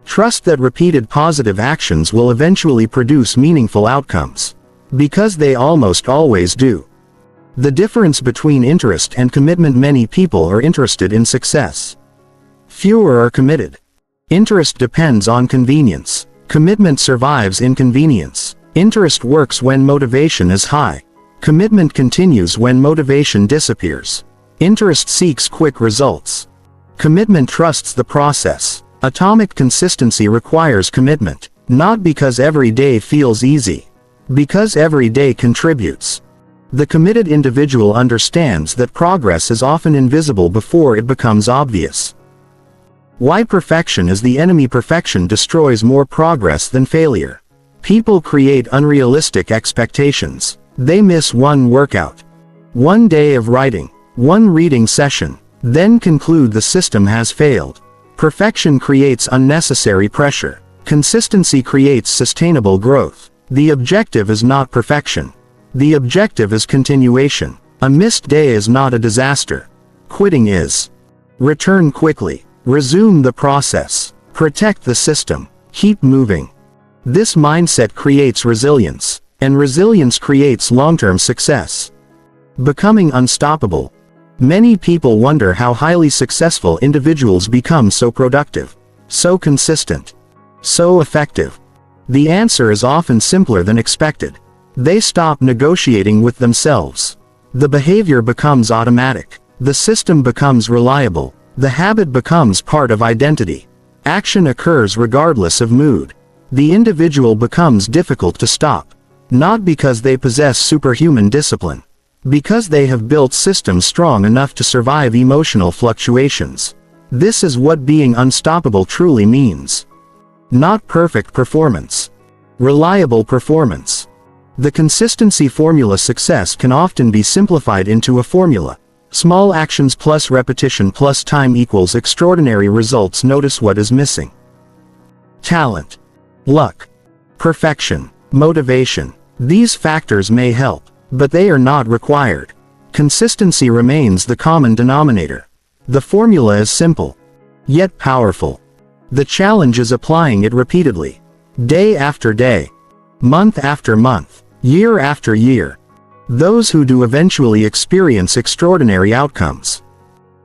Trust that repeated positive actions will eventually produce meaningful outcomes. Because they almost always do. The difference between interest and commitment. Many people are interested in success. Fewer are committed. Interest depends on convenience. Commitment survives inconvenience. Interest works when motivation is high. Commitment continues when motivation disappears. Interest seeks quick results. Commitment trusts the process. Atomic consistency requires commitment, not because every day feels easy. Because every day contributes. The committed individual understands that progress is often invisible before it becomes obvious. Why perfection is the enemy. Perfection destroys more progress than failure. People create unrealistic expectations. They miss one workout, one day of writing, one reading session, then conclude the system has failed. Perfection creates unnecessary pressure. Consistency creates sustainable growth. The objective is not perfection. The objective is continuation. A missed day is not a disaster. Quitting is. Return quickly. Resume the process. Protect the system. Keep moving. This mindset creates resilience, and resilience creates long-term success. Becoming unstoppable. Many people wonder how highly successful individuals become so productive, so consistent, so effective. The answer is often simpler than expected. They stop negotiating with themselves. The behavior becomes automatic. The system becomes reliable. The habit becomes part of identity. Action occurs regardless of mood. The individual becomes difficult to stop. Not because they possess superhuman discipline. Because they have built systems strong enough to survive emotional fluctuations. This is what being unstoppable truly means. Not perfect performance. Reliable performance. The consistency formula. Success can often be simplified into a formula. Small actions plus repetition plus time equals extraordinary results. Notice what is missing. Talent, luck, perfection, motivation. These factors may help, but they are not required. Consistency remains the common denominator. The formula is simple, yet powerful. The challenge is applying it repeatedly. Day after day. Month after month. Year after year. Those who do eventually experience extraordinary outcomes.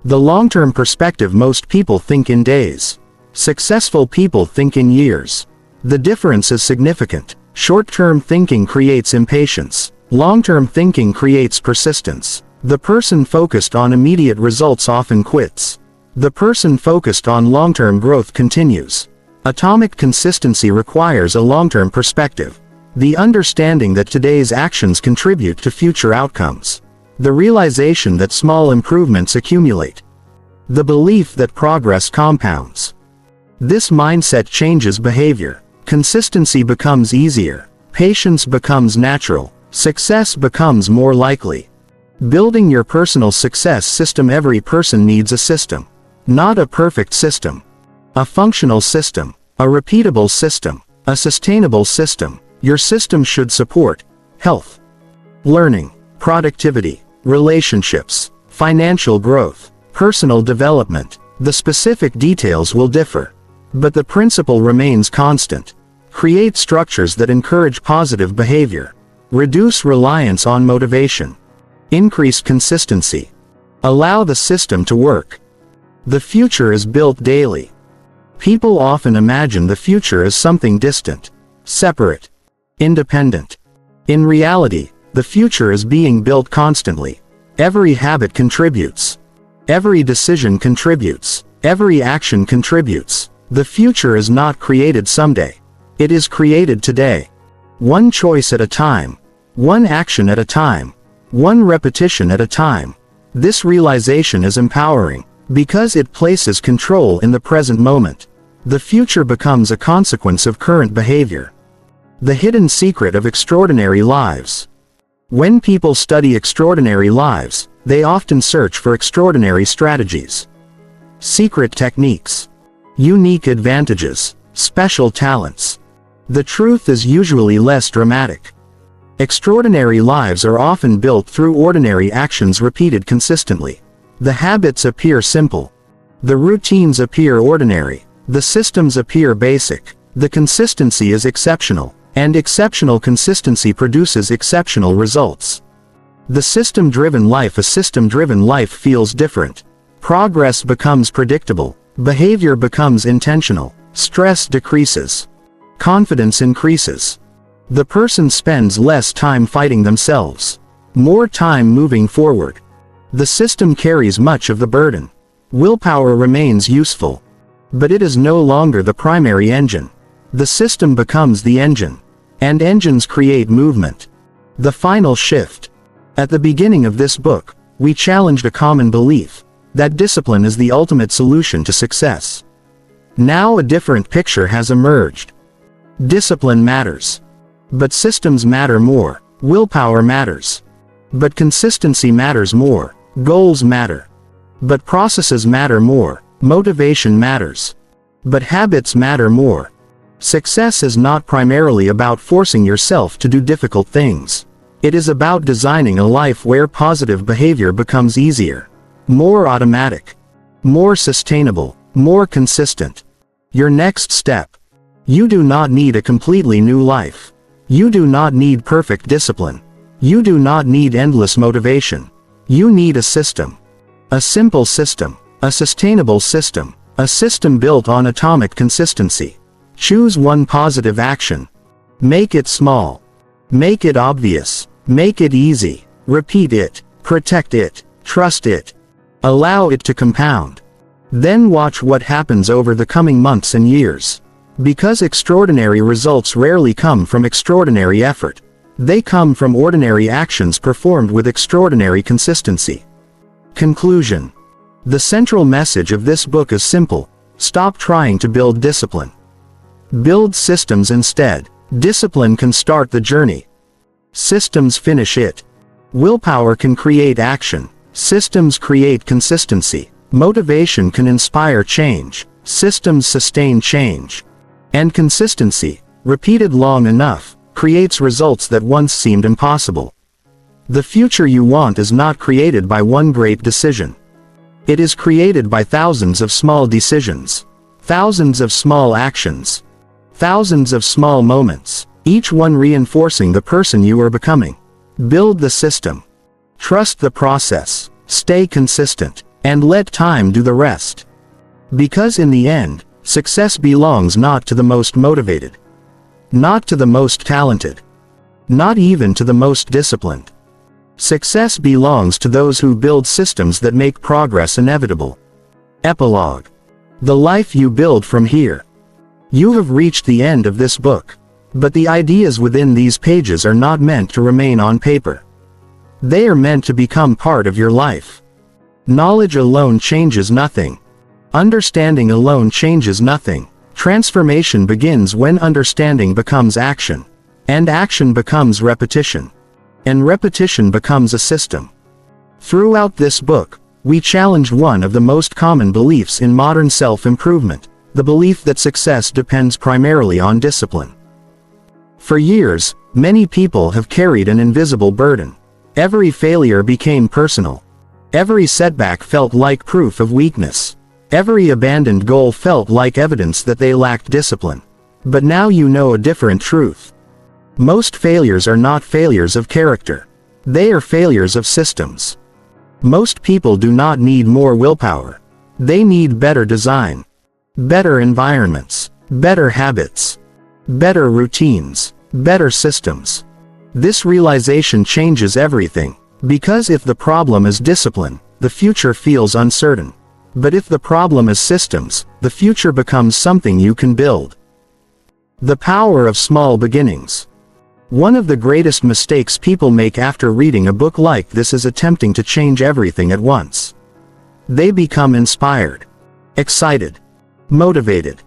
The long-term perspective. Most people think in days. Successful people think in years. The difference is significant. Short-term thinking creates impatience. Long-term thinking creates persistence. The person focused on immediate results often quits. The person focused on long-term growth continues. Atomic consistency requires a long-term perspective. The understanding that today's actions contribute to future outcomes. The realization that small improvements accumulate. The belief that progress compounds. This mindset changes behavior. Consistency becomes easier. Patience becomes natural. Success becomes more likely. Building your personal success system. Every person needs a system. Not a perfect system. A functional system. A repeatable system. A sustainable system. Your system should support health, learning, productivity, relationships, financial growth, personal development. The specific details will differ, but the principle remains constant. Create structures that encourage positive behavior. Reduce reliance on motivation. Increase consistency. Allow the system to work. The future is built daily. People often imagine the future as something distant, separate, independent. In reality, the future is being built constantly. Every habit contributes. Every decision contributes. Every action contributes. The future is not created someday. It is created today. One choice at a time. One action at a time. One repetition at a time. This realization is empowering, because it places control in the present moment. The future becomes a consequence of current behavior. The hidden secret of extraordinary lives. When people study extraordinary lives, they often search for extraordinary strategies. Secret techniques. Unique advantages. Special talents. The truth is usually less dramatic. Extraordinary lives are often built through ordinary actions repeated consistently. The habits appear simple. The routines appear ordinary. The systems appear basic. The consistency is exceptional. And exceptional consistency produces exceptional results. The system-driven life. A system-driven life feels different. Progress becomes predictable. Behavior becomes intentional. Stress decreases. Confidence increases. The person spends less time fighting themselves. More time moving forward. The system carries much of the burden. Willpower remains useful. But it is no longer the primary engine. The system becomes the engine. And engines create movement. The final shift. At the beginning of this book, we challenged a common belief, that discipline is the ultimate solution to success. Now a different picture has emerged. Discipline matters. But systems matter more. Willpower matters. But consistency matters more. Goals matter. But processes matter more. Motivation matters. But habits matter more. Success is not primarily about forcing yourself to do difficult things. It is about designing a life where positive behavior becomes easier, more automatic, more sustainable, more consistent. Your next step. You do not need a completely new life. You do not need perfect discipline. You do not need endless motivation. You need a system. A simple system. A sustainable system. A system built on atomic consistency. Choose one positive action. Make it small. Make it obvious. Make it easy. Repeat it. Protect it. Trust it. Allow it to compound. Then watch what happens over the coming months and years. Because extraordinary results rarely come from extraordinary effort. They come from ordinary actions performed with extraordinary consistency. Conclusion. The central message of this book is simple. Stop trying to build discipline. Build systems instead. Discipline can start the journey. Systems finish it. Willpower can create action. Systems create consistency. Motivation can inspire change. Systems sustain change. And consistency, repeated long enough, creates results that once seemed impossible. The future you want is not created by one great decision. It is created by thousands of small decisions. Thousands of small actions. Thousands of small moments, each one reinforcing the person you are becoming. Build the system. Trust the process. Stay consistent. And let time do the rest. Because in the end, success belongs not to the most motivated. Not to the most talented. Not even to the most disciplined. Success belongs to those who build systems that make progress inevitable. Epilogue. The life you build from here. You have reached the end of this book. But the ideas within these pages are not meant to remain on paper. They are meant to become part of your life. Knowledge alone changes nothing. Understanding alone changes nothing. Transformation begins when understanding becomes action. And action becomes repetition. And repetition becomes a system. Throughout this book, we challenge one of the most common beliefs in modern self-improvement. The belief that success depends primarily on discipline. For years, many people have carried an invisible burden. Every failure became personal. Every setback felt like proof of weakness. Every abandoned goal felt like evidence that they lacked discipline. But now you know a different truth. Most failures are not failures of character. They are failures of systems. Most people do not need more willpower. They need better design. Better environments, better habits, better routines, better systems. This realization changes everything, because if the problem is discipline, the future feels uncertain. But if the problem is systems, the future becomes something you can build. The power of small beginnings. One of the greatest mistakes people make after reading a book like this is attempting to change everything at once. They become inspired, excited, motivated.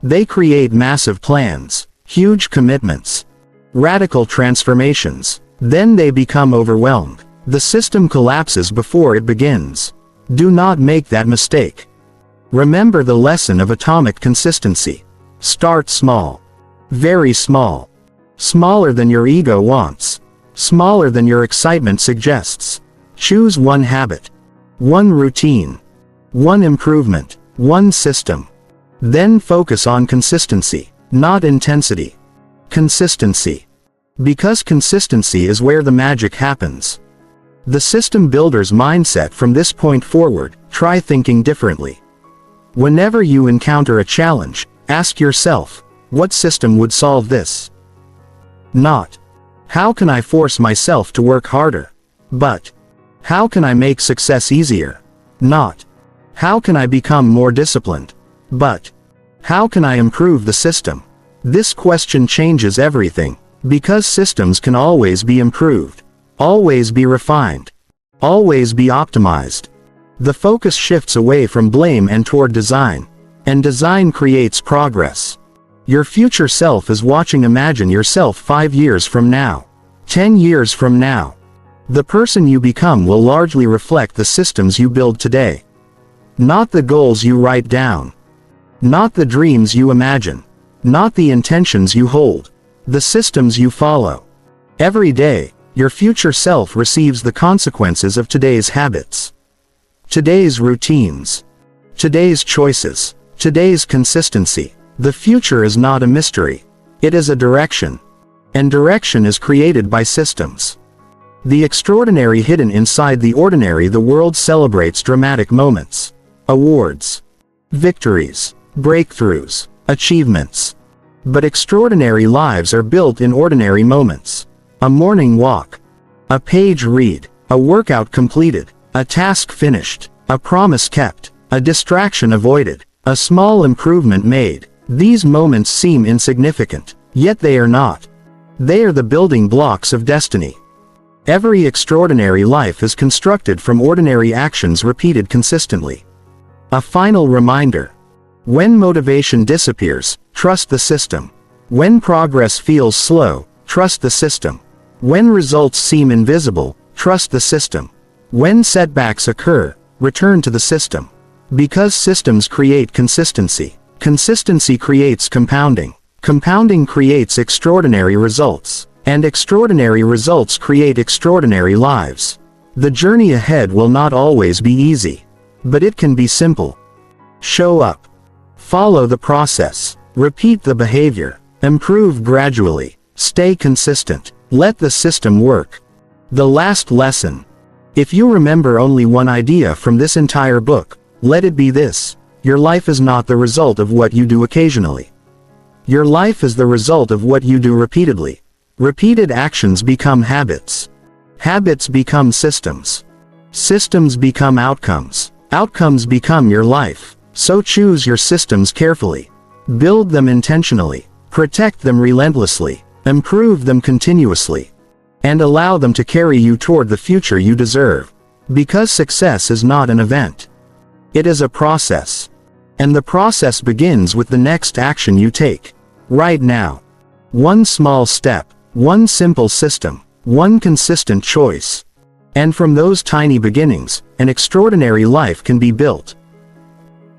They create massive plans, huge commitments, radical transformations. Then they become overwhelmed. The system collapses before it begins. Do not make that mistake. Remember the lesson of atomic consistency. Start small. Very small. Smaller than your ego wants. Smaller than your excitement suggests. Choose one habit. One routine. One improvement. One system. Then focus on consistency, not intensity. Consistency. Because consistency is where the magic happens. The system builder's mindset from this point forward, try thinking differently. Whenever you encounter a challenge, ask yourself, what system would solve this? Not, how can I force myself to work harder? But, how can I make success easier? Not, how can I become more disciplined? But, how can I improve the system? This question changes everything, because systems can always be improved, always be refined, always be optimized. The focus shifts away from blame and toward design. And design creates progress. Your future self is watching. Imagine yourself 5 years from now. 10 years from now. The person you become will largely reflect the systems you build today. Not the goals you write down. Not the dreams you imagine. Not the intentions you hold. The systems you follow. Every day, your future self receives the consequences of today's habits. Today's routines. Today's choices. Today's consistency. The future is not a mystery. It is a direction. And direction is created by systems. The extraordinary hidden inside the ordinary. The world celebrates dramatic moments, awards, victories, breakthroughs, achievements. But extraordinary lives are built in ordinary moments. A morning walk, a page read, a workout completed, a task finished, a promise kept, a distraction avoided, a small improvement made. These moments seem insignificant, yet they are not. They are the building blocks of destiny. Every extraordinary life is constructed from ordinary actions repeated consistently. A final reminder. When motivation disappears, trust the system. When progress feels slow, trust the system. When results seem invisible, trust the system. When setbacks occur, return to the system. Because systems create consistency. Consistency creates compounding. Compounding creates extraordinary results. And extraordinary results create extraordinary lives. The journey ahead will not always be easy. But it can be simple. Show up. Follow the process. Repeat the behavior. Improve gradually. Stay consistent. Let the system work. The last lesson. If you remember only one idea from this entire book, let it be this. Your life is not the result of what you do occasionally. Your life is the result of what you do repeatedly. Repeated actions become habits. Habits become systems. Systems become outcomes. Outcomes become your life. So choose your systems carefully. Build them intentionally. Protect them relentlessly. Improve them continuously. And allow them to carry you toward the future you deserve. Because success is not an event. It is a process. And the process begins with the next action you take. Right now. One small step. One simple system. One consistent choice. And from those tiny beginnings, an extraordinary life can be built.